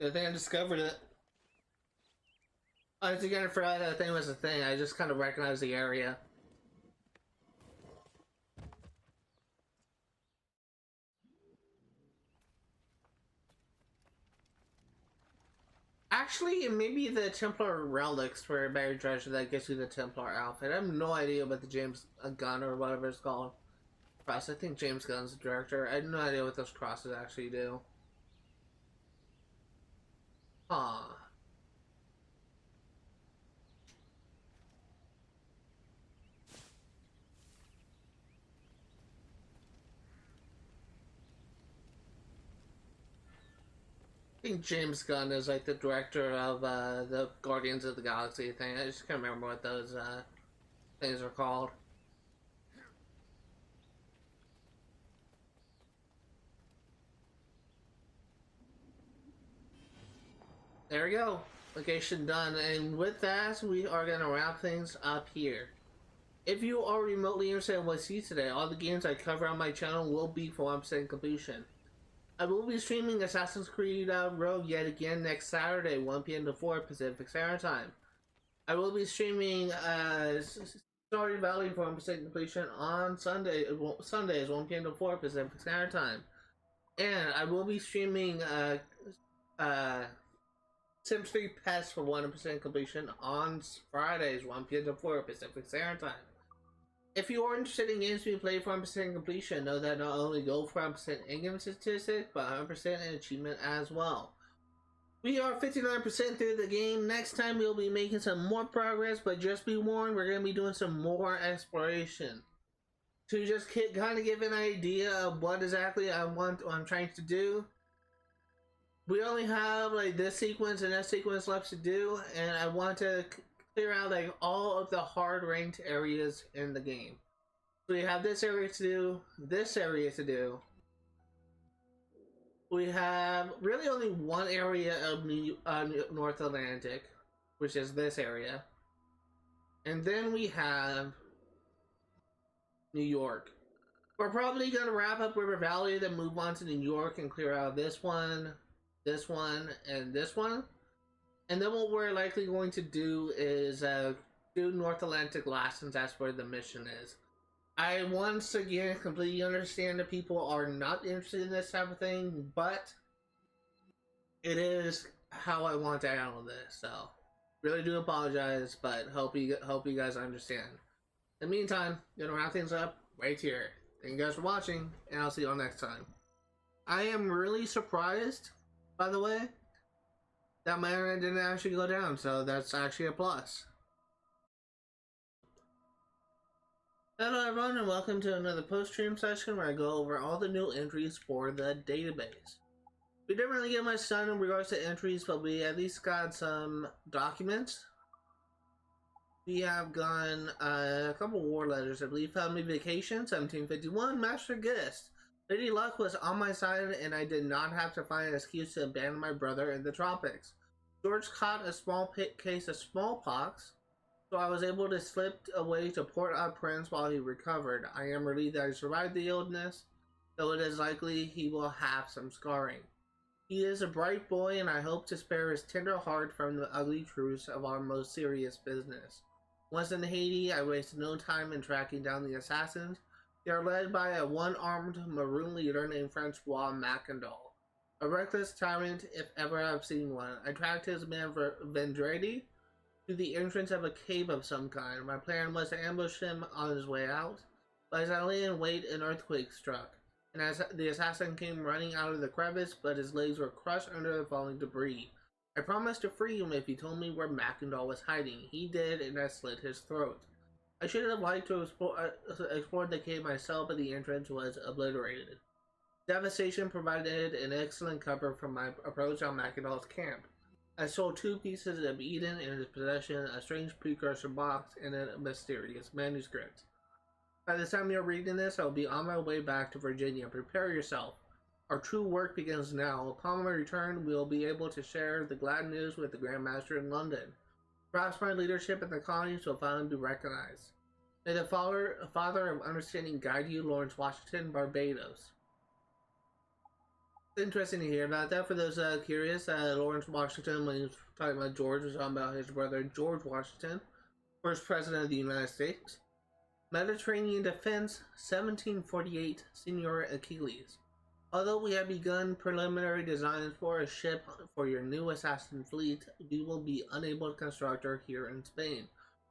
I think I discovered it. I was again forgot that thing was a thing. I just kind of recognized the area. Actually, it may be the Templar relics for buried treasure that gets you the Templar outfit. I have no idea about the James Gunn or whatever it's called. Cross. I think James Gunn's the director. I have no idea what those crosses actually do. Huh. I think James Gunn is like the director of the Guardians of the Galaxy thing. I just can't remember what those things are called. There we go. Location done. And with that, we are going to wrap things up here. If you are remotely interested in what I see today, all the games I cover on my channel will be for 100% completion. I will be streaming Assassin's Creed Rogue yet again next Saturday, 1 p.m. to 4 Pacific Standard Time. I will be streaming Stardew Valley for 100% completion on Sundays, 1 p.m. to 4 Pacific Standard Time. And I will be streaming Sims 3 Pets for 100% completion on Fridays, 1 p.m. to 4 Pacific Standard Time. If you are interested in games being played for 100% completion, know that not only go for 100% in-game statistic, but 100% in achievement as well. We are 59% through the game. Next time we'll be making some more progress, but just be warned, we're going to be doing some more exploration. To just kind of give an idea of what exactly I'm trying to do. We only have like this sequence and that sequence left to do, and I want to clear out like all of the hard ranked areas in the game. So we have this area to do, this area to do. We have really only one area of North Atlantic, which is this area. And then we have New York. We're probably going to wrap up River Valley, then move on to New York and clear out this one, and this one. And then what we're likely going to do is do North Atlantic last, since that's where the mission is. I once again completely understand that people are not interested in this type of thing, but it is how I want to handle this. So really do apologize, but hope you guys understand. In the meantime, gonna wrap things up right here. Thank you guys for watching, and I'll see you all next time. I am really surprised, by the way, that my internet didn't actually go down, so that's actually a plus. Hello everyone, and welcome to another post-stream session where I go over all the new entries for the database. We didn't really get much done in regards to entries, but we at least got some documents. We have gotten a couple war letters, I believe. Family Vacation, 1751, Master Guest. Lady Luck was on my side, and I did not have to find an excuse to abandon my brother in the tropics. George caught a small case of smallpox, so I was able to slip away to Port-au-Prince while he recovered. I am relieved that I survived the illness, though it is likely he will have some scarring. He is a bright boy, and I hope to spare his tender heart from the ugly truths of our most serious business. Once in Haiti, I wasted no time in tracking down the assassins. They are led by a one-armed maroon leader named Francois Macandal, a reckless tyrant if ever I've seen one. I tracked his man Vendredi to the entrance of a cave of some kind. My plan was to ambush him on his way out, but as I lay in wait, an earthquake struck, and as the assassin came running out of the crevice, but his legs were crushed under the falling debris. I promised to free him if he told me where Macandal was hiding. He did, and I slit his throat. I should have liked to explore the cave myself, but the entrance was obliterated. Devastation provided an excellent cover for my approach on Macandal's camp. I sold 2 pieces of Eden in his possession, a strange precursor box, and a mysterious manuscript. By the time you're reading this, I'll be on my way back to Virginia. Prepare yourself. Our true work begins now. Upon my return, we'll be able to share the glad news with the Grand Master in London. Perhaps my leadership in the colonies will finally be recognized. May the Father of Understanding guide you, Lawrence Washington, Barbados. It's interesting to hear about that. For those curious, Lawrence Washington, when he was talking about George, was talking about his brother George Washington, first President of the United States. Mediterranean Defense, 1748, Senor Achilles. Although we have begun preliminary designs for a ship for your new assassin fleet, we will be unable to construct her here in Spain.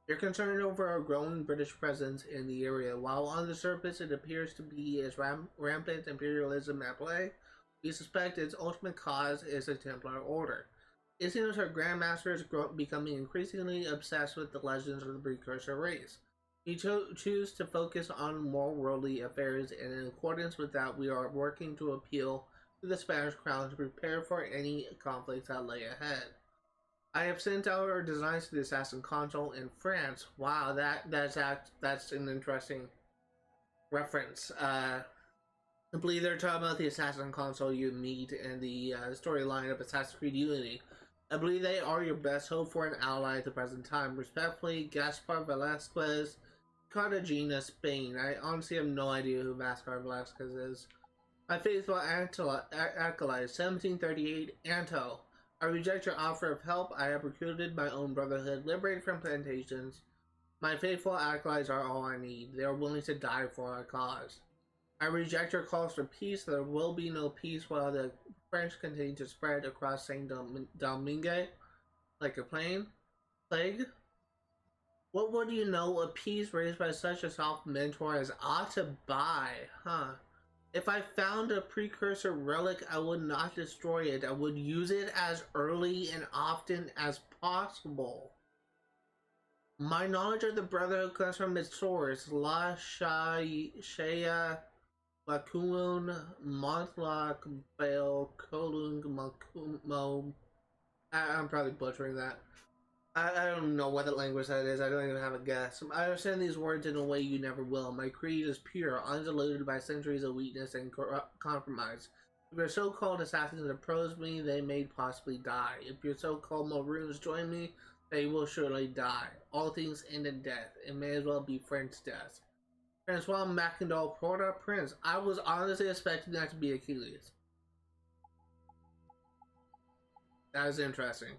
You're concerned over our growing British presence in the area. While on the surface it appears to be as rampant imperialism at play, we suspect its ultimate cause is a Templar order. It seems our Grand Master is becoming increasingly obsessed with the legends of the precursor race. We choose to focus on more worldly affairs, and in accordance with that, we are working to appeal to the Spanish crown to prepare for any conflicts that lay ahead. I have sent out our designs to the Assassin Consul in France. Wow, that's an interesting reference. I believe they're talking about the Assassin Consul you meet in the storyline of Assassin's Creed Unity. I believe they are your best hope for an ally at the present time. Respectfully, Gaspar Velasquez, Cartagena, Spain. I honestly have no idea who Vascar Velasquez is. My faithful acolyte, 1738, Anto. I reject your offer of help. I have recruited my own brotherhood, liberated from plantations. My faithful acolytes are all I need. They are willing to die for our cause. I reject your calls for peace. There will be no peace while the French continue to spread across Saint Domingue like a plague. What would you know, a peace raised by such a soft mentor as Ottabai, huh? If I found a precursor relic, I would not destroy it. I would use it as early and often as possible. My knowledge of the Brotherhood comes from its source, La Shaya Lakuun Montlak Bale Kolung Makumo. I'm probably butchering that. I don't know what language that is. I don't even have a guess. I understand these words in a way you never will. My creed is pure, undiluted by centuries of weakness and compromise. If your so-called assassins oppose me, they may possibly die. If your so-called Maroons join me, they will surely die. All things end in death. It may as well be French death. Francois Macandal Porta Prince. I was honestly expecting that to be Achilles. That is interesting.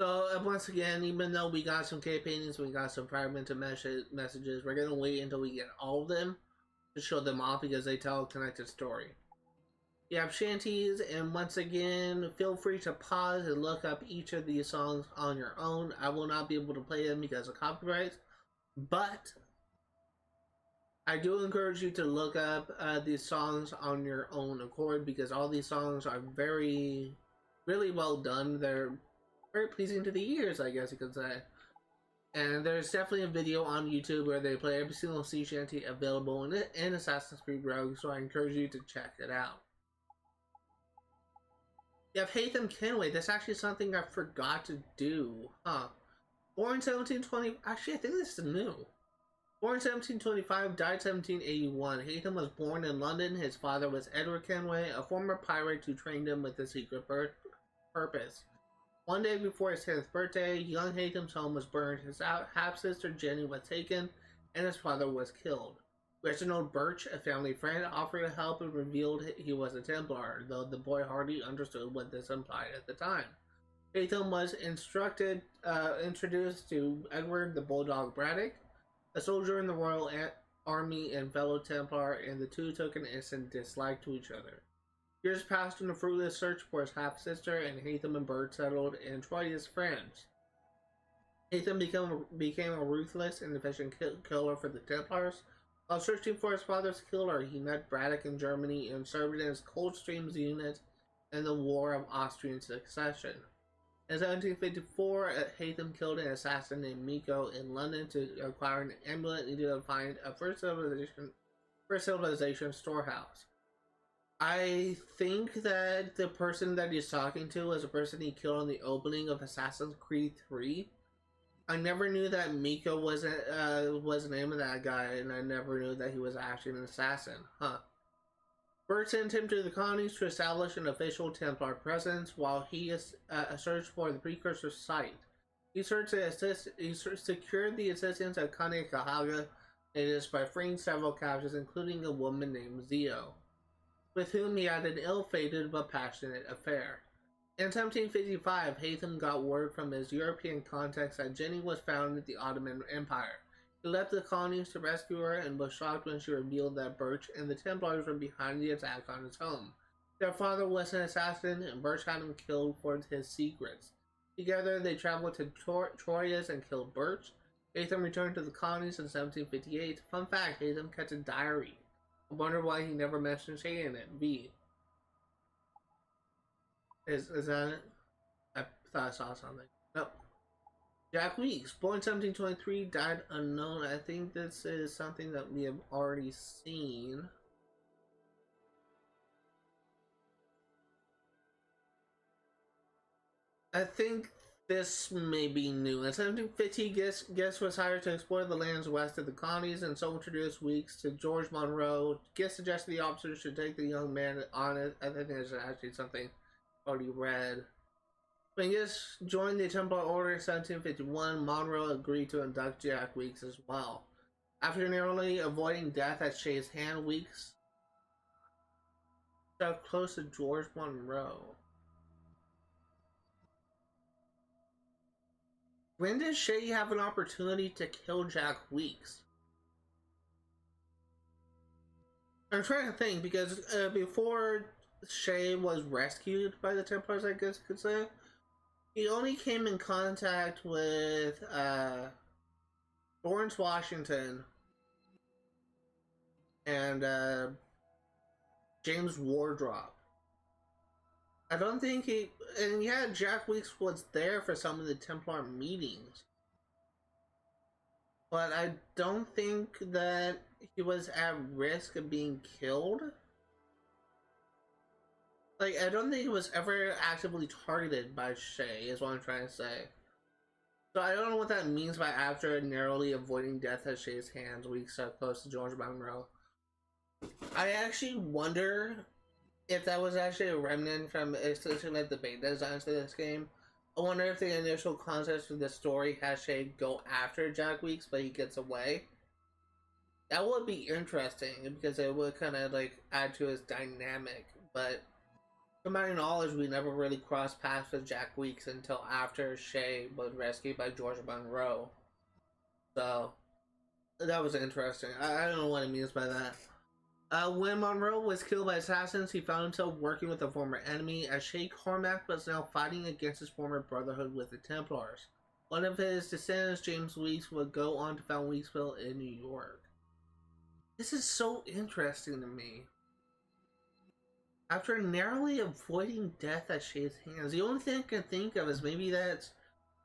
So, once again, even though we got some cave paintings, we got some fragmented messages, we're going to wait until we get all of them to show them off because they tell a connected story. You have shanties, and once again, feel free to pause and look up each of these songs on your own. I will not be able to play them because of copyright, but I do encourage you to look up these songs on your own accord because all these songs are really well done. They're very pleasing to the ears, I guess you could say. And there's definitely a video on YouTube where they play every single sea shanty available in Assassin's Creed Rogue, so I encourage you to check it out. You have Haytham Kenway. That's actually something I forgot to do. Huh. Born 1720... Actually, I think this is new. Born 1725, died 1781. Haytham was born in London. His father was Edward Kenway, a former pirate who trained him with a secret purpose. One day before his 10th birthday, young Haytham's home was burned, his half-sister Jenny was taken, and his father was killed. Reginald Birch, a family friend, offered to help and revealed he was a Templar, though the boy hardly understood what this implied at the time. Haytham was introduced to Edward the Bulldog Braddock, a soldier in the Royal Army and fellow Templar, and the two took an instant dislike to each other. Years passed in a fruitless search for his half-sister, and Haytham and Bird settled in Troy as friends. Haytham became a ruthless and efficient killer for the Templars. While searching for his father's killer, he met Braddock in Germany and served in his Coldstreams unit in the War of Austrian Succession. In 1754, Haytham killed an assassin named Miko in London to acquire an amulet needed to find a First Civilization storehouse. I think that the person that he's talking to is a person he killed in the opening of Assassin's Creed 3. I never knew that Miko was the name of that guy, and I never knew that he was actually an assassin. Huh. Bert sent him to the colonies to establish an official Templar presence while he searched for the precursor site. He secured the assistance of Kane Kahaga by freeing several captives, including a woman named Zio, with whom he had an ill-fated but passionate affair. In 1755, Haytham got word from his European contacts that Jenny was found in the Ottoman Empire. He left the colonies to rescue her and was shocked when she revealed that Birch and the Templars were behind the attack on his home. Their father was an assassin, and Birch had him killed for his secrets. Together, they traveled to Troyes and killed Birch. Haytham returned to the colonies in 1758. Fun fact, Haytham kept a diary. I wonder why he never mentioned Shay in it. V. Is that it? I thought I saw something. Nope. Jack Weeks, born 1723, died unknown. I think this is something that we have already seen. I think this may be new. In 1750, Guest was hired to explore the lands west of the colonies and so introduced Weeks to George Monroe. Guest suggested the officers should take the young man on it. I think there's actually something already read. When he joined the Templar Order in 1751, Monroe agreed to induct Jack Weeks as well. After narrowly avoiding death at Shay's hand, Weeks stuck close to George Monroe. When did Shay have an opportunity to kill Jack Weeks? I'm trying to think, because before Shay was rescued by the Templars, I guess you could say, he only came in contact with Lawrence Washington and James Wardrop. I don't think he... And yeah, Jack Weeks was there for some of the Templar meetings. But I don't think that he was at risk of being killed. Like, I don't think he was ever actively targeted by Shay, is what I'm trying to say. So I don't know what that means by after narrowly avoiding death at Shay's hands, Weeks so close to George Monroe. I actually wonder if that was actually a remnant from especially like the beta designs for this game. I wonder if the initial concept of the story has Shay go after Jack Weeks, but he gets away. That would be interesting because it would kind of like add to his dynamic. But to my knowledge, we never really crossed paths with Jack Weeks until after Shay was rescued by George Monroe. So that was interesting. I don't know what it means by that. When Monroe was killed by assassins, he found himself working with a former enemy, as Shay Cormac was now fighting against his former brotherhood with the Templars. One of his descendants, James Weeks, would go on to found Weeksville in New York. This is so interesting to me. After narrowly avoiding death at Shay's hands, the only thing I can think of is maybe that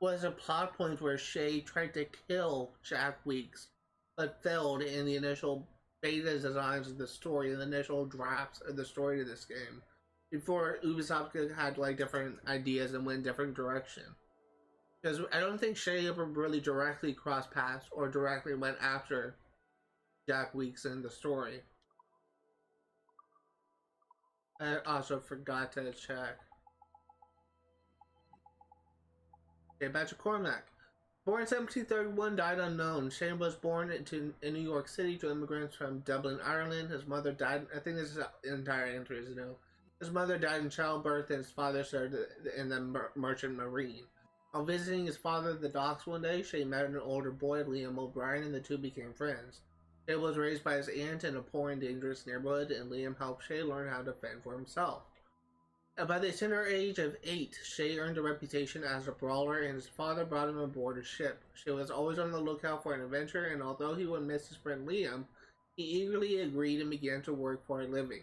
was a plot point where Shay tried to kill Jack Weeks, but failed in the initial beta designs of the story and the initial drafts of the story of this game before Ubisoft had like different ideas and went different direction. Because I don't think Shay ever really directly crossed paths or directly went after Jack Weeks in the story. I also forgot to check. Okay, back to Cormac. Born in 1731, died unknown. Shane was born in New York City to immigrants from Dublin, Ireland. His mother died, I think this is the entire entry, you know. His mother died in childbirth and his father served in the Merchant Marine. While visiting his father at the docks one day, Shane met an older boy, Liam O'Brien, and the two became friends. Shane was raised by his aunt in a poor and dangerous neighborhood, and Liam helped Shay learn how to fend for himself. By the tender age of 8, Shay earned a reputation as a brawler, and his father brought him aboard a ship. Shay was always on the lookout for an adventure, and although he would miss his friend Liam, he eagerly agreed and began to work for a living.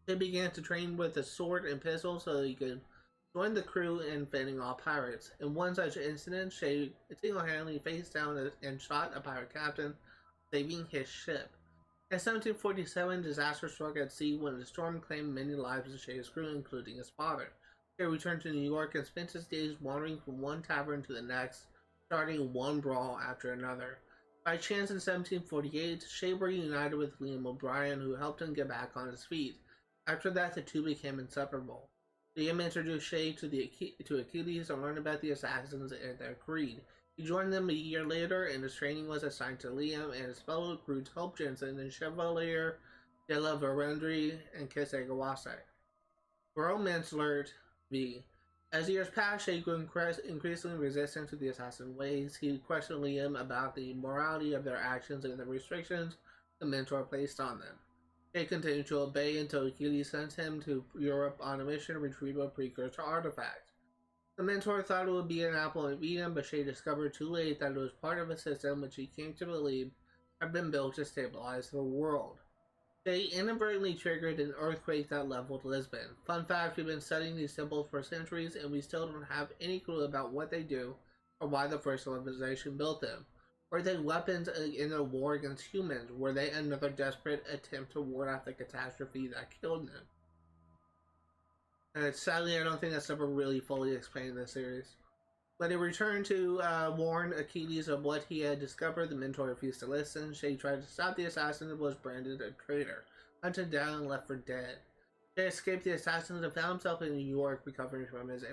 Shay began to train with a sword and pistol so he could join the crew in fending off pirates. In one such incident, Shay single-handedly faced down and shot a pirate captain, saving his ship. In 1747, disaster struck at sea when a storm claimed many lives of Shay's crew, including his father. Shay returned to New York and spent his days wandering from one tavern to the next, starting one brawl after another. By chance in 1748, Shay reunited with Liam O'Brien, who helped him get back on his feet. After that, the two became inseparable. Liam introduced Shay to Achilles and learned about the assassins and their creed. He joined them a year later, and his training was assigned to Liam and his fellow crew Hope Jensen and Chevalier de la Verendrye and Kisegawase. Romance alert V. As years passed, Shay grew increasingly resistant to the assassin ways. He questioned Liam about the morality of their actions and the restrictions the mentor placed on them. Shay continued to obey until Achilles sent him to Europe on a mission to retrieve a precursor artifact. The mentor thought it would be an apple of Eden, but Shay discovered too late that it was part of a system which he came to believe had been built to stabilize the world. Shay inadvertently triggered an earthquake that leveled Lisbon. Fun fact, we've been studying these symbols for centuries and we still don't have any clue about what they do or why the first civilization built them. Were they weapons in a war against humans? Were they another desperate attempt to ward off the catastrophe that killed them? And sadly, I don't think that's ever really fully explained in the series. When he returned to warn Achilles of what he had discovered, the mentor refused to listen. Shay tried to stop the assassin and was branded a traitor, hunted down and left for dead. Shay escaped the assassins and found himself in New York, recovering from his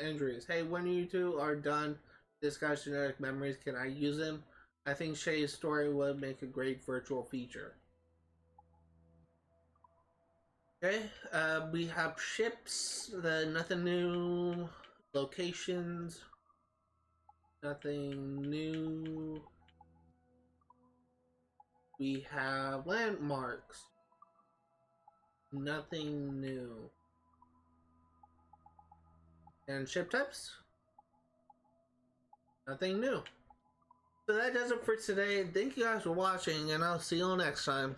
injuries. Hey, when you two are done discussing generic memories, can I use them? I think Shay's story would make a great virtual feature. Okay, we have ships, nothing new, locations, nothing new. We have landmarks, nothing new. And ship types, nothing new. So that does it for today. Thank you guys for watching, and I'll see you all next time.